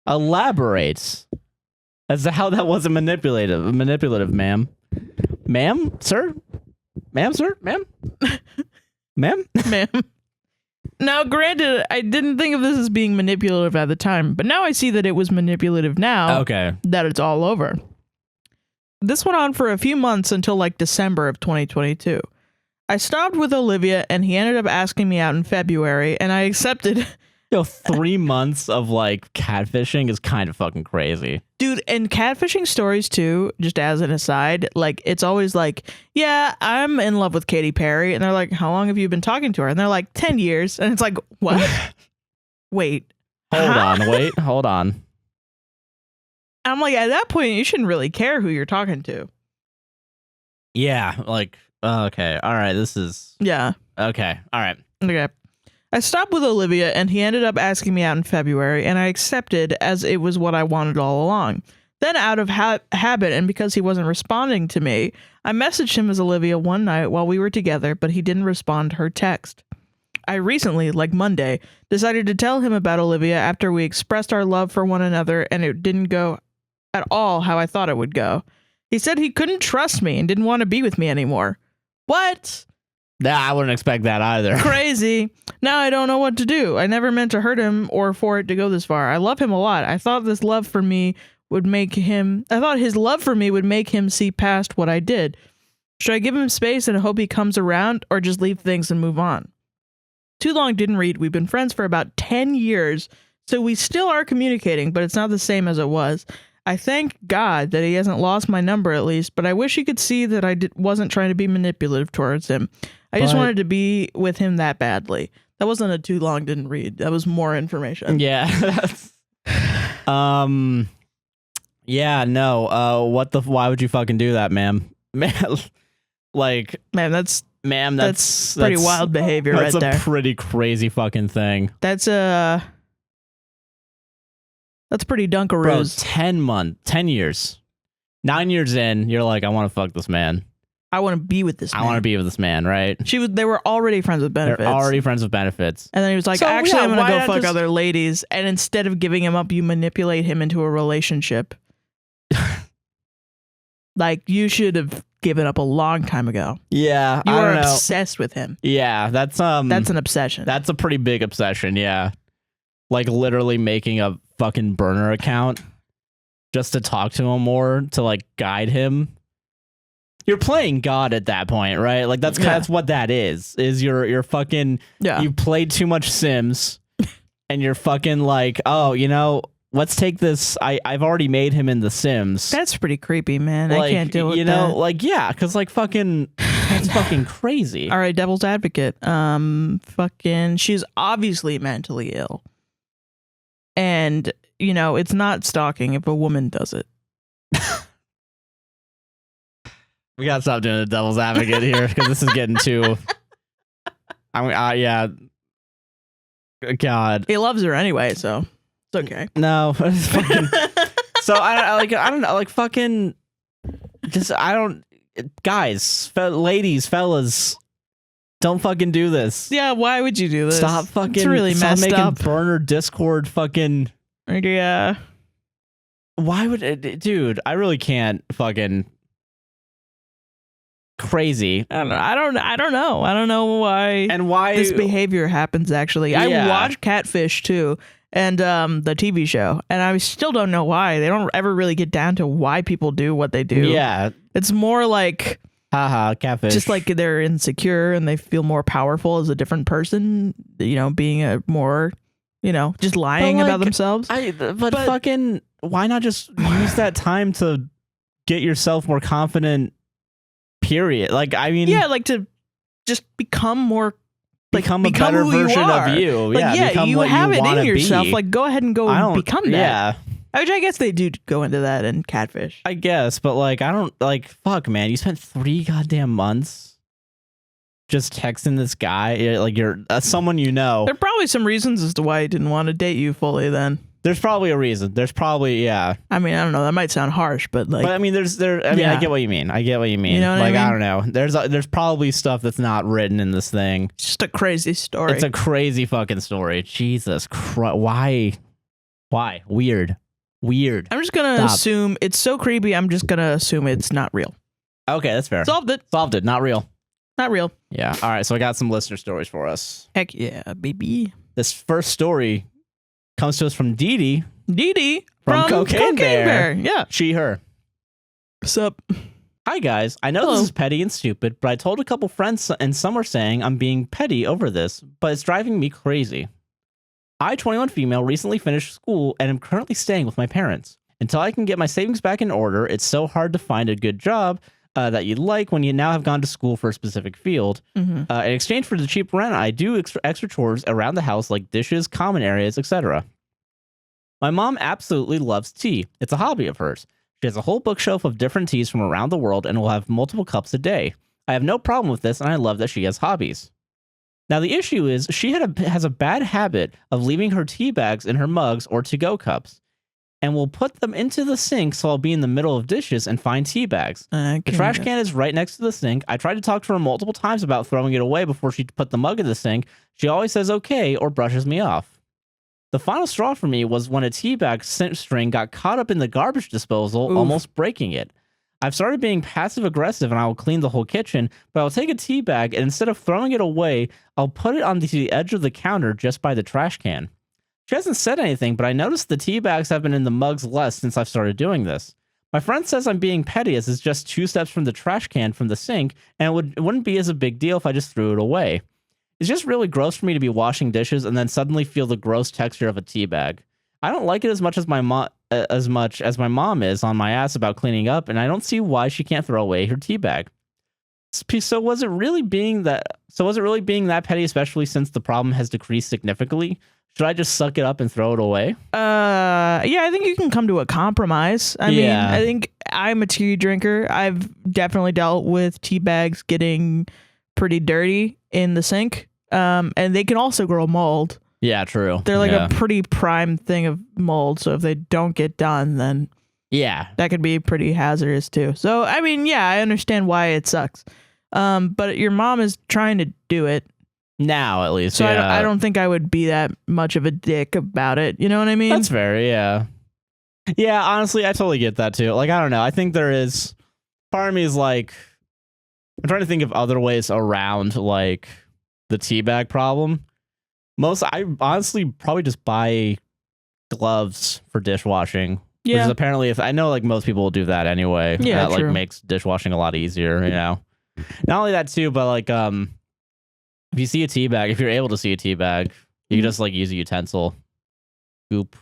Elaborates as to how that wasn't manipulative, ma'am. Ma'am, sir? Ma'am, sir? Ma'am? Ma'am? Ma'am. Now, granted, I didn't think of this as being manipulative at the time, but now I see that it was manipulative now. Okay. That it's all over. This went on for a few months until like December of 2022. I stopped with Olivia and he ended up asking me out in February and I accepted. 3 months of like catfishing is kind of fucking crazy. Dude, and catfishing stories too, just as an aside, like it's always like, yeah, I'm in love with Katy Perry. And they're like, how long have you been talking to her? And they're like, 10 years. And it's like, what? Wait. Hold on. I'm like, at that point, you shouldn't really care who you're talking to. Yeah, like, okay. All right, this is... Yeah. Okay, all right. Okay. I stopped with Olivia, and he ended up asking me out in February, and I accepted as it was what I wanted all along. Then out of habit, and because he wasn't responding to me, I messaged him as Olivia one night while we were together, but he didn't respond to her text. I recently, like Monday, decided to tell him about Olivia after we expressed our love for one another and it didn't go at all how I thought it would go. He said he couldn't trust me and didn't want to be with me anymore. What? Nah, I wouldn't expect that either. Crazy. Now I don't know what to do. I never meant to hurt him or for it to go this far. I love him a lot. I thought his love for me would make him see past what I did. Should I give him space and hope he comes around or just leave things and move on? Too long didn't read. We've been friends for about 10 years, so we still are communicating, but it's not the same as it was. I thank God that he hasn't lost my number at least, but I wish he could see that I wasn't trying to be manipulative towards him. I just wanted to be with him that badly. That wasn't a too long didn't read. That was more information. Yeah. Yeah, no. Why would you fucking do that, ma'am? Man, like, that's pretty wild behavior right there. That's a pretty crazy fucking thing. That's pretty dunkaroos. Bro, 10 years. 9 years in, you're like, I want to fuck this man. I want to be with this man. I want to be with this man, right? They were already friends with benefits. They're already friends with benefits. And then he was like, I'm going to go fuck other ladies. And instead of giving him up, you manipulate him into a relationship. Like, you should have given up a long time ago. Yeah. You were obsessed with him. Yeah, that's an obsession. That's a pretty big obsession, yeah. Like, literally making a fucking burner account just to talk to him more, to, like, guide him. You're playing God at that point, right? Like, that's what that is you're fucking, you played too much Sims, and you're fucking like, oh, you know, let's take this, I've already made him in The Sims. That's pretty creepy, man. Like, I can't deal with that. You know, like, yeah, because, like, fucking, that's fucking crazy. All right, devil's advocate. She's obviously mentally ill. And, you know, it's not stalking if a woman does it. We gotta stop doing the devil's advocate here because this is getting too. Yeah. God. He loves her anyway, so it's okay. No, fucking. So I don't know, like fucking. Just guys, ladies, fellas, don't fucking do this. Yeah, why would you do this? Stop fucking. It's really stop messed making up. Burner Discord fucking. Yeah. Why would it, dude? I really can't fucking. Crazy. I don't know. I don't know why this behavior happens. Actually, yeah. I watched Catfish too, and the TV show, and I still don't know why. They don't ever really get down to why people do what they do. Yeah, it's more like, haha, Catfish. Just like they're insecure and they feel more powerful as a different person. You know, being a more, you know, just lying about themselves. But fucking, why not just use that time to get yourself more confident? Period. Like, I mean, yeah, like to just become more, like become a better version of you. Like, yeah, you have it in yourself. Like, go ahead and go become that. Yeah, which I guess they do go into that in Catfish. I guess, but like, I don't like. Fuck, man, you spent 3 goddamn months just texting this guy. Like, you're someone you know. There are probably some reasons as to why he didn't want to date you fully. Then there's probably a reason. There's probably, yeah. I mean, I don't know. That might sound harsh, but like, I mean, I get what you mean. You know what I mean? I don't know. There's probably stuff that's not written in this thing. It's just a crazy story. It's a crazy fucking story. Jesus Christ. Why? Weird. I'm just going to assume it's so creepy. I'm just going to assume it's not real. Okay, that's fair. Solved it. Not real. Not real. Yeah. All right. So I got some listener stories for us. Heck yeah, baby. This first story comes to us from Dee from Cocaine Bear. Yeah. She, her. What's up? Hi, guys. I know This is petty and stupid, but I told a couple friends and some are saying I'm being petty over this, but it's driving me crazy. I, 21 female, recently finished school and am currently staying with my parents. Until I can get my savings back in order, it's so hard to find a good job that you like when you now have gone to school for a specific field. In exchange for the cheap rent, I do extra chores around the house like dishes, common areas, etc. My mom absolutely loves tea. It's a hobby of hers. She has a whole bookshelf of different teas from around the world and will have multiple cups a day. I have no problem with this, and I love that she has hobbies. Now, the issue is she has a bad habit of leaving her tea bags in her mugs or to-go cups. and will put them into the sink so I'll be in the middle of dishes and find tea bags. The trash can is right next to the sink. I tried to talk to her multiple times about throwing it away before she put the mug in the sink. She always says okay or brushes me off. The final straw for me was when a tea bag string got caught up in the garbage disposal, almost breaking it. I've started being passive aggressive and I will clean the whole kitchen, but I'll take a tea bag and instead of throwing it away, I'll put it on the edge of the counter just by the trash can. She hasn't said anything, but I noticed the tea bags have been in the mugs less since I've started doing this. My friend says I'm being petty as it's just 2 steps from the trash can from the sink, and it wouldn't be as a big deal if I just threw it away. It's just really gross for me to be washing dishes and then suddenly feel the gross texture of a tea bag. I don't like it as much as my mom is on my ass about cleaning up, and I don't see why she can't throw away her tea bag. So was it really being that petty, especially since the problem has decreased significantly? Should I just suck it up and throw it away? Yeah, I think you can come to a compromise. I mean, I think I'm a tea drinker. I've definitely dealt with tea bags getting pretty dirty in the sink, and they can also grow mold. Yeah, true. They're like a pretty prime thing of mold, so if they don't get done, then that could be pretty hazardous too. So, I mean, yeah, I understand why it sucks. But your mom is trying to do it. Now, at least. So I don't think I would be that much of a dick about it. You know what I mean? That's fair, yeah. Yeah, honestly, I totally get that too. Like, I don't know. I think there is... Part of me is like... I'm trying to think of other ways around, like, the teabag problem. I honestly probably just buy gloves for dishwashing. Yeah. Which is apparently, I know like most people will do that anyway. Yeah, that like makes dishwashing a lot easier, you know. Not only that too, but like if you see a tea bag, if you're able to see a tea bag, you can just like use a utensil, scoop,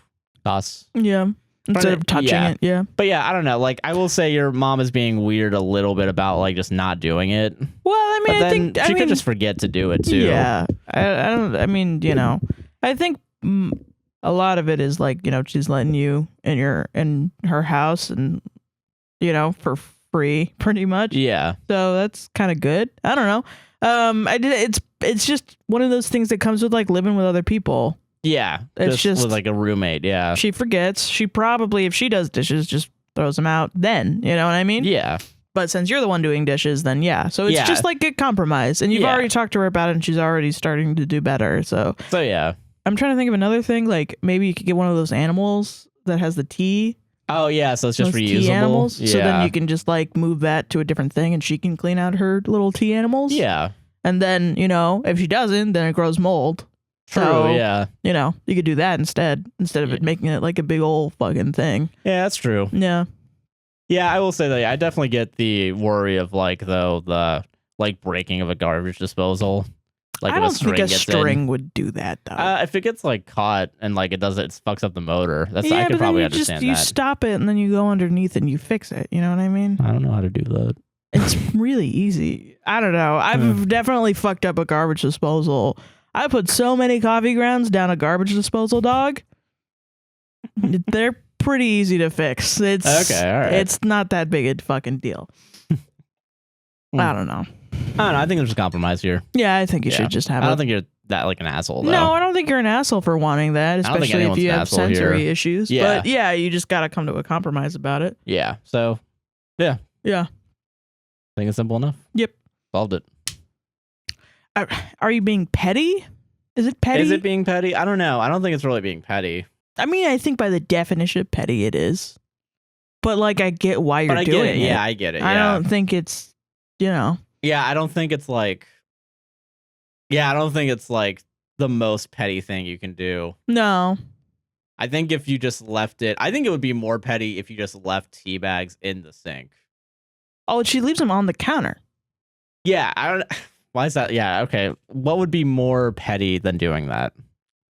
toss. Yeah. Instead of touching it, yeah. But yeah, I don't know. Like, I will say your mom is being weird a little bit about like just not doing it. Well, I mean, I think she could just forget to do it too. Yeah, I mean, you know, I think a lot of it is like, you know, she's letting you in her house and, you know, for free, pretty much. Yeah. So that's kind of good. I don't know. It's just one of those things that comes with like living with other people. Yeah, it's just with like a roommate. Yeah, she forgets. She probably, if she does dishes, just throws them out. Then, you know what I mean? Yeah. But since you're the one doing dishes, then yeah. So it's just like a compromise, and you've already talked to her about it, and she's already starting to do better. So yeah. I'm trying to think of another thing. Like maybe you could get one of those animals that has the tea. Oh yeah, so it's just reusable. Tea animals. Yeah. So then you can just like move that to a different thing, and she can clean out her little tea animals. Yeah. And then, you know, if she doesn't, then it grows mold. True, so, yeah. You know, you could do that instead of it making it like a big old fucking thing. Yeah, that's true. Yeah. Yeah, I will say that I definitely get the worry of like the like breaking of a garbage disposal. Like I don't think a string would do that though. If it gets like caught and like it fucks up the motor. I could probably understand that. You stop it and then you go underneath and you fix it. You know what I mean? I don't know how to do that. It's really easy. I don't know. I've definitely fucked up a garbage disposal. I put so many coffee grounds down a garbage disposal, dog. They're pretty easy to fix. It's okay, all right. It's not that big a fucking deal. I don't know. I think there's a compromise here. Yeah, I think you should just have it. I don't think you're that like an asshole, though. No, I don't think you're an asshole for wanting that, especially if you have sensory issues. Yeah. But yeah, you just got to come to a compromise about it. Yeah. So, yeah. Yeah. I think it's simple enough. Yep. Solved it. Are you being petty? Is it petty? Is it being petty? I don't know. I don't think it's really being petty. I mean, I think by the definition of petty, it is. But like, I get why you're doing it. Yeah, I get it. I don't think it's, you know. Yeah, I don't think it's like. Yeah, I don't think it's like the most petty thing you can do. No. I think if you just left it, I think it would be more petty if you just left tea bags in the sink. Oh, she leaves them on the counter. Yeah, I don't. Why is that? Yeah, okay. What would be more petty than doing that?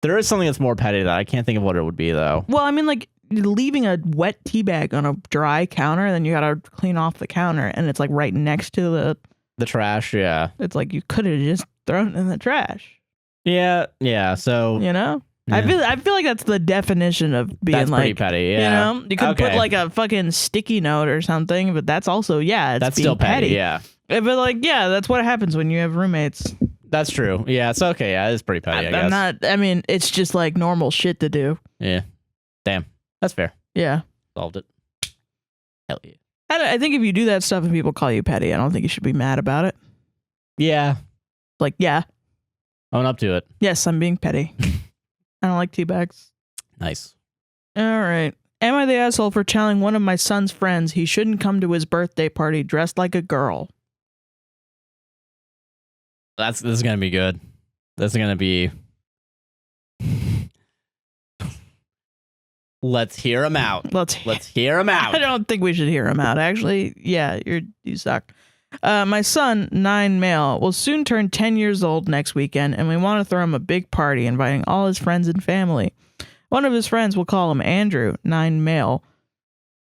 There is something that's more petty that I can't think of what it would be, though. Well, I mean, like leaving a wet tea bag on a dry counter, and then you got to clean off the counter, and it's like right next to the trash. Yeah, it's like you could have just thrown it in the trash. Yeah. So you know, yeah. I feel like that's the definition of being that's like pretty petty. Yeah, you know, you could put like a fucking sticky note or something, but that's also that's still petty. Yeah. But like, yeah, that's what happens when you have roommates. That's true. Yeah, it's okay. Yeah, it's pretty petty, I guess. I mean, it's just like normal shit to do. Yeah. Damn. That's fair. Yeah. Solved it. Hell yeah. I think if you do that stuff and people call you petty, I don't think you should be mad about it. Yeah. Like, yeah. Own up to it. Yes, I'm being petty. I don't like teabags. Nice. All right. Am I the asshole for telling one of my son's friends he shouldn't come to his birthday party dressed like a girl? This is gonna be good. This is gonna be. Let's hear him out. Let's hear him out. I don't think we should hear him out. Actually, yeah, you suck. My son, 9 male, will soon turn 10 years old next weekend, and we want to throw him a big party, inviting all his friends and family. One of his friends, we'll call him Andrew, 9 male,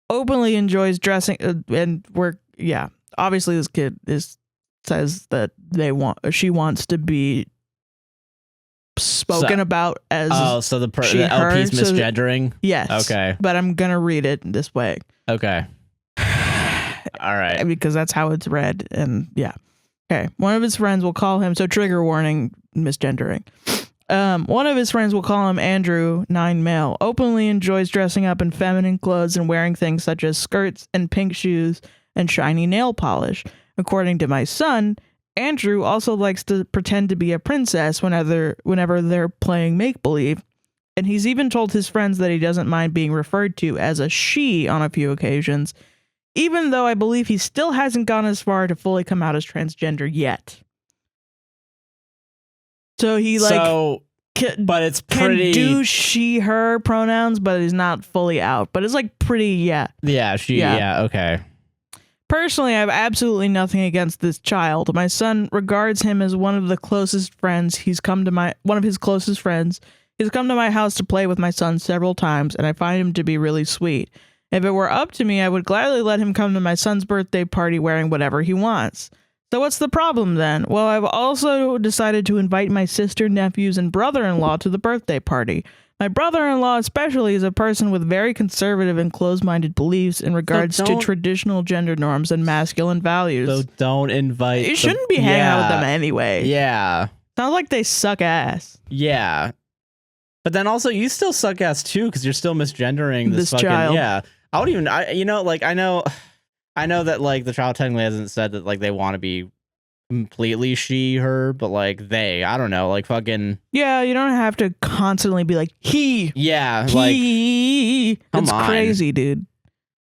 openly enjoys dressing, and obviously this kid says that she wants to be spoken about as so the LP's misgendering. Yes. Okay. But I'm gonna read it this way. Okay. All right. Because that's how it's read, and yeah. Okay. One of his friends will call him. So trigger warning, misgendering. One of his friends will call him Andrew, 9 male. Openly enjoys dressing up in feminine clothes and wearing things such as skirts and pink shoes and shiny nail polish. According to my son, Andrew also likes to pretend to be a princess whenever they're playing make-believe, and he's even told his friends that he doesn't mind being referred to as a she on a few occasions, even though I believe he still hasn't gone as far to fully come out as transgender yet. So he but it's pretty can do she her pronouns, but he's not fully out. But it's like pretty okay. Personally, I have absolutely nothing against this child. My son regards him as one of the closest friends. One of his closest friends. He's come to my house to play with my son several times, and I find him to be really sweet. If it were up to me, I would gladly let him come to my son's birthday party wearing whatever he wants. So what's the problem then? Well, I've also decided to invite my sister, nephews, and brother-in-law to the birthday party. My brother-in-law especially is a person with very conservative and closed-minded beliefs in regards to traditional gender norms and masculine values. So don't invite. You shouldn't be hanging out with them anyway. Yeah. Sounds like they suck ass. Yeah. But then also you still suck ass too because you're still misgendering this fucking child. Yeah. I know that like the child technically hasn't said that like they want to be completely she, her, but like I don't know, like fucking. Yeah, you don't have to constantly be like he. Yeah, he. It's crazy, dude.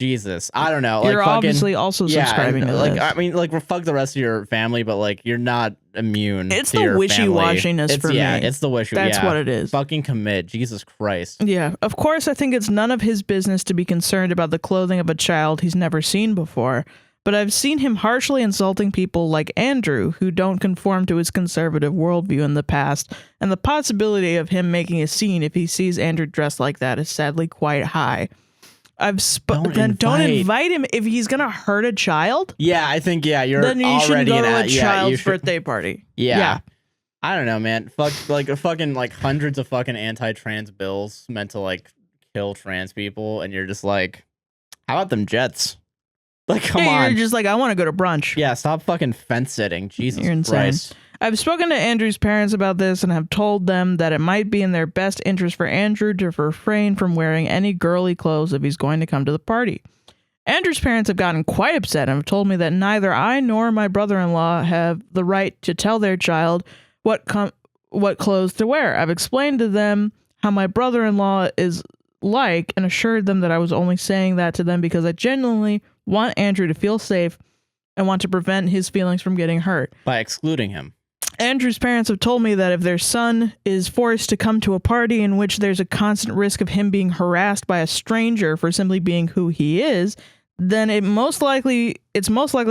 Jesus, I don't know. You're like, obviously also subscribing to like this. I mean, like fuck the rest of your family, but like you're not immune. It's to the your wishy-washiness for me. Yeah, it's the wishy. That's what it is. Fucking commit, Jesus Christ. Yeah, of course. I think it's none of his business to be concerned about the clothing of a child he's never seen before. But I've seen him harshly insulting people like Andrew who don't conform to his conservative worldview in the past, and the possibility of him making a scene if he sees Andrew dressed like that is sadly quite high. Don't invite him if he's gonna hurt a child. Yeah, I think you're then you already should go to a child's child's birthday party. Yeah. I don't know, man. Fucking like hundreds of fucking anti-trans bills meant to like kill trans people, and you're just like, how about them Jets? Like, come on. You're just like, I want to go to brunch. Yeah, stop fucking fence sitting. Jesus You're insane. Christ. I've spoken to Andrew's parents about this and have told them that it might be in their best interest for Andrew to refrain from wearing any girly clothes if he's going to come to the party. Andrew's parents have gotten quite upset and have told me that neither I nor my brother-in-law have the right to tell their child what clothes to wear. I've explained to them how my brother-in-law is like and assured them that I was only saying that to them because I genuinely want Andrew to feel safe and want to prevent his feelings from getting hurt. By excluding him. Andrew's parents have told me that if their son is forced to come to a party in which there's a constant risk of him being harassed by a stranger for simply being who he is, then it's most likely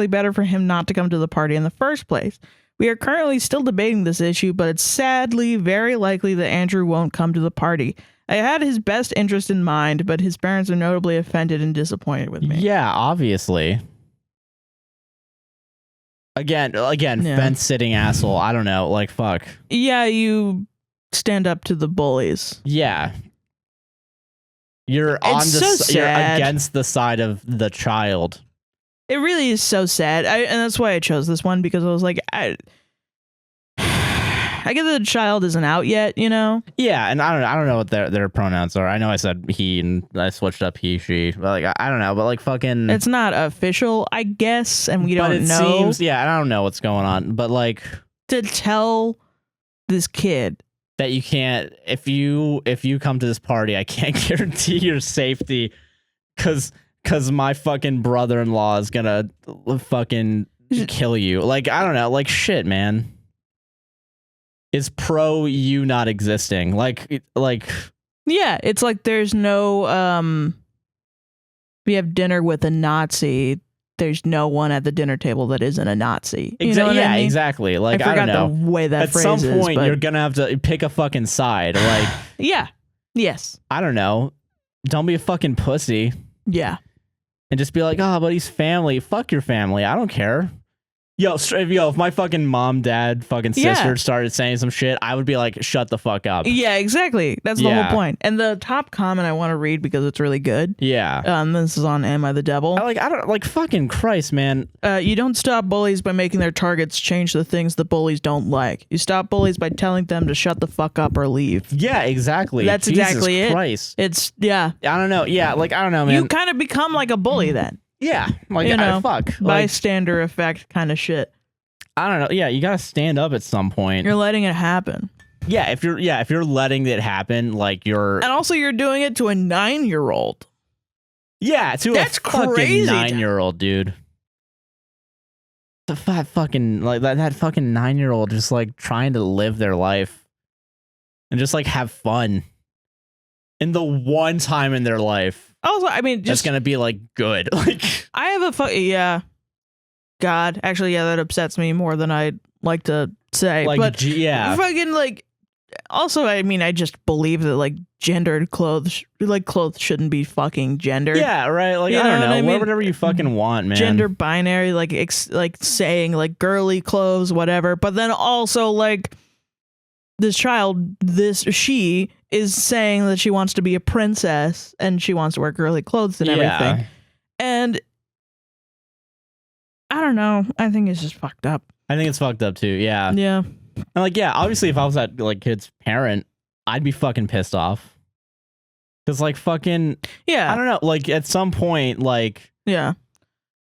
better for him not to come to the party in the first place. We are currently still debating this issue, but it's sadly very likely that Andrew won't come to the party. I had his best interest in mind, but his parents are notably offended and disappointed with me. Yeah, obviously. Again, fence-sitting asshole. I don't know. Like, fuck. Yeah, you stand up to the bullies. Yeah. You're against the side of the child. It really is so sad. And that's why I chose this one, because I was like, I get that the child isn't out yet, you know? Yeah, and I don't know what their pronouns are. I know I said he and I switched up he, she. But like I don't know, but like fucking it's not official, I guess, and we don't know. Seems, yeah, I don't know what's going on. But like to tell this kid that you can't if you come to this party, I can't guarantee your safety cuz my fucking brother-in-law is gonna fucking kill you. Like, I don't know. Like, shit, man. It's pro you not existing. Like. Yeah, it's like there's no, we have dinner with a Nazi. There's no one at the dinner table that isn't a Nazi. You know what I mean? Exactly. Like, I forgot don't know. the way that phrase is. At some point, you're gonna have to pick a fucking side. Like. Yeah. Yes. I don't know. Don't be a fucking pussy. Yeah. And just be like, oh, but he's family. Fuck your family. I don't care. Yo, if my fucking mom, dad, fucking sister started saying some shit, I would be like, shut the fuck up. Yeah, exactly. That's the whole point. And the top comment I want to read because it's really good. Yeah. This is on Am I the Devil? I don't like fucking Christ, man. You don't stop bullies by making their targets change the things the bullies don't like. You stop bullies by telling them to shut the fuck up or leave. Yeah, exactly. That's Jesus exactly it. Christ. It's I don't know. Yeah, like I don't know, man. You kind of become like a bully then. Yeah, like fuck bystander effect kind of shit. I don't know. Yeah, you gotta stand up at some point. You're letting it happen. Yeah, if you're letting it happen, like and also you're doing it to a 9-year-old. Yeah, that's fucking crazy 9-year-old, dude. The fucking like that fucking 9-year-old just like trying to live their life and just like have fun in the one time in their life. Also, I mean, just gonna be like good. Like I have a God, actually, yeah, that upsets me more than I'd like to say. Like, but fucking like. Also, I mean, I just believe that like gendered clothes, clothes shouldn't be fucking gendered. Yeah, right. Like I don't know, wear whatever you fucking want, man. Gender binary, like saying like girly clothes, whatever. But then also like this child, she is saying that she wants to be a princess and she wants to wear girly clothes and everything. And I don't know. I think it's just fucked up. I think it's fucked up too. Yeah. Yeah. And like, yeah, obviously if I was that like kid's parent, I'd be fucking pissed off. Cause like fucking, I don't know. Like at some point, like, I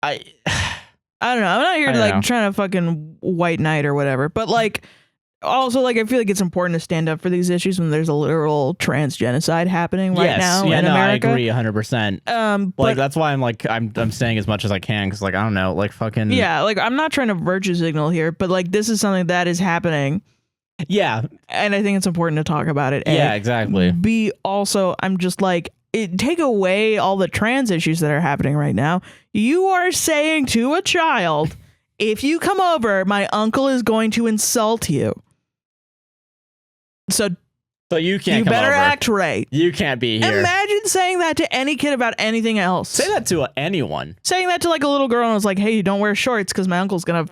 don't know. I'm not here to like trying to fucking white knight or whatever, but like, also, like, I feel like it's important to stand up for these issues when there's a literal trans genocide happening right now in America. I agree 100%. Like, that's why I'm saying as much as I can because, like, I don't know, like, fucking. Yeah, like, I'm not trying to virtue signal here, but, like, this is something that is happening. Yeah. And I think it's important to talk about it. Yeah, exactly. B, also, I'm just like, take away all the trans issues that are happening right now. You are saying to a child, if you come over, my uncle is going to insult you. So you can't. You better act right. You can't be here. Imagine saying that to any kid about anything else. Say that to anyone. Saying that to like a little girl and was like, "Hey, don't wear shorts because my uncle's gonna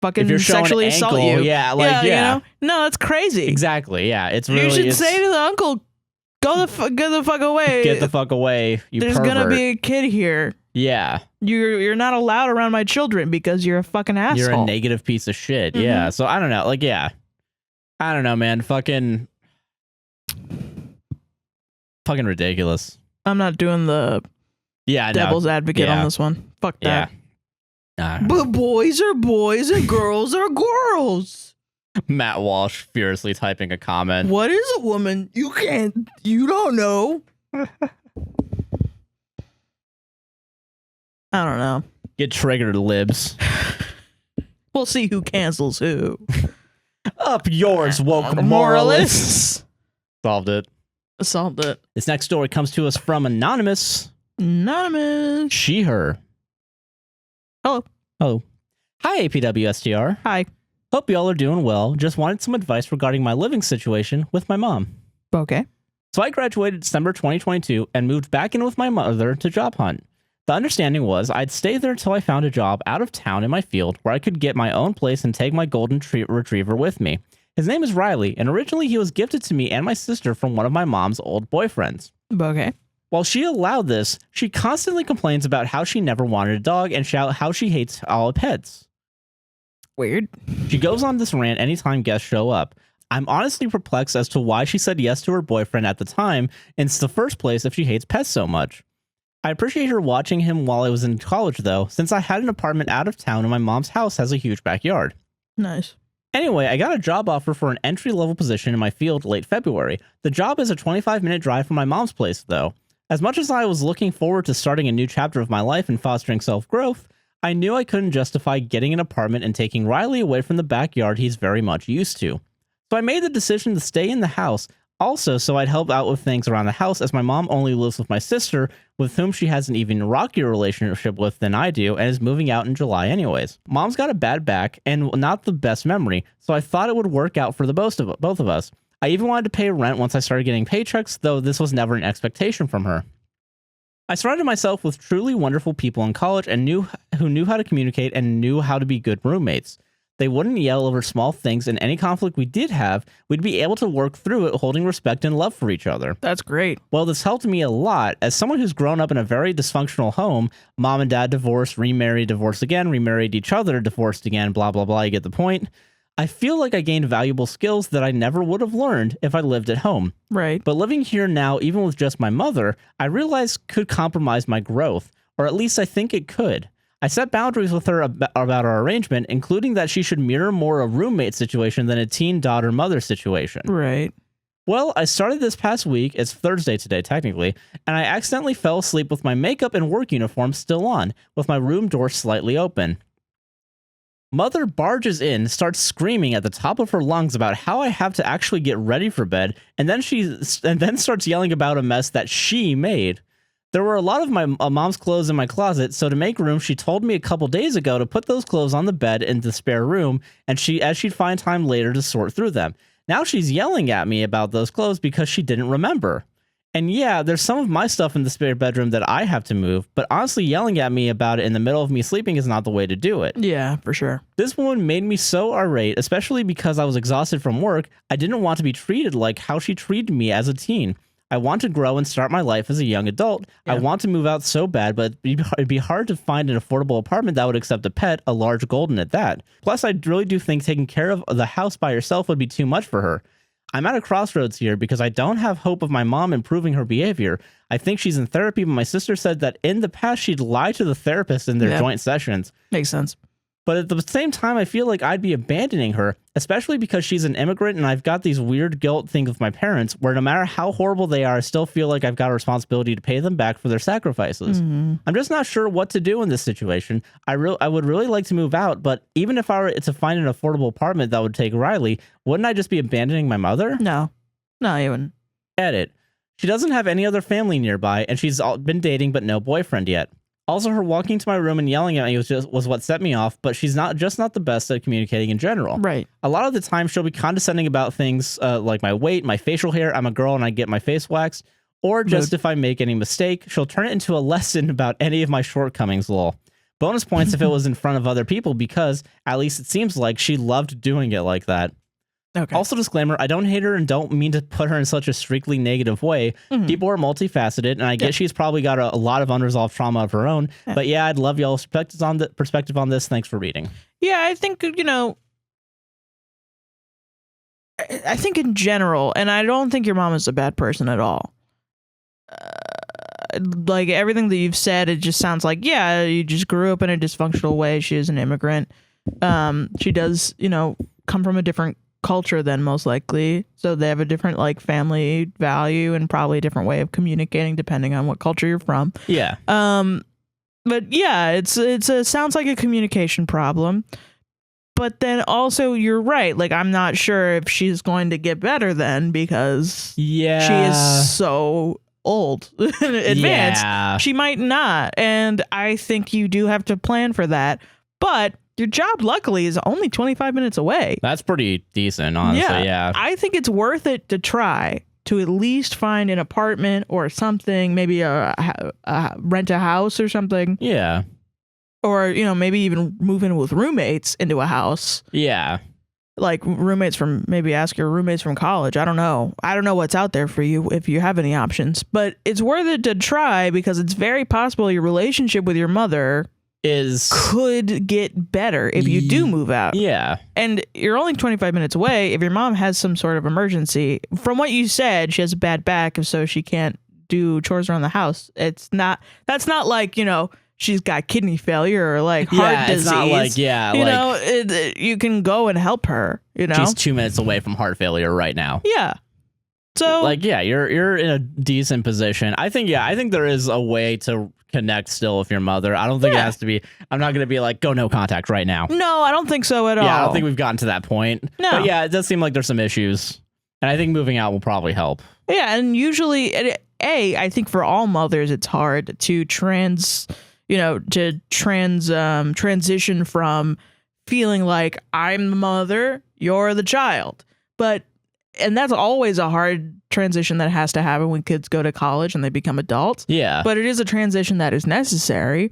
fucking sexually assault you." Yeah, like you know? No, that's crazy. Exactly. Yeah, it's really. You should say to the uncle, "Go the fuck away. Get the fuck away. You There's pervert. Gonna be a kid here. Yeah, you're not allowed around my children because you're a fucking asshole. You're a negative piece of shit." Mm-hmm. Yeah. So I don't know. Like, yeah. I don't know, man. Fucking ridiculous. I'm not doing the devil's advocate on this one. Fuck that. But boys are boys and girls are girls. Matt Walsh furiously typing a comment. What is a woman? You don't know. I don't know. Get triggered, libs. We'll see who cancels who. Up yours, woke moralists. Solved it. This next story comes to us from Anonymous. She, her. Hello. Hi, APWSTR. Hi. Hope y'all are doing well. Just wanted some advice regarding my living situation with my mom. Okay. So I graduated December 2022 and moved back in with my mother to job hunt. The understanding was I'd stay there till I found a job out of town in my field where I could get my own place and take my golden retriever with me. His name is Riley, and originally he was gifted to me and my sister from one of my mom's old boyfriends. Okay. While she allowed this, she constantly complains about how she never wanted a dog and how she hates all pets. Weird. She goes on this rant anytime guests show up. I'm honestly perplexed as to why she said yes to her boyfriend at the time in the first place if she hates pets so much. I appreciate her watching him while I was in college, though, since I had an apartment out of town and my mom's house has a huge backyard. Nice. Anyway, I got a job offer for an entry-level position in my field late February. The job is a 25-minute drive from my mom's place, though. As much as I was looking forward to starting a new chapter of my life and fostering self-growth, I knew I couldn't justify getting an apartment and taking Riley away from the backyard he's very much used to. So I made the decision to stay in the house, also so I'd help out with things around the house, as my mom only lives with my sister, with whom she has an even rockier relationship with than I do, and is moving out in July anyways. Mom's got a bad back and not the best memory, so I thought it would work out for the both of us. I even wanted to pay rent once I started getting paychecks, though this was never an expectation from her. I surrounded myself with truly wonderful people in college and who knew how to communicate and knew how to be good roommates. They wouldn't yell over small things, and any conflict we did have, we'd be able to work through it holding respect and love for each other. That's great. Well, this helped me a lot. As someone who's grown up in a very dysfunctional home, mom and dad divorced, remarried, divorced again, remarried each other, divorced again, blah, blah, blah, you get the point. I feel like I gained valuable skills that I never would have learned if I lived at home. Right. But living here now, even with just my mother, I realized could compromise my growth, or at least I think it could. I set boundaries with her about our arrangement, including that she should mirror more a roommate situation than a teen daughter-mother situation. Right. Well, I started this past week, it's Thursday today technically, and I accidentally fell asleep with my makeup and work uniform still on, with my room door slightly open. Mother barges in, starts screaming at the top of her lungs about how I have to actually get ready for bed, and then starts yelling about a mess that she made. There were a lot of my mom's clothes in my closet, so to make room, she told me a couple days ago to put those clothes on the bed in the spare room, and she'd find time later to sort through them. Now she's yelling at me about those clothes because she didn't remember. And yeah, there's some of my stuff in the spare bedroom that I have to move, but honestly, yelling at me about it in the middle of me sleeping is not the way to do it. Yeah, for sure. This woman made me so irate, especially because I was exhausted from work. I didn't want to be treated like how she treated me as a teen. I want to grow and start my life as a young adult. Yeah. I want to move out so bad, but it'd be hard to find an affordable apartment that would accept a pet, a large golden at that. Plus, I really do think taking care of the house by herself would be too much for her. I'm at a crossroads here because I don't have hope of my mom improving her behavior. I think she's in therapy, but my sister said that in the past she'd lie to the therapist in their joint sessions. Makes sense. But at the same time, I feel like I'd be abandoning her, especially because she's an immigrant and I've got these weird guilt things with my parents where no matter how horrible they are, I still feel like I've got a responsibility to pay them back for their sacrifices. Mm-hmm. I'm just not sure what to do in this situation. I would really like to move out, but even if I were to find an affordable apartment that would take Riley, wouldn't I just be abandoning my mother? No, you wouldn't. Edit. She doesn't have any other family nearby, and she's been dating but no boyfriend yet. Also, her walking to my room and yelling at me was what set me off, but she's not the best at communicating in general. Right. A lot of the time, she'll be condescending about things like my weight, my facial hair, I'm a girl and I get my face waxed, or just if I make any mistake, she'll turn it into a lesson about any of my shortcomings, lol. Bonus points if it was in front of other people, because at least it seems like she loved doing it like that. Okay. Also, disclaimer, I don't hate her and don't mean to put her in such a strictly negative way. Mm-hmm. People are multifaceted, and I guess she's probably got a lot of unresolved trauma of her own. Yeah. But yeah, I'd love y'all's perspective on this. Thanks for reading. Yeah, I think, I think in general, and I don't think your mom is a bad person at all. Like everything that you've said, it just sounds like, yeah, you just grew up in a dysfunctional way. She is an immigrant. She does, come from a different culture then, most likely, so they have a different family value and probably a different way of communicating depending on what culture you're from. Yeah. But yeah, it's sounds like a communication problem. But then also you're right, I'm not sure if she's going to get better then, because she is so old advanced. Yeah. She might not, and I think you do have to plan for that. But your job, luckily, is only 25 minutes away. That's pretty decent, honestly. Yeah. I think it's worth it to try to at least find an apartment or something, maybe rent a house or something. Yeah. Or, maybe even move in with roommates into a house. Yeah. Like maybe ask your roommates from college. I don't know. I don't know what's out there for you if you have any options. But it's worth it to try, because it's very possible your relationship with your mother could get better if you do move out. Yeah. And you're only 25 minutes away. If your mom has some sort of emergency, from what you said, she has a bad back, so she can't do chores around the house. That's not like, she's got kidney failure or like heart disease. It's not like, you can go and help her, She's 2 minutes away from heart failure right now. Yeah. So you're in a decent position. I think there is a way to connect still with your mother. I don't think it has to be. I'm not going to be like, go no contact right now. No, I don't think so at all. Yeah, I don't think we've gotten to that point. No. But yeah, it does seem like there's some issues. And I think moving out will probably help. Yeah, and usually, I think for all mothers, it's hard to transition from feeling like I'm the mother, you're the child. And that's always a hard transition that has to happen when kids go to college and they become adults. Yeah. But it is a transition that is necessary.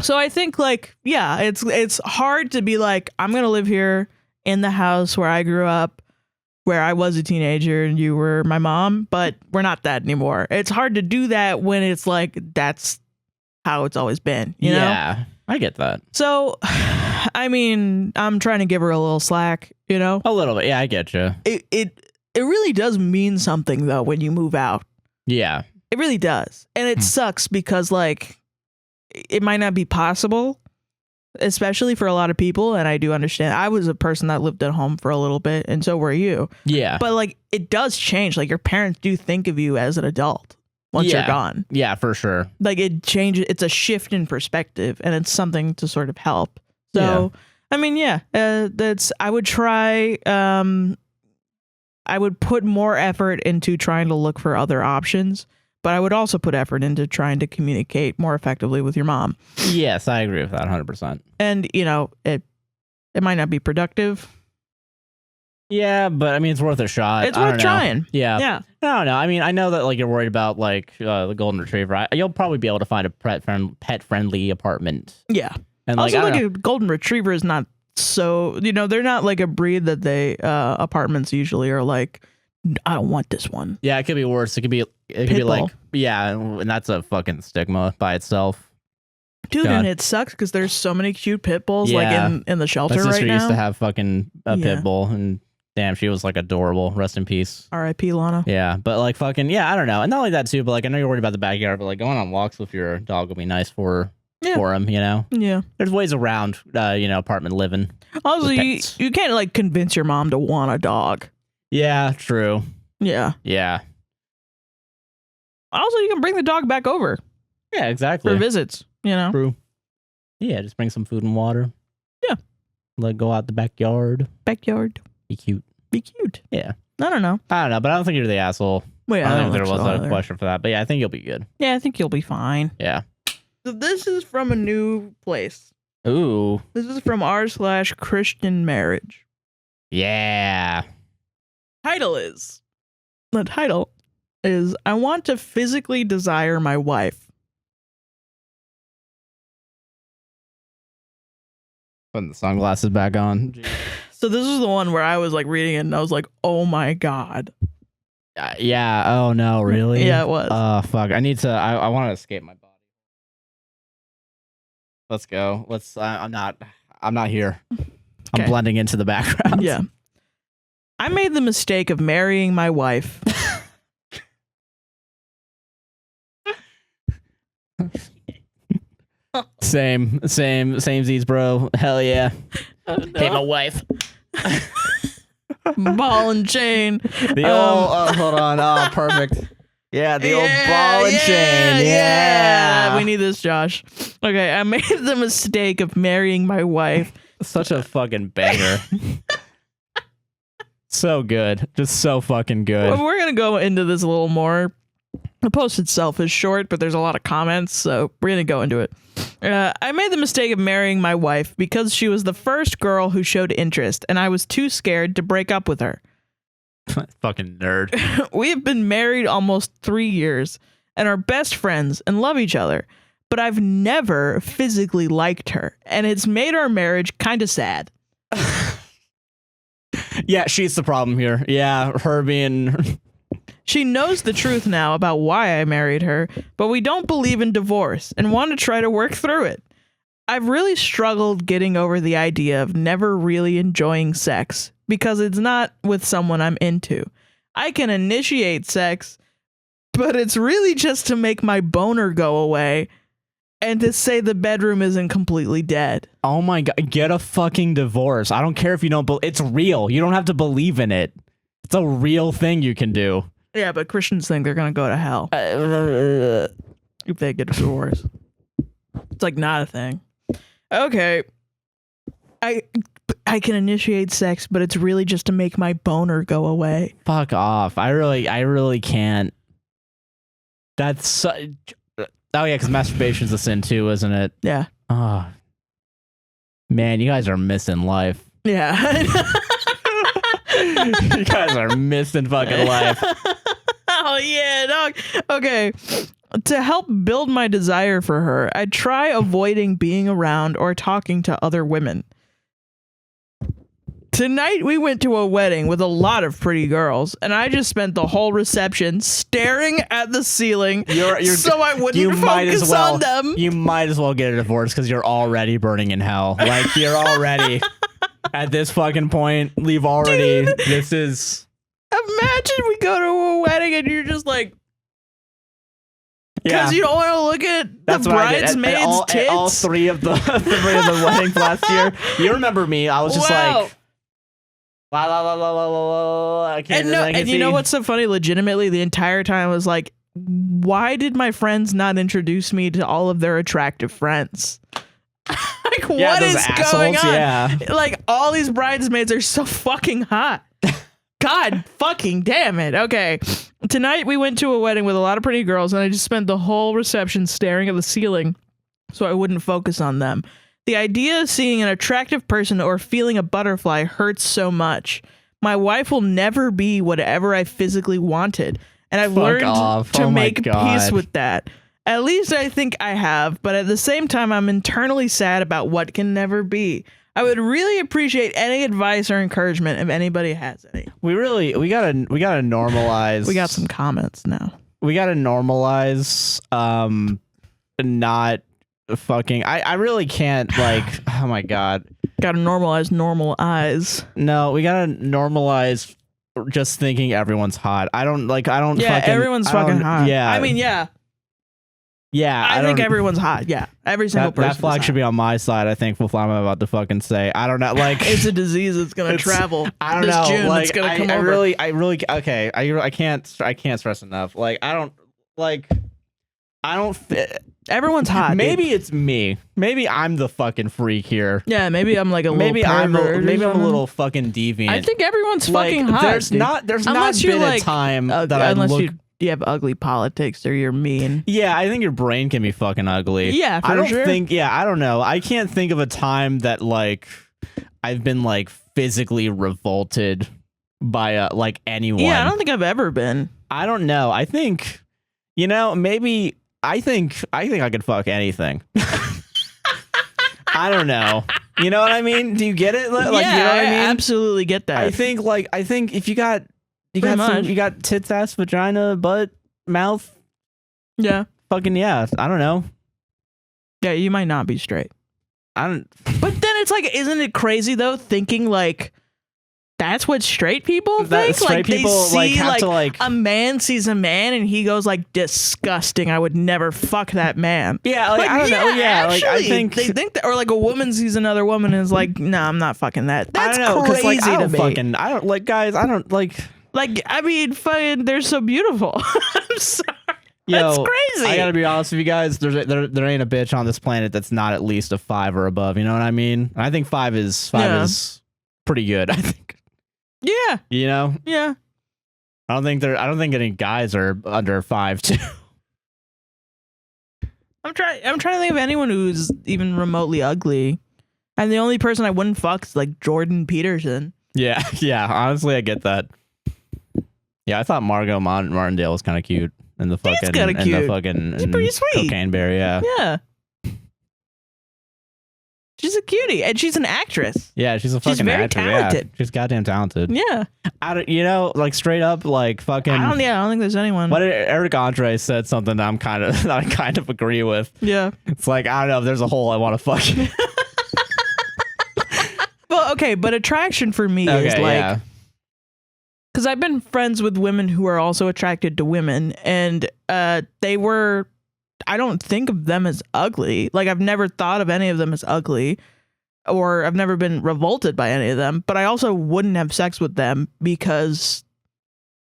So I think it's hard to be like, I'm going to live here in the house where I grew up, where I was a teenager and you were my mom, but we're not that anymore. It's hard to do that when it's like, that's how it's always been, you know? Yeah, I get that. So, I mean, I'm trying to give her a little slack, A little bit. Yeah, I get you. It really does mean something, though, when you move out. Yeah. It really does. And it sucks because, like, it might not be possible, especially for a lot of people. And I do understand. I was a person that lived at home for a little bit, and so were you. Yeah. But, like, it does change. Like, your parents do think of you as an adult once you're gone. Yeah, for sure. Like, it changes. It's a shift in perspective, and it's something to sort of help. So, I mean, I would try, I would put more effort into trying to look for other options, but I would also put effort into trying to communicate more effectively with your mom. Yes, I agree with that 100%. And, it might not be productive. Yeah, but I mean, it's worth a shot. It's worth trying. Yeah. Yeah. I don't know. I mean, I know that like you're worried about like the golden retriever. You'll probably be able to find a pet friendly apartment. Yeah. And also, like a golden retriever is not so, they're not like a breed that they apartments usually are like, I don't want this one. Yeah, it could be worse. It could be like, and that's a fucking stigma by itself. Dude, and it sucks because there's so many cute pit bulls like in the shelter right now. My sister used to have fucking a pit bull, and damn, she was like adorable. Rest in peace. R.I.P. Lana. Yeah, but like fucking, I don't know. And not only that too, but like I know you're worried about the backyard, but like going on walks with your dog will be nice for him, Yeah. There's ways around, apartment living. Also, you can't like convince your mom to want a dog. Yeah, true. Yeah. Yeah. Also, you can bring the dog back over. Yeah, exactly. For visits, True. Yeah, just bring some food and water. Yeah. Like go out the backyard. Be cute. Yeah. I don't know, but I don't think you're the asshole. Well, yeah, I don't think there was a question for that. But yeah, I think you'll be good. Yeah, I think you'll be fine. Yeah. So this is from a new place. Ooh. This is from r/Christian marriage. Yeah. The title is I want to physically desire my wife. Putting the sunglasses back on. So this is the one where I was like reading it and I was like, oh my God. Yeah. Oh no, really? Yeah, it was. Oh fuck. I want to escape my body. Let's go. I'm not here. Okay. I'm blending into the background. Yeah. I made the mistake of marrying my wife. Same Z's, bro. Hell yeah. Oh, no. Hate my wife. Ball and chain. The old, hold on. Oh, perfect. Yeah, the old ball and chain. Yeah. We need this, Josh. Okay, I made the mistake of marrying my wife. Such a fucking banger. So good. Just so fucking good. Well, we're going to go into this a little more. The post itself is short, but there's a lot of comments, so we're going to go into it. I made the mistake of marrying my wife because she was the first girl who showed interest, and I was too scared to break up with her. Fucking nerd. We have been married almost 3 years and are best friends and love each other, but I've never physically liked her, and it's made our marriage kind of sad. Yeah, she's the problem here. Yeah, her being... She knows the truth now about why I married her, but we don't believe in divorce and want to try to work through it. I've really struggled getting over the idea of never really enjoying sex because it's not with someone I'm into. I can initiate sex, but it's really just to make my boner go away and to say the bedroom isn't completely dead. Oh my God, get a fucking divorce. I don't care if you don't it's real. You don't have to believe in it. It's a real thing you can do. Yeah, but Christians think they're going to go to hell if they get a divorce. It's like not a thing. Okay. I can initiate sex, but it's really just to make my boner go away. Fuck off. I really can't. That's oh yeah, because masturbation's a sin too, isn't it? Yeah. Oh man, you guys are missing life. Yeah. You guys are missing fucking life. Oh yeah, dog. Okay. To help build my desire for her, I try avoiding being around or talking to other women. Tonight we went to a wedding with a lot of pretty girls, and I just spent the whole reception staring at the ceiling so I wouldn't focus on them. You might as well get a divorce because you're already burning in hell. Like, you're already at this fucking point. Leave already. Dude, this is... Imagine we go to a wedding and you're just like... Because you don't want to look at the bridesmaids' tits? All three of the weddings last year. You remember me. I was just like... La la la la la la. I can't. And you know what's so funny? Legitimately, the entire time I was like, why did my friends not introduce me to all of their attractive friends? Like, what is going on? Yeah. Like, all these bridesmaids are so fucking hot. God fucking damn it. Okay. Tonight we went to a wedding with a lot of pretty girls, and I just spent the whole reception staring at the ceiling so I wouldn't focus on them. The idea of seeing an attractive person or feeling a butterfly hurts so much. My wife will never be whatever I physically wanted, and I've learned to make peace with that. At least I think I have, but at the same time, I'm internally sad about what can never be. I would really appreciate any advice or encouragement if anybody has any. We gotta normalize. We got some comments now. We gotta normalize not fucking I really can't, like, oh my God. Gotta normalize normal eyes. No, we gotta normalize just thinking everyone's hot. I don't everyone's fucking hot. Yeah. I mean, yeah. Yeah. I think everyone's hot. Yeah. Every single person. That flag should be on my side, I think, with what I'm about to fucking say. I don't know. Like, it's a disease that's gonna travel. I don't know. June, like, it's gonna come I over. really okay. I can't stress enough. Like, I don't. Everyone's hot. Maybe dude. it's me. Maybe I'm the fucking freak here. Yeah, maybe I'm like a little pervert. Maybe I'm a little fucking deviant. I think everyone's fucking hot. There's dude. not been a time that I look. You have ugly politics or you're mean. Yeah, I think your brain can be fucking ugly. Yeah, for sure. I don't know. I can't think of a time that, like, I've been, like, physically revolted by like anyone. Yeah, I don't think I've ever been. I don't know. I think, maybe I think I could fuck anything. I don't know. You know what I mean? Do you get it? Like, yeah, you know what I mean? Absolutely get that. I think if you got tits, ass, vagina, butt, mouth. Yeah. Fucking yeah. I don't know. Yeah, you might not be straight. But then it's like, isn't it crazy though? Thinking like that's what straight people think. Straight people have to a man sees a man and he goes like, disgusting. I would never fuck that man. Yeah, I don't know. Yeah, actually, I think they think that, or like a woman sees another woman and is like, no, I'm not fucking that. That's I don't know, crazy to me. I don't like guys. I don't like. Like, I mean, fucking, they're so beautiful. I'm sorry. That's crazy. I gotta be honest with you guys. There ain't a bitch on this planet that's not at least a 5 or above. You know what I mean? I think 5 is pretty good. I think. Yeah. Yeah. I don't think any guys are under 5 too. I'm trying to think of anyone who's even remotely ugly, and the only person I wouldn't fuck is like Jordan Peterson. Yeah. Honestly, I get that. Yeah, I thought Margot Martindale was kind of cute in the fucking. He's kind of cute. He's pretty sweet. Cocaine Bear, yeah. Yeah. She's a cutie, and she's an actress. Yeah, she's a fucking very actress. talented. Yeah, she's goddamn talented. Yeah. Like straight up, like fucking. I don't think there's anyone. What Eric Andre said something that I kind of agree with. Yeah. It's like, I don't know, if there's a hole, I want to fuck. Well, okay, but attraction for me is like, because I've been friends with women who are also attracted to women, and I don't think of them as ugly. Like, I've never thought of any of them as ugly, or I've never been revolted by any of them, but I also wouldn't have sex with them because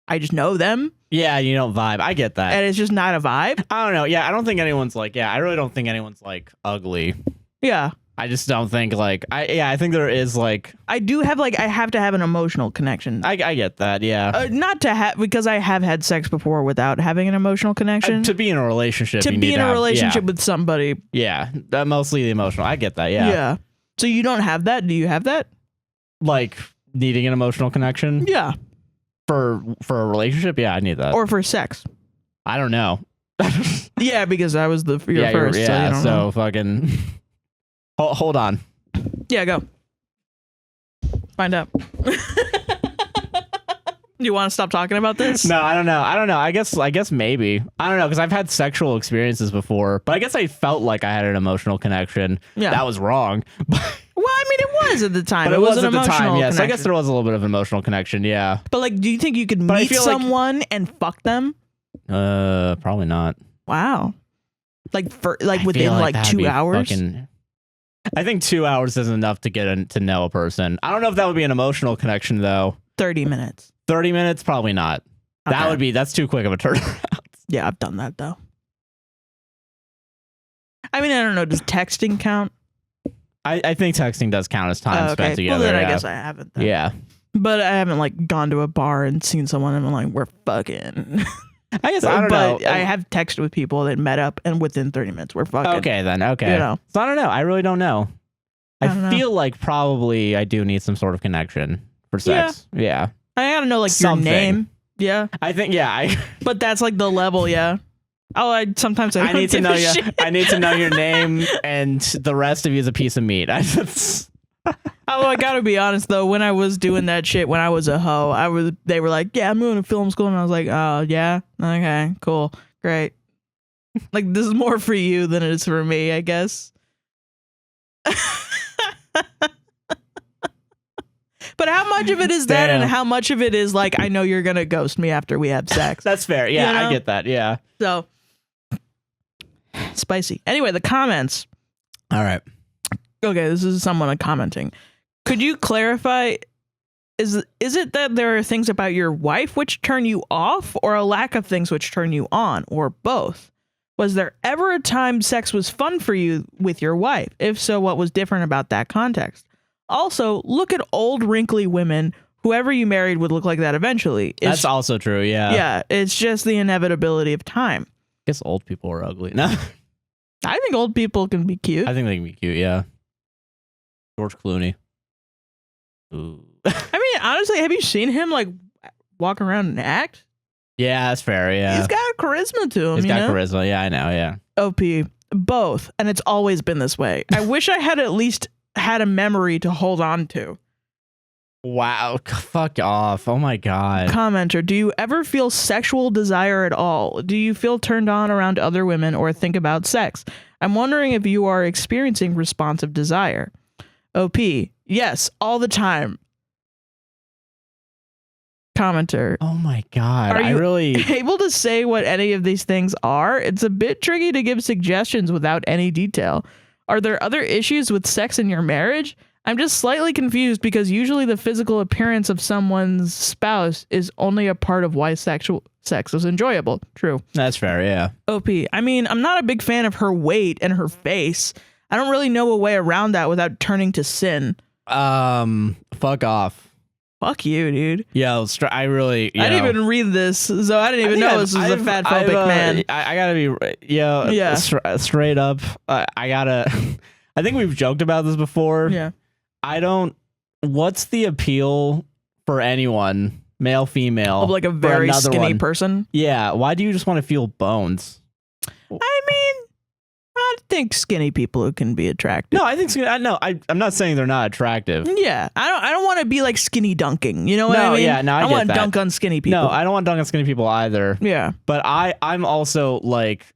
I just know them. Yeah, you don't vibe. I get that. And it's just not a vibe. I don't know. Yeah, I don't think anyone's like, I really don't think anyone's like ugly. Yeah. I just don't think like, I think there is like. I do have like, I have to have an emotional connection. I get that, yeah. Not to have, because I have had sex before without having an emotional connection. To be in a relationship. To be in a relationship with somebody. Yeah, mostly the emotional. I get that, yeah. Yeah. So you don't have that? Do you have that? Like needing an emotional connection? Yeah. For a relationship? Yeah, I need that. Or for sex? I don't know. Yeah, because I was your first. So fucking. Hold on. Yeah, go. Find out. You want to stop talking about this? No, I don't know. I guess maybe. I don't know, because I've had sexual experiences before, but I guess I felt like I had an emotional connection. Yeah. That was wrong. Well, I mean, it was at the time. But it was at the time, connection. yes. I guess there was a little bit of an emotional connection, yeah. But like, do you think you could meet someone and fuck them? Probably not. Wow. Like within like 2 hours? I think 2 hours is enough to get to know a person. I don't know if that would be an emotional connection though. 30 minutes. 30 minutes? Probably not. Okay. That's too quick of a turnaround. Yeah, I've done that though. I mean, I don't know. Does texting count? I think texting does count as time spent together. Well, then I guess I haven't. Then. Yeah. But I haven't like gone to a bar and seen someone and been like, we're fucking. I guess I don't know. I have texted with people that met up and within 30 minutes we're fucking. Okay, then. Okay. You know. So I don't know. I really don't know. I feel like probably I do need some sort of connection for sex. Yeah. I gotta know like something. Your name. Yeah. I think, But that's like the level, yeah. Oh, I need to know you. I need to know your name, and the rest of you is a piece of meat. I gotta be honest though, when I was doing that shit when I was a hoe, they were like, yeah, I'm going to film school, and I was like, oh yeah, okay, cool, great. Like, this is more for you than it is for me, I guess. But how much of it is that, and how much of it is like, I know you're gonna ghost me after we have sex? That's fair. Yeah, you know? I get that. Yeah. So spicy. Anyway, the comments. All right. Okay, this is someone commenting. Could you clarify? Is it that there are things about your wife which turn you off, or a lack of things which turn you on, or both? Was there ever a time sex was fun for you with your wife? If so, what was different about that context? Also, look at old wrinkly women. Whoever you married would look like that eventually. That's also true, yeah. Yeah, it's just the inevitability of time. I guess old people are ugly. No. I think old people can be cute. I think they can be cute, yeah. George Clooney. Ooh. I mean, honestly, have you seen him like walk around and act? Yeah, that's fair, yeah. He's got charisma to him. He's got charisma, yeah, I know, yeah. OP, both, and it's always been this way. I wish I had at least had a memory to hold on to. Wow, fuck off. Oh my god. Commenter, do you ever feel sexual desire at all? Do you feel turned on around other women or think about sex? I'm wondering if you are experiencing responsive desire. OP, yes, all the time. Commenter, oh my god. Are you able to say what any of these things are? It's a bit tricky to give suggestions without any detail. Are there other issues with sex in your marriage? I'm just slightly confused because usually the physical appearance of someone's spouse is only a part of why sex is enjoyable. True. That's fair, yeah. OP, I mean, I'm not a big fan of her weight and her face. I don't really know a way around that without turning to sin. Fuck off. Fuck you, dude. Yeah, I didn't even read this, so I didn't even know this was a fat phobic man. I gotta be, straight up. I think we've joked about this before. Yeah. What's the appeal for anyone, male, female? Of like a very skinny person? Yeah. Why do you just want to feel bones? I mean, think skinny people can be attractive. No, I think I'm not saying they're not attractive. Yeah, I don't want to be like skinny dunking. You know what I mean? Yeah, no, I don't get want to that. dunk on skinny people. No, I don't want to dunk on skinny people either. Yeah, but I'm also like,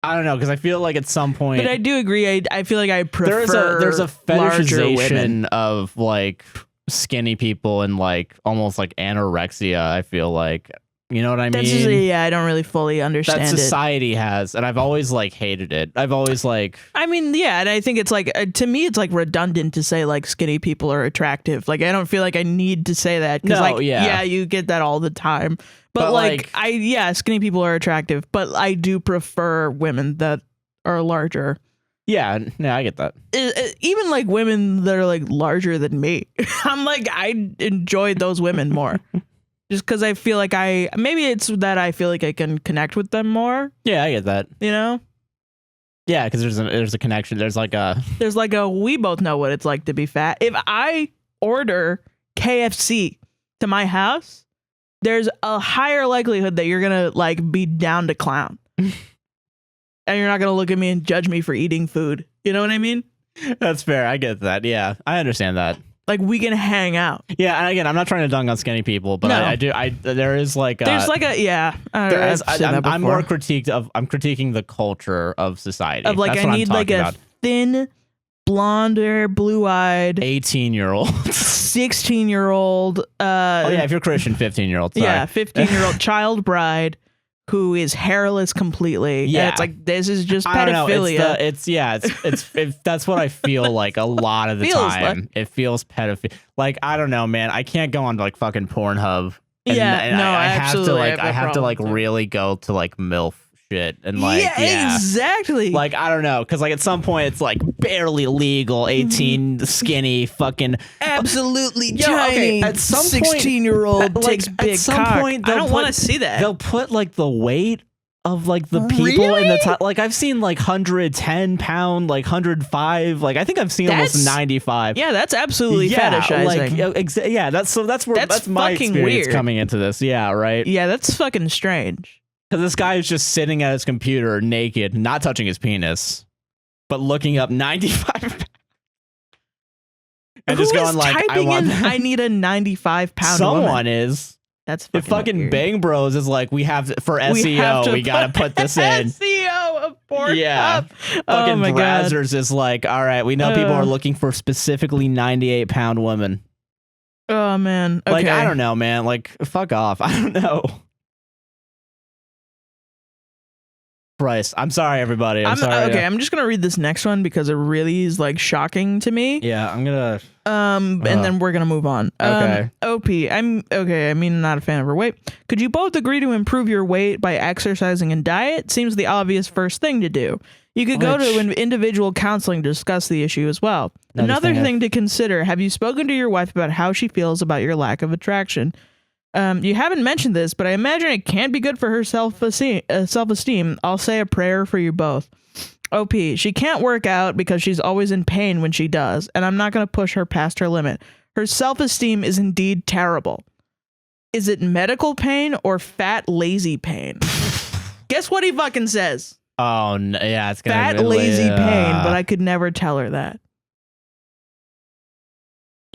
I don't know, because I feel like at some point. But I do agree. I feel like I prefer. There's a fetishization of like skinny people and like almost like anorexia. I feel like. You know what I mean? I don't really fully understand that society has, and I've always like hated it. I've always like. I mean, yeah, and I think it's like to me, it's like redundant to say like skinny people are attractive. Like I don't feel like I need to say that because you get that all the time. But like skinny people are attractive, but I do prefer women that are larger. Yeah, I get that. Even like women that are like larger than me, I'm like I enjoy those women more. Just because I feel like maybe it's that I feel like I can connect with them more. Yeah, I get that. You know? Yeah, because there's a connection. There's like a we both know what it's like to be fat. If I order KFC to my house, there's a higher likelihood that you're gonna like be down to clown, and you're not gonna look at me and judge me for eating food. You know what I mean? That's fair. I get that. Yeah, I understand that. Like we can hang out. Yeah, and again, I'm not trying to dunk on skinny people, but I do. There is like there's like a I'm more critiquing the culture of society. Of like That's I need like a thin, blonde hair, blue eyed 18-year-old, 16-year-old. Oh yeah, if you're Christian, 15-year-old. Yeah, 15-year-old child bride who is hairless completely. Yeah, and it's like this is just pedophilia. It's that's what I feel like a lot of the time. It feels pedophilia. Like I don't know, man. I can't go on to like fucking Pornhub. I have to like really go to like MILF shit and like exactly. Like I don't know, because like at some point it's like barely legal, 18 skinny fucking absolutely tiny. At some 16-year-old takes big at some cock. point I don't want to see that. They'll put like the weight of like the people in the top. Like I've seen like 110 pound, like 105. Like I think I've seen almost 95. Yeah, that's absolutely fetishizing. That's my experience weird. Coming into this. Yeah, right. Yeah, that's fucking strange. Because this guy is just sitting at his computer naked, not touching his penis, but looking up 95 and just going like, I need a 95 pound Someone woman. Is. That's fucking weird. Bang Bros is like, we have for SEO, we got to put this in. SEO of Pornhub. Yeah. Fucking Brazzers is like, all right, we know people are looking for specifically 98 pound women. Oh man. Okay. Like, I don't know, man. Like, fuck off. I don't know. Christ. I'm sorry, everybody. I'm sorry. Okay, I'm just gonna read this next one because it really is like shocking to me. Yeah, I'm gonna. And then we're gonna move on. Okay. OP. I'm not a fan of her weight. Could you both agree to improve your weight by exercising and diet? Seems the obvious first thing to do. You could go to an individual counseling to discuss the issue as well. Another thing to consider: have you spoken to your wife about how she feels about your lack of attraction? You haven't mentioned this, but I imagine it can't be good for her self-esteem. I'll say a prayer for you both. OP, she can't work out because she's always in pain when she does, and I'm not going to push her past her limit. Her self-esteem is indeed terrible. Is it medical pain or fat, lazy pain? Guess what he fucking says? Oh, no, yeah, it's gonna fat, be lazy pain, but I could never tell her that.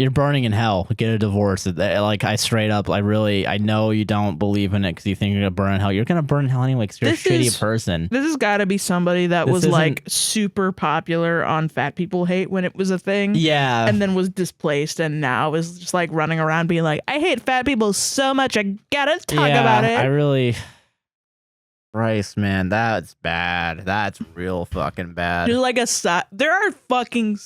You're burning in hell. Get a divorce. Like I straight up, I know you don't believe in it because you think you're gonna burn in hell. You're gonna burn in hell anyway because you're a shitty person. This has got to be somebody that was like super popular on fat people hate when it was a thing. Yeah, and then was displaced and now is just like running around being like, I hate fat people so much. I gotta talk about it. I really. Christ, man, that's bad. That's real fucking bad. There's like there are fucking.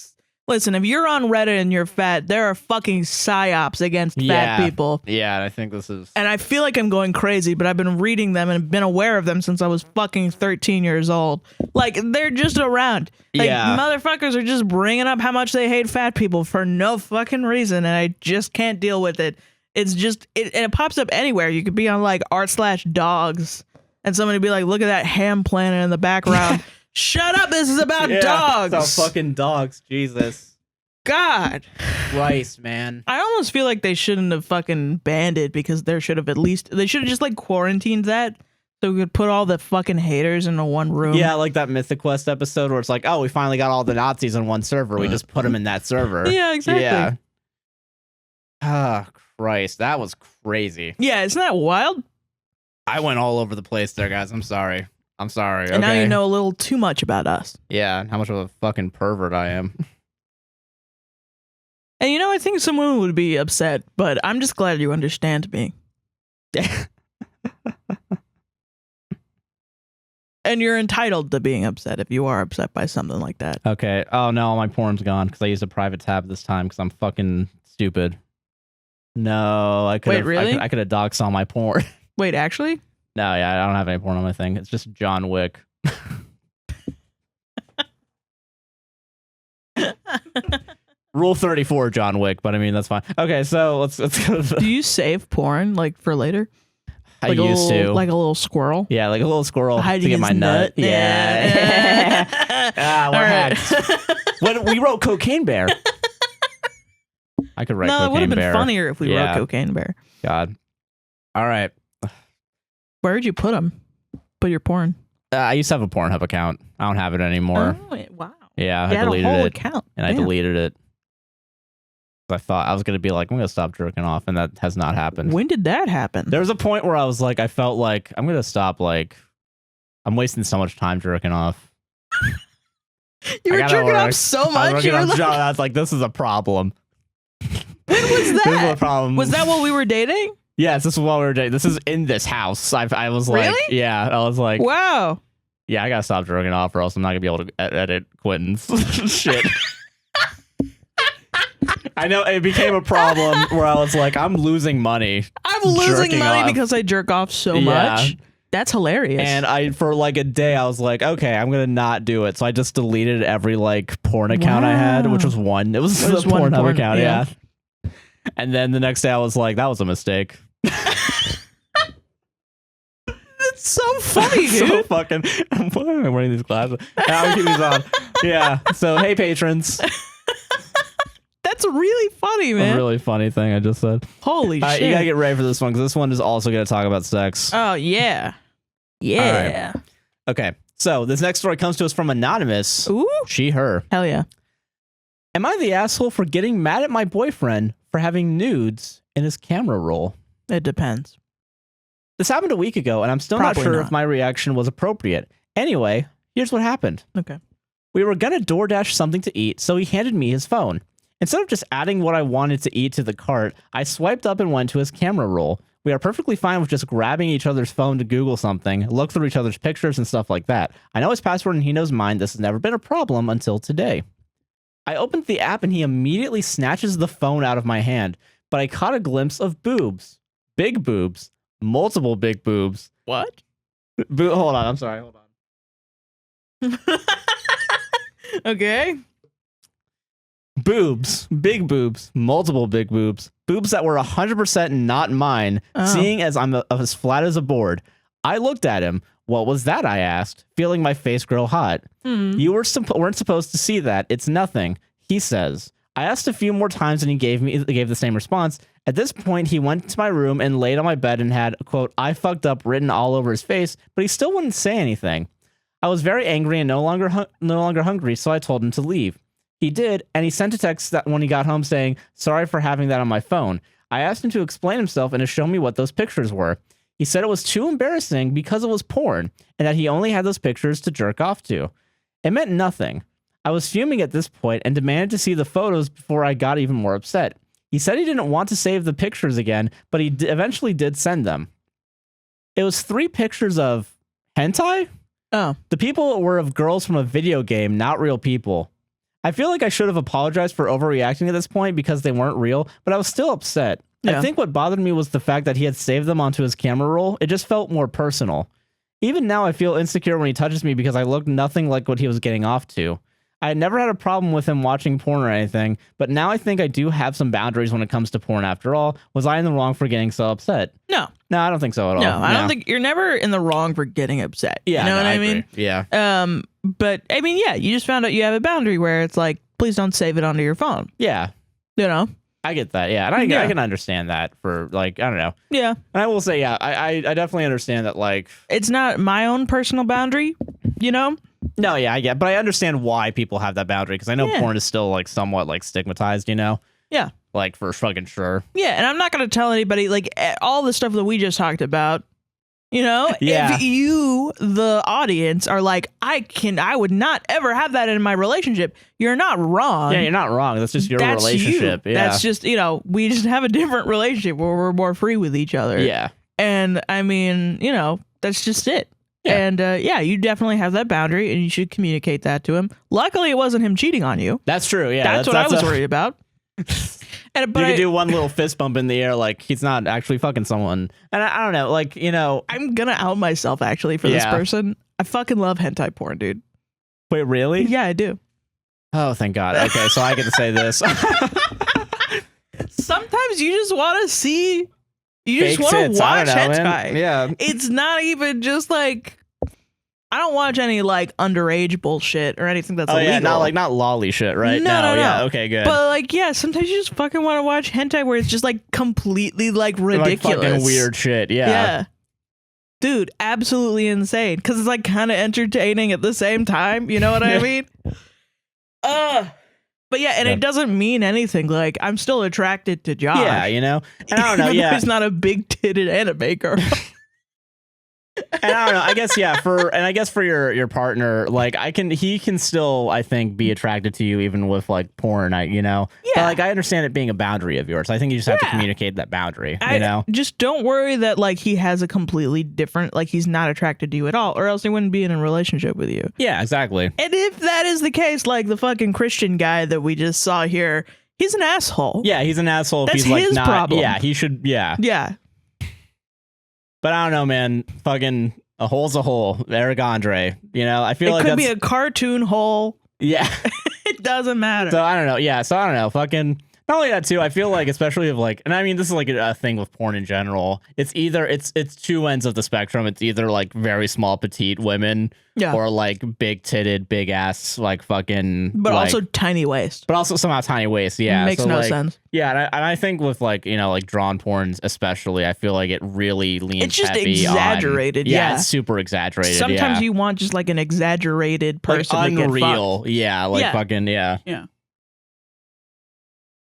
Listen, if you're on Reddit and you're fat, there are fucking psyops against fat people. Yeah, I think this is... And I feel like I'm going crazy, but I've been reading them and been aware of them since I was fucking 13 years old. Like, they're just around. Like, motherfuckers are just bringing up how much they hate fat people for no fucking reason, and I just can't deal with it. It's just... and it pops up anywhere. You could be on, like, r/dogs, and somebody be like, look at that ham planet in the background. Shut up, this is about dogs. It's about fucking dogs, Jesus. God. Christ, man. I almost feel like they shouldn't have fucking banned it because they should have just like quarantined that So we could put all the fucking haters into one room. Yeah, like that Mythic Quest episode where it's like, oh, we finally got all the Nazis on one server. We just put them in that server. Yeah, exactly. Yeah. Ah, Christ, that was crazy. Yeah, isn't that wild? I went all over the place there, guys. I'm sorry. And now you know a little too much about us. Yeah, how much of a fucking pervert I am. And you know, I think someone would be upset, but I'm just glad you understand me. And you're entitled to being upset if you are upset by something like that. Okay. Oh, no, my porn's gone because I used a private tab this time because I'm fucking stupid. No, I could have. Wait, really? I could have doxed all my porn. Wait, actually? No, yeah, I don't have any porn on my thing. It's just John Wick. Rule 34, John Wick, but I mean, that's fine. Okay, so let's go to Do you save porn, like, for later? I Like used to. Like a little squirrel? Yeah, like a little squirrel Hiding to get his my nut. Yeah. We're right. hacked. When we wrote Cocaine Bear. I could write No, Cocaine Bear. it would have been funnier if we wrote Cocaine Bear. God. All right. Where'd you put them? Put your porn? I used to have a Pornhub account. I don't have it anymore. Oh, wow. Yeah, You I had deleted a whole it. account. And I deleted it. I thought I was going to be like, I'm going to stop jerking off, and that has not happened. When did that happen? There was a point where I was like, I felt like I'm going to stop, like, I'm wasting so much time jerking off. You were jerking off so much. I was like, this is a problem. When was that? This is a problem. Was that while we were dating? Yes, this is while we were dating. This is in this house. I was like, really? Yeah, I was like, wow. Yeah, I got to stop jerking off or else I'm not going to be able to edit Quentin's shit. I know it became a problem where I was like, I'm losing money. I'm losing money because I jerk off so much. That's hilarious. And for like a day, I was like, okay, I'm going to not do it. So I just deleted every like porn account I had, which was one. It was the Pornhub account, yeah. And then the next day I was like, that was a mistake. That's so funny, dude. So fucking, why am I wearing these glasses? I'll keep these on. Yeah. So, hey, patrons. That's really funny, man. A really funny thing I just said. Holy shit. You gotta get ready for this one because this one is also gonna talk about sex. Oh, yeah. Yeah. Right. Okay. So this next story comes to us from Anonymous. Ooh. She, her. Hell yeah. Am I the asshole for getting mad at my boyfriend for having nudes in his camera roll? It depends. This happened a week ago, and I'm still not sure if my reaction was appropriate. Anyway, here's what happened. Okay. We were gonna DoorDash something to eat, so he handed me his phone. Instead of just adding what I wanted to eat to the cart, I swiped up and went to his camera roll. We are perfectly fine with just grabbing each other's phone to Google something, look through each other's pictures and stuff like that. I know his password and he knows mine. This has never been a problem until today. I opened the app and he immediately snatches the phone out of my hand, but I caught a glimpse of boobs. Big boobs. Multiple big boobs. What? Hold on. I'm sorry. Hold on. Okay. Boobs, big boobs, multiple big boobs, boobs that were 100% not mine, seeing as I'm as flat as a board. I looked at him. What was that? I asked, feeling my face grow hot. You weren't supposed to see that. It's nothing, he says. I asked a few more times and he gave the same response. At this point, he went to my room and laid on my bed and had, quote, I fucked up written all over his face, but he still wouldn't say anything. I was very angry and no longer hungry, so I told him to leave. He did, and he sent a text that when he got home saying, sorry for having that on my phone. I asked him to explain himself and to show me what those pictures were. He said it was too embarrassing because it was porn, and that he only had those pictures to jerk off to. It meant nothing. I was fuming at this point and demanded to see the photos before I got even more upset. He said he didn't want to save the pictures again, but he eventually did send them. It was 3 pictures of hentai? Oh. The people were of girls from a video game, not real people. I feel like I should have apologized for overreacting at this point because they weren't real, but I was still upset. Yeah. I think what bothered me was the fact that he had saved them onto his camera roll. It just felt more personal. Even now, I feel insecure when he touches me because I looked nothing like what he was getting off to. I had never had a problem with him watching porn or anything, but now I think I do have some boundaries when it comes to porn after all. Was I in the wrong for getting so upset? No. No, I don't think so at all. No, I don't think you're never in the wrong for getting upset. Yeah, you know what I mean? Agree. Yeah. But I mean, yeah, you just found out you have a boundary where it's like, please don't save it onto your phone. Yeah. You know? I get that. Yeah. And I can understand that for like, I don't know. Yeah. And I will say, yeah, I definitely understand that. Like, it's not my own personal boundary, you know? No, yeah, I get, but I understand why people have that boundary because I know porn is still like somewhat like stigmatized, you know? Yeah. Like for fucking sure. Yeah. And I'm not going to tell anybody like all the stuff that we just talked about. You know, if you, the audience, are like, I would not ever have that in my relationship. You're not wrong. Yeah, you're not wrong. That's just your relationship. You. Yeah. That's just, you know, we just have a different relationship where we're more free with each other. Yeah. And I mean, you know, that's just it. Yeah. And you definitely have that boundary and you should communicate that to him. Luckily, it wasn't him cheating on you. That's true. Yeah. That's what I was worried about. But you could do one little fist bump in the air, like he's not actually fucking someone. And I don't know, like, you know, I'm gonna out myself actually for this person. I fucking love hentai porn, dude. Wait, really? Yeah, I do. Oh, thank God. Okay, so I get to say this. Sometimes you just want to see, you just want to watch hentai. Man. Yeah, it's not even just like. I don't watch any like underage bullshit or anything that's illegal. Yeah, not lolly shit, right? No. Yeah, okay, good. But like, yeah, sometimes you just fucking want to watch hentai where it's just like completely like ridiculous, like fucking weird shit. Yeah, yeah, dude, absolutely insane. Because it's like kind of entertaining at the same time. You know what I mean? But yeah, and it doesn't mean anything. Like I'm still attracted to Josh. Yeah, you know, and I don't know. Yeah, he's not a big titted anime girl. And I don't know. I guess for your partner, like he can still, I think, be attracted to you even with like porn. Yeah. But like I understand it being a boundary of yours. I think you just have to communicate that boundary. You know, just don't worry that like he has a completely different, like he's not attracted to you at all, or else he wouldn't be in a relationship with you. Yeah, exactly. And if that is the case, like the fucking Christian guy that we just saw here, he's an asshole. Yeah, he's an asshole. That's if he's his like problem. Yeah, he should. Yeah. Yeah. But I don't know, man. Fucking a hole's a hole. Eric Andre. You know, I feel like it could be a cartoon hole. Yeah. It doesn't matter. So I don't know. Yeah. So I don't know. Fucking. Not only that too. I feel like, especially of like, and I mean, this is like a thing with porn in general. It's either it's two ends of the spectrum. It's either like very small petite women, or like big titted, big ass, like fucking, but like, also tiny waist. But also somehow tiny waist. Yeah, makes no sense. Yeah, and I think with like like drawn porns especially, I feel like it really leans. It's just heavy exaggerated. On, it's super exaggerated. Sometimes you want just like an exaggerated person, like to unreal. Get yeah, like fucking Yeah.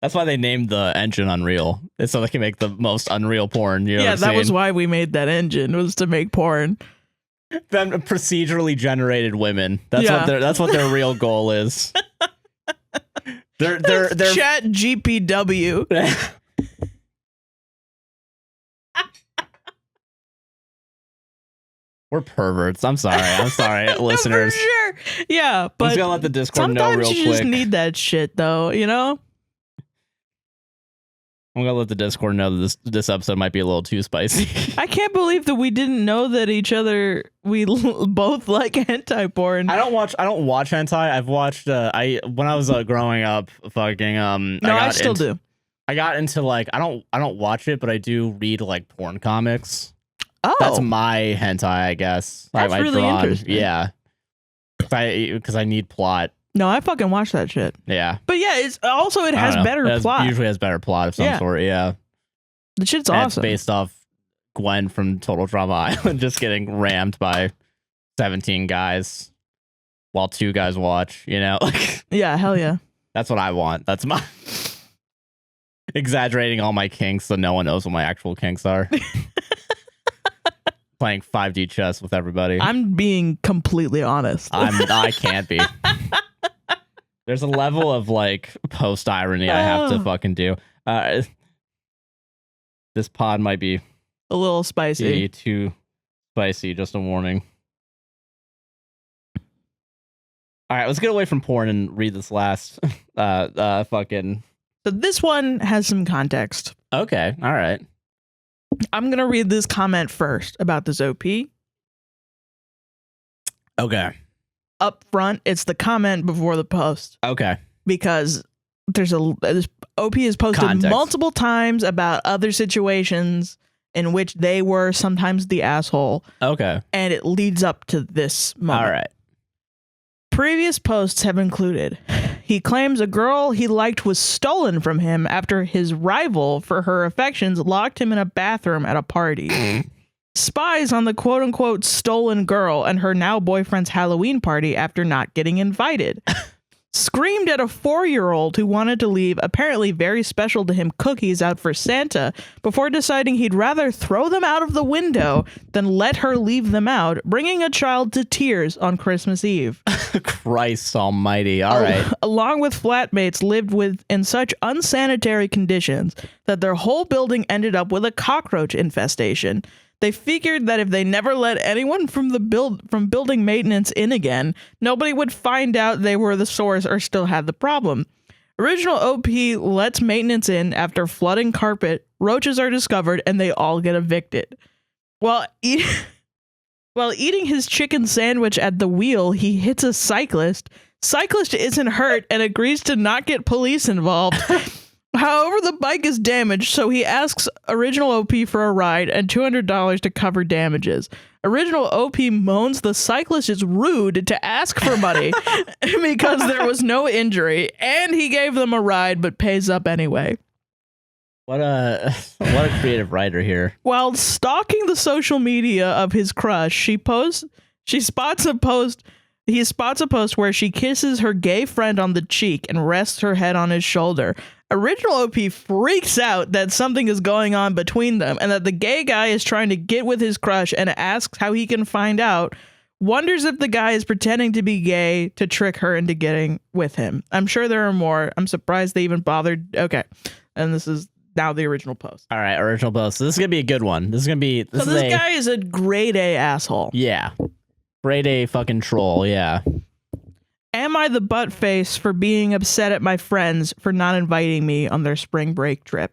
That's why they named the engine Unreal. It's so they can make the most unreal porn. That was why we made that engine, was to make porn. Them procedurally generated women. That's what their real goal is. They're Chat GPW. We're perverts. I'm sorry, listeners. For sure. Yeah, but I'm just gonna let the Discord know real quick. Sometimes you just need that shit, though. You know. I'm gonna let the Discord know that this episode might be a little too spicy. I can't believe that we didn't know that we both like hentai porn. I don't watch hentai. I've watched when I was growing up, fucking No, I still do. I got into like I don't watch it, but I do read like porn comics. Oh, that's my hentai, I guess. That's really interesting. Yeah, because I need plot. No, I fucking watch that shit. Yeah. But yeah, it has better plot. Usually has better plot of some sort, yeah. The shit's awesome. It's based off Gwen from Total Drama Island just getting rammed by 17 guys while 2 guys watch, you know? Yeah, hell yeah. That's what I want. That's my exaggerating all my kinks so no one knows what my actual kinks are. Playing 5D chess with everybody. I'm being completely honest. I can't be. There's a level of like post irony I have to fucking do. This pod might be a little spicy. Too spicy. Just a warning. All right, let's get away from porn and read this last fucking. So this one has some context. Okay. All right. I'm gonna read this comment first about this OP. Okay. Up front, it's the comment before the post. Okay. Because this OP is posted multiple times about other situations in which they were sometimes the asshole. Okay. And it leads up to this moment. All right. Previous posts have included, He claims a girl he liked was stolen from him after his rival for her affections locked him in a bathroom at a party. Spies on the quote-unquote stolen girl and her now boyfriend's Halloween party after not getting invited. Screamed at a 4-year-old who wanted to leave apparently very special to him cookies out for Santa before deciding he'd rather throw them out of the window than let her leave them out, bringing a child to tears on Christmas Eve. Christ almighty. All right. Along with flatmates lived in such unsanitary conditions that their whole building ended up with a cockroach infestation. They figured that if they never let anyone from building maintenance in again, nobody would find out they were the source or still had the problem. Original OP lets maintenance in after flooding carpet, roaches are discovered, and they all get evicted. While eating his chicken sandwich at the wheel, he hits a cyclist. Cyclist isn't hurt and agrees to not get police involved. However, the bike is damaged, so he asks Original OP for a ride and $200 to cover damages. Original OP moans the cyclist is rude to ask for money because there was no injury, and he gave them a ride but pays up anyway. What a creative writer here. While stalking the social media of his crush, he spots a post where she kisses her gay friend on the cheek and rests her head on his shoulder. Original OP freaks out that something is going on between them and that the gay guy is trying to get with his crush and asks how he can find out. Wonders if the guy is pretending to be gay to trick her into getting with him. I'm sure there are more. I'm surprised they even bothered. Okay. And this is now the original post. All right, original post. So this is going to be a good one. This guy is a grade A asshole. Yeah. Grade A fucking troll, yeah. Am I the butt face for being upset at my friends for not inviting me on their spring break trip?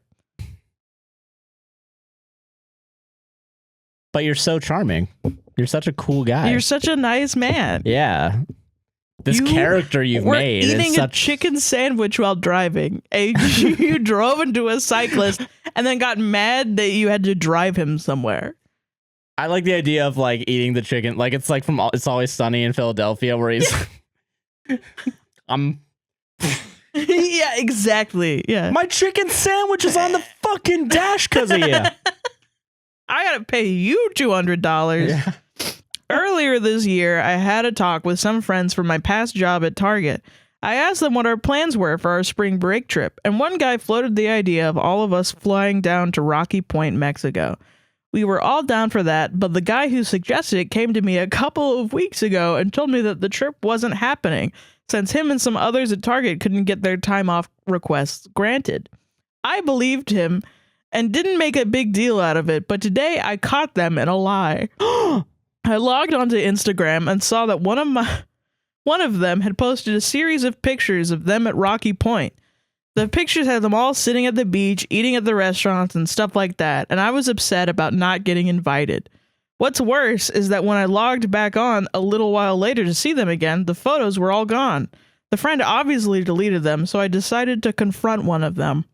But you're so charming. You're such a cool guy. You're such a nice man. Yeah. This character you've made is eating a chicken sandwich while driving. You drove into a cyclist and then got mad that you had to drive him somewhere. I like the idea of like eating the chicken. Like it's like from It's Always Sunny in Philadelphia where he's... Yeah, exactly. Yeah. My chicken sandwich is on the fucking dash because of you. I gotta pay you $200. Yeah. Earlier this year, I had a talk with some friends from my past job at Target. I asked them what our plans were for our spring break trip, and one guy floated the idea of all of us flying down to Rocky Point, Mexico. We were all down for that, but the guy who suggested it came to me a couple of weeks ago and told me that the trip wasn't happening, since him and some others at Target couldn't get their time off requests granted. I believed him and didn't make a big deal out of it, but today I caught them in a lie. I logged onto Instagram and saw that one of them had posted a series of pictures of them at Rocky Point. The pictures had them all sitting at the beach, eating at the restaurants and stuff like that, and I was upset about not getting invited. What's worse is that when I logged back on a little while later to see them again, the photos were all gone. The friend obviously deleted them, so I decided to confront one of them.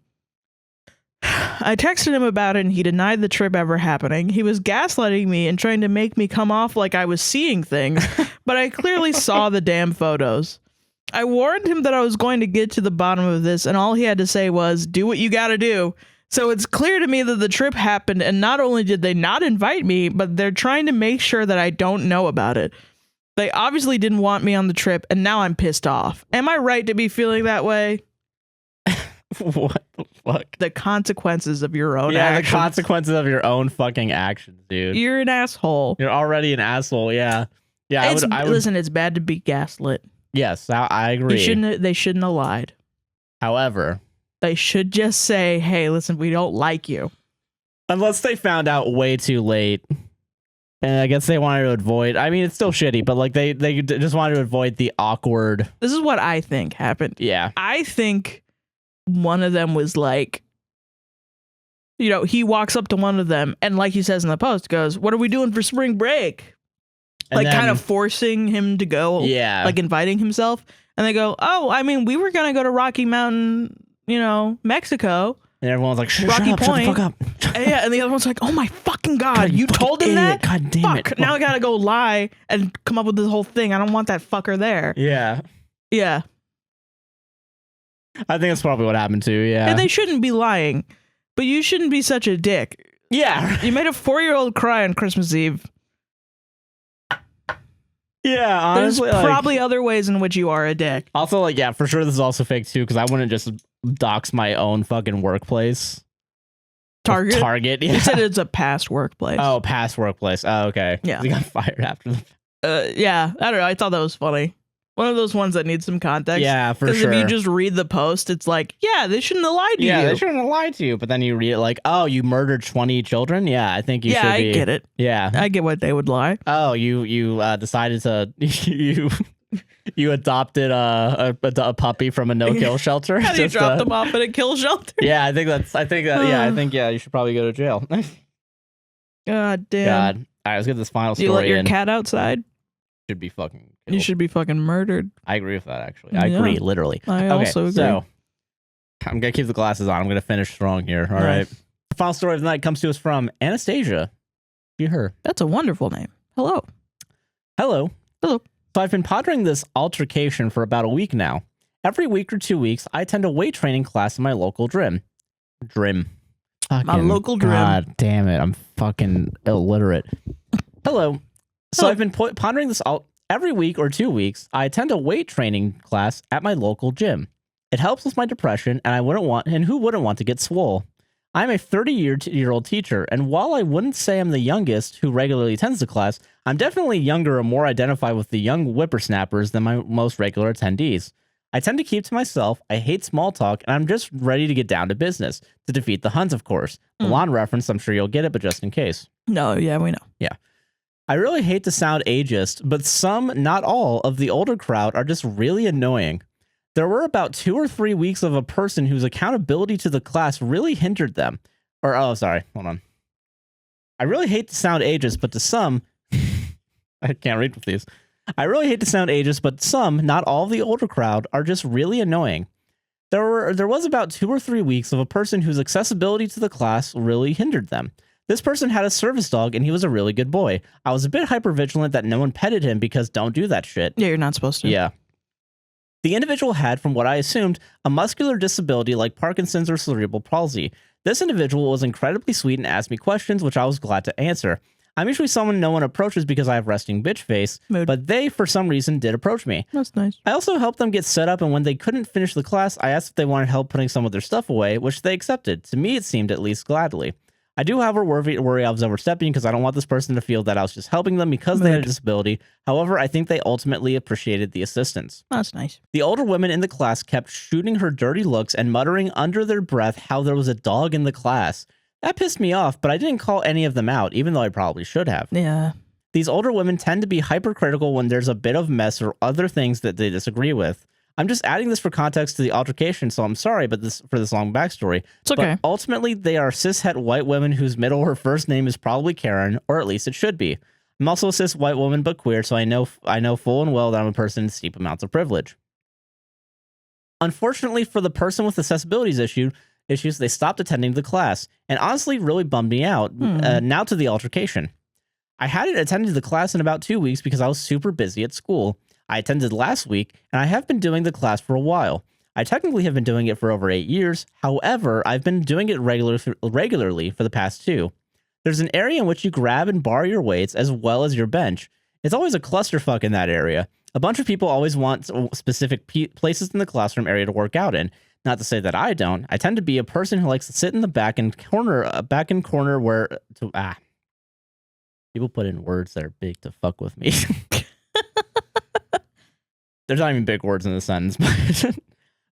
I texted him about it and he denied the trip ever happening. He was gaslighting me and trying to make me come off like I was seeing things, but I clearly saw the damn photos. I warned him that I was going to get to the bottom of this, and all he had to say was, do what you gotta do. So it's clear to me that the trip happened, and not only did they not invite me, but they're trying to make sure that I don't know about it. They obviously didn't want me on the trip, and now I'm pissed off. Am I right to be feeling that way? What the fuck? The consequences of your own actions. The consequences of your own fucking actions, dude. You're an asshole. You're already an asshole, yeah. Yeah, Listen, it's bad to be gaslit. Yes, I agree. They shouldn't have lied. However, they should just say, hey, listen, we don't like you. Unless they found out way too late. And I guess they wanted to avoid... I mean, it's still shitty, but like they just wanted to avoid the awkward... This is what I think happened. Yeah. I think one of them was like... You know, he walks up to one of them and like he says in the post, goes, what are we doing for spring break? And like kind of forcing him to go, like inviting himself. And they go, oh, I mean, we were going to go to Rocky Mountain, Mexico. And everyone's like, Rocky Point. Shut the fuck up. Yeah, and the other one's like, oh my fucking God, you told him that? God damn it. Now I got to go lie and come up with this whole thing. I don't want that fucker there. Yeah. Yeah. I think that's probably what happened too. Yeah. And they shouldn't be lying, but you shouldn't be such a dick. Yeah. You made a 4-year-old cry on Christmas Eve. Yeah, honestly, there's probably other ways in which you are a dick. Also, like, yeah, for sure this is also fake too, because I wouldn't just dox my own fucking workplace. Target. Yeah. You said it's a past workplace. Oh, past workplace. Oh, okay. Yeah. He got fired after the. Yeah. I don't know. I thought that was funny. One of those ones that needs some context. Yeah, for sure. Because if you just read the post, it's like, yeah, they shouldn't have lied to you. Yeah, they shouldn't have lied to you. But then you read it like, oh, you murdered 20 children? Yeah, I think you should be. Yeah, I get it. Yeah. I get what they would lie. Oh, you decided to you adopted a puppy from a no-kill shelter. How do you drop them off at a kill shelter? Yeah, I think you should probably go to jail. God damn. God. All right, let's get this final story. You let your cat outside? Should be fucking killed. You should be fucking murdered. I agree with that, actually. I agree, literally. I also agree. So I'm going to keep the glasses on. I'm going to finish strong here. All right. The final story of the night comes to us from Anastasia. You her. That's a wonderful name. Hello. Hello. Hello. So I've been pondering this altercation for about a week now. Every week or 2 weeks, I attend a weight training class in my local gym. My local gym. God damn it. I'm fucking illiterate. Hello. So I've been pondering this every week or 2 weeks. I attend a weight training class at my local gym. It helps with my depression, and who wouldn't want to get swole? I'm a 30-year-old teacher, and while I wouldn't say I'm the youngest who regularly attends the class, I'm definitely younger and more identified with the young whippersnappers than my most regular attendees. I tend to keep to myself, I hate small talk, and I'm just ready to get down to business. To defeat the Huns, of course. Milan reference, I'm sure you'll get it, but just in case. No, yeah, we know. Yeah. I really hate to sound ageist, but some, not all, of the older crowd are just really annoying. There were about 2 or 3 weeks of a person whose accountability to the class really hindered them. Hold on. I really hate to sound ageist, but to some... I can't read with these. I really hate to sound ageist, but some, not all of the older crowd, are just really annoying. There was about 2 or 3 weeks of a person whose accessibility to the class really hindered them. This person had a service dog, and he was a really good boy. I was a bit hypervigilant that no one petted him because don't do that shit. Yeah, you're not supposed to. Yeah. The individual had, from what I assumed, a muscular disability like Parkinson's or cerebral palsy. This individual was incredibly sweet and asked me questions, which I was glad to answer. I'm usually someone no one approaches because I have resting bitch face, but they, for some reason, did approach me. That's nice. I also helped them get set up, and when they couldn't finish the class, I asked if they wanted help putting some of their stuff away, which they accepted. To me, it seemed at least gladly. I do, however, worry I was overstepping because I don't want this person to feel that I was just helping them because they had a disability. However, I think they ultimately appreciated the assistance. That's nice. The older women in the class kept shooting her dirty looks and muttering under their breath how there was a dog in the class. That pissed me off, but I didn't call any of them out, even though I probably should have. Yeah. These older women tend to be hypercritical when there's a bit of mess or other things that they disagree with. I'm just adding this for context to the altercation, so I'm sorry for this long backstory. It's okay. But ultimately, they are cishet white women whose middle or first name is probably Karen, or at least it should be. I'm also a cis white woman, but queer, so I know full and well that I'm a person in steep amounts of privilege. Unfortunately for the person with accessibility issues, they stopped attending the class, and honestly really bummed me out. Now to the altercation. I hadn't attended the class in about 2 weeks because I was super busy at school. I attended last week, and I have been doing the class for a while. I technically have been doing it for over 8 years. However, I've been doing it regularly for the past 2. There's an area in which you grab and bar your weights as well as your bench. It's always a clusterfuck in that area. A bunch of people always want specific places in the classroom area to work out in. Not to say that I don't. I tend to be a person who likes to sit in the back and corner where people put in words that are big to fuck with me. There's not even big words in the sentence, but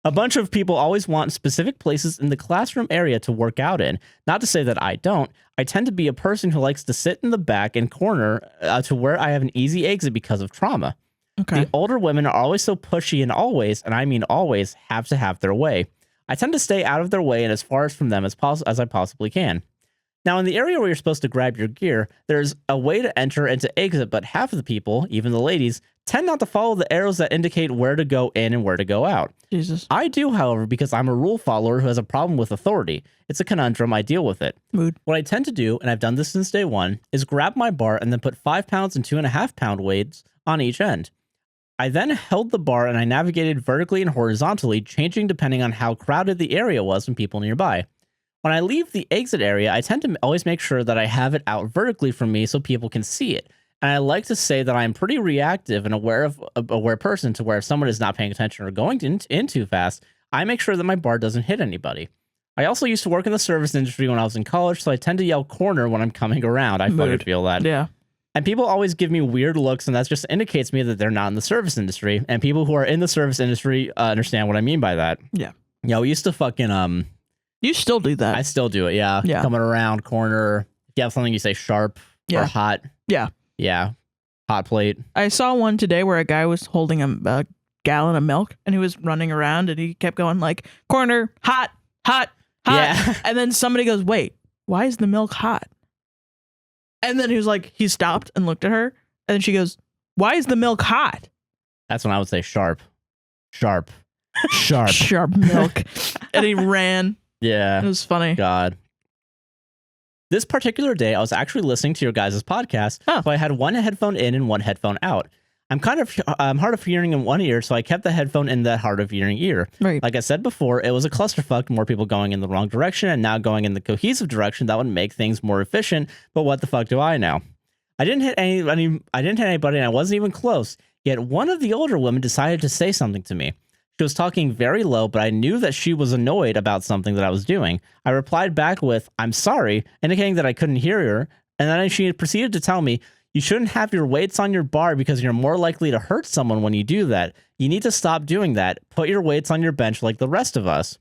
a bunch of people always want specific places in the classroom area to work out in. Not to say that I don't. I tend to be a person who likes to sit in the back and corner to where I have an easy exit because of trauma. Okay. The older women are always so pushy and always, and I mean always, have to have their way. I tend to stay out of their way and as far from them as I possibly can. Now, in the area where you're supposed to grab your gear, there's a way to enter and to exit, but half of the people, even the ladies, tend not to follow the arrows that indicate where to go in and where to go out. Jesus. I do, however, because I'm a rule follower who has a problem with authority. It's a conundrum. I deal with it. Mood. What I tend to do, and I've done this since day one, is grab my bar and then put 5 pounds and 2.5 pound weights on each end. I then held the bar and I navigated vertically and horizontally, changing depending on how crowded the area was and people nearby. When I leave the exit area, I tend to always make sure that I have it out vertically from me so people can see it. And I like to say that I'm pretty reactive and aware person to where if someone is not paying attention or going in too fast, I make sure that my bar doesn't hit anybody. I also used to work in the service industry when I was in college, so I tend to yell corner when I'm coming around. I fucking feel that. Yeah. And people always give me weird looks, and that just indicates me that they're not in the service industry. And people who are in the service industry understand what I mean by that. Yeah. Yeah, we used to fucking You still do that. I still do it, yeah. Coming around corner. If you have something you say sharp or hot. Yeah. Yeah. Hot plate. I saw one today where a guy was holding a gallon of milk and he was running around and he kept going like corner, hot, hot, hot. Yeah. And then somebody goes, wait, why is the milk hot? And then he was like, he stopped and looked at her. And then she goes, why is the milk hot? That's when I would say sharp. Sharp. Sharp. Sharp milk. And he ran. Yeah. It was funny. God. This particular day, I was actually listening to your guys' podcast, so I had one headphone in and one headphone out. I'm hard of hearing in one ear, so I kept the headphone in the hard of hearing ear. Right. Like I said before, it was a clusterfuck, more people going in the wrong direction and now going in the cohesive direction that would make things more efficient, but what the fuck do I know? I didn't hit anybody and I wasn't even close, yet one of the older women decided to say something to me. She was talking very low, but I knew that she was annoyed about something that I was doing. I replied back with, I'm sorry, indicating that I couldn't hear her, and then she proceeded to tell me, you shouldn't have your weights on your bar because you're more likely to hurt someone when you do that. You need to stop doing that. Put your weights on your bench like the rest of us.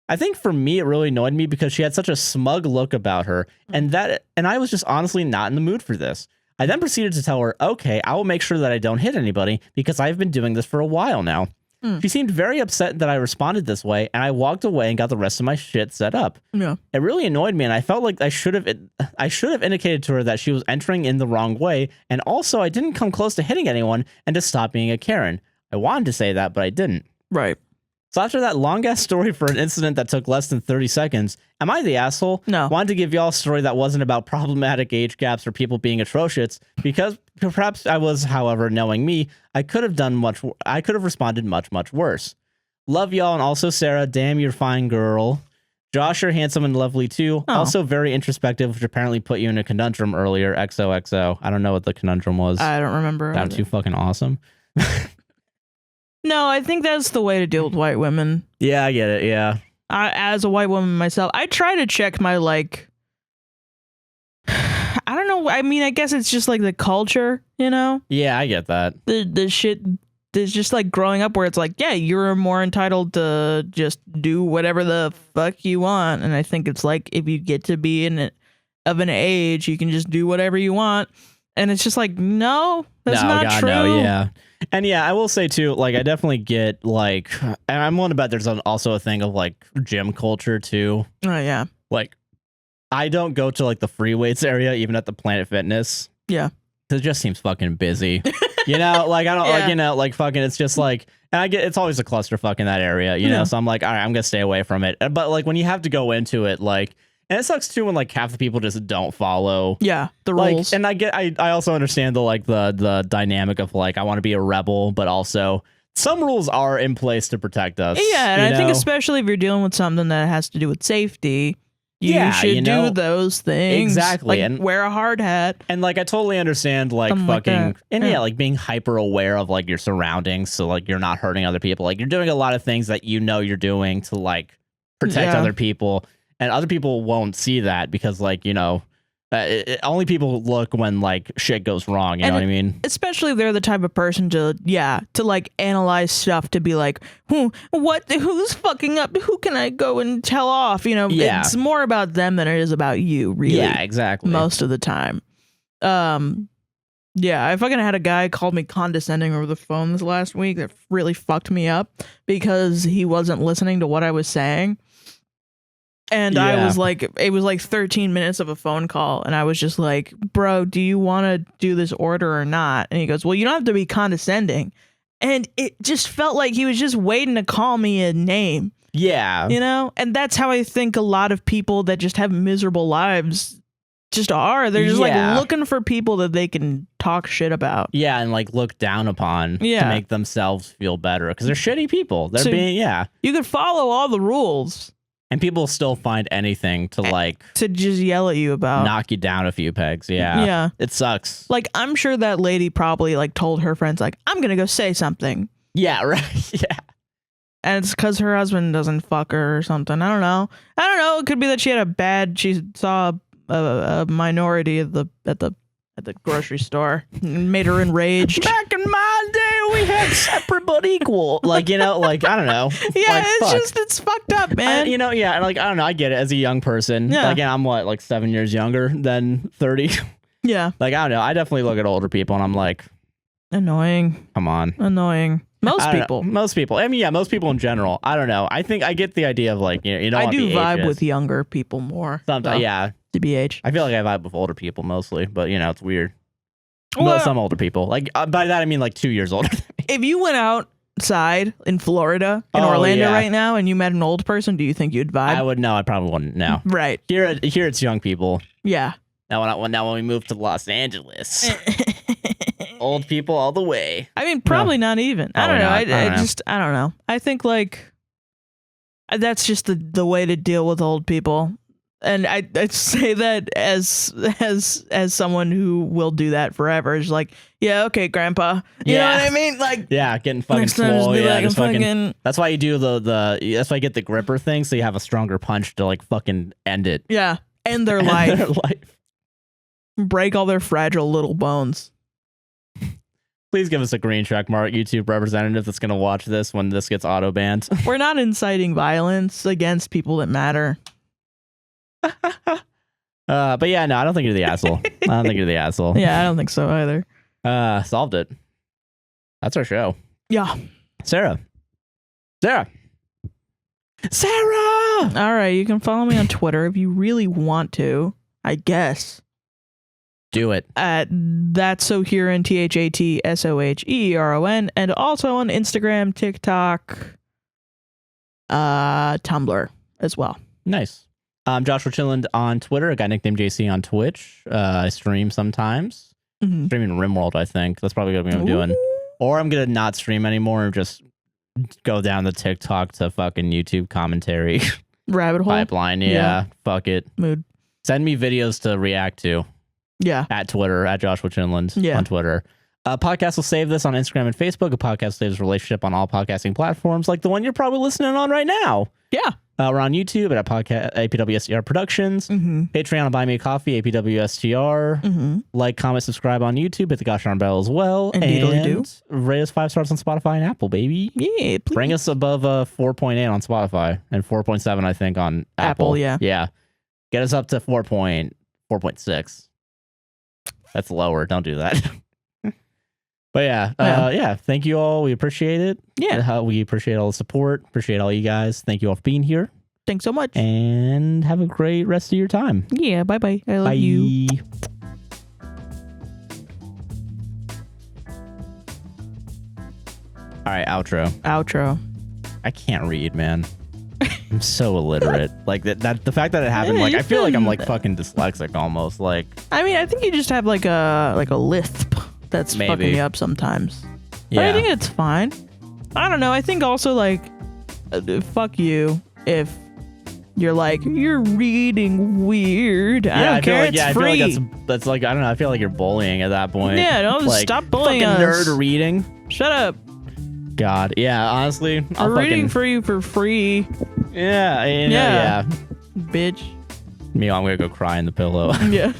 I think for me, it really annoyed me because she had such a smug look about her, and I was just honestly not in the mood for this. I then proceeded to tell her, okay, I will make sure that I don't hit anybody because I've been doing this for a while now. She seemed very upset that I responded this way, and I walked away and got the rest of my shit set up. Yeah. It really annoyed me, and I felt like I should have indicated to her that she was entering in the wrong way, and also I didn't come close to hitting anyone and to stop being a Karen. I wanted to say that, but I didn't. Right. So after that long-ass story for an incident that took less than 30 seconds, am I the asshole? No. Wanted to give y'all a story that wasn't about problematic age gaps or people being atrocious, because perhaps I was, however, knowing me, I could have responded much, much worse. Love y'all, and also Sarah, damn, you're fine, girl. Josh, you're handsome and lovely too. Oh. Also very introspective, which apparently put you in a conundrum earlier. XOXO. I don't know what the conundrum was. I don't remember. I'm too fucking awesome. No, I think that's the way to deal with white women. Yeah, I get it. Yeah. As a white woman myself, I try to check my, like, I don't know. I mean, I guess it's just like the culture, you know? Yeah, I get that. The shit is just like growing up where it's like, yeah, you're more entitled to just do whatever the fuck you want. And I think it's like if you get to be of an age, you can just do whatever you want. And it's just like, no, that's not true. No, yeah. And yeah, I will say too, like, I definitely get, like, and I'm willing to bet there's also a thing of, like, gym culture too. Oh, yeah. Like, I don't go to, like, the free weights area, even at the Planet Fitness. Yeah. It just seems fucking busy. You know, like, I don't, like, you know, like, fucking, it's just like, and I get, it's always a clusterfuck in that area, you know? So I'm like, all right, I'm going to stay away from it. But, like, when you have to go into it, like, and it sucks too when, like, half the people just don't follow the rules. And I also understand the dynamic of, like, I want to be a rebel, but also some rules are in place to protect us. Yeah, and I think especially if you're dealing with something that has to do with safety, you should do those things. Exactly. Like, and wear a hard hat. And, like, I totally understand, like, fucking, like, being hyper aware of, like, your surroundings, so, like, you're not hurting other people. Like, you're doing a lot of things that you know you're doing to, like, protect other people. And other people won't see that because, like, you know, only people look when, like, shit goes wrong. You know what I mean? Especially if they're the type of person to like analyze stuff to be like, who's fucking up? Who can I go and tell off? You know, it's more about them than it is about you, really. Yeah, exactly. Most of the time. Yeah, I fucking had a guy call me condescending over the phone this last week that really fucked me up because he wasn't listening to what I was saying. And I was like, it was like 13 minutes of a phone call. And I was just like, bro, do you want to do this order or not? And he goes, well, you don't have to be condescending. And it just felt like he was just waiting to call me a name. Yeah. You know? And that's how I think a lot of people that just have miserable lives just are. They're just like looking for people that they can talk shit about. Yeah, and like look down upon to make themselves feel better because they're shitty people. They're You could follow all the rules. And people still find anything to like to just yell at you about, knock you down a few pegs. Yeah, it sucks. Like I'm sure that lady probably like told her friends like, I'm gonna go say something. Yeah, right. Yeah, and it's because her husband doesn't fuck her or something. I don't know. It could be that she saw a minority at the grocery store and made her enraged. Back in my day, we had separate but equal. Like, I don't know. Yeah, like, it's fucked up, man. Like, I don't know. I get it as a young person. Yeah. Like, I'm like 7 years younger than 30. Yeah. Like, I don't know. I definitely look at older people and I'm like, annoying. Come on. Annoying. Most people. I mean, yeah, most people in general. I don't know. I think I get the idea of like, you don't I want to do be vibe ageist. with younger people more. Sometimes, yeah. TBH. I feel like I vibe with older people mostly, but it's weird. Well, some older people. Like by that I mean like 2 years older than me. If you went outside in Florida, in Orlando right now, and you met an old person, do you think you'd vibe? I would know. I probably wouldn't. No. Right. Here it's young people. Yeah. Now when we move to Los Angeles, old people all the way. I mean, probably not even. I don't know. I don't know. I think like that's just the way to deal with old people. And I'd say that as someone who will do that forever. Is like, yeah, okay, grandpa. You know what I mean? Like, yeah, getting fucking swole. Yeah, just fucking. That's why you do that's why you get the gripper thing, so you have a stronger punch to like fucking end it. Yeah, end their life. Break all their fragile little bones. Please give us a green check mark, YouTube representative that's gonna watch this when this gets auto banned. We're not inciting violence against people that matter. But yeah, no, I don't think you're the asshole. I don't think you're the asshole. Yeah, I don't think so either. Solved it. That's our show. Yeah. Sarah. All right, you can follow me on Twitter if you really want to, I guess. Do it. That's so here in THATSOHEERON, and also on Instagram, TikTok, Tumblr as well. Nice. I'm Joshua Chilland on Twitter, a guy nicknamed JC on Twitch. I stream sometimes. Streaming RimWorld, I think. That's probably what I'm doing. Or I'm going to not stream anymore and just go down the TikTok to fucking YouTube commentary. Rabbit hole? Pipeline, yeah. Fuck it. Mood. Send me videos to react to. Yeah. At Twitter, at Joshua Chinland on Twitter. A podcast will save this on Instagram and Facebook. A podcast saves relationship on all podcasting platforms, like the one you're probably listening on right now. Yeah. We're on YouTube at APWSTR Productions. Patreon, Buy Me a Coffee, APWSTR. Like, comment, subscribe on YouTube. Hit the gosh darn bell as well. And rate us 5 stars on Spotify and Apple, baby. Yeah, please. Bring us above 4.8 on Spotify and 4.7, I think, on Apple. Yeah. Get us up to 4.6. That's lower. Don't do that. But yeah, thank you all. We appreciate it. Yeah. We appreciate all the support. Appreciate all you guys. Thank you all for being here. Thanks so much. And have a great rest of your time. Yeah, bye-bye. I love you. All right, outro. I can't read, man. I'm so illiterate. Like that the fact that it happened, like I feel like I'm like fucking dyslexic almost. Like I mean, I think you just have like a lisp. That's fucking me up sometimes. Yeah. But I think it's fine. I don't know. I think also like, fuck you if you're like, you're reading weird. I don't care. It's free. I feel like that's like, I don't know. I feel like you're bullying at that point. Yeah, don't like, stop bullying fucking us. Nerd reading. Shut up. God. Yeah, honestly. I'm reading for you for free. Yeah. Yeah. Bitch. Me, I'm going to go cry in the pillow. Yeah.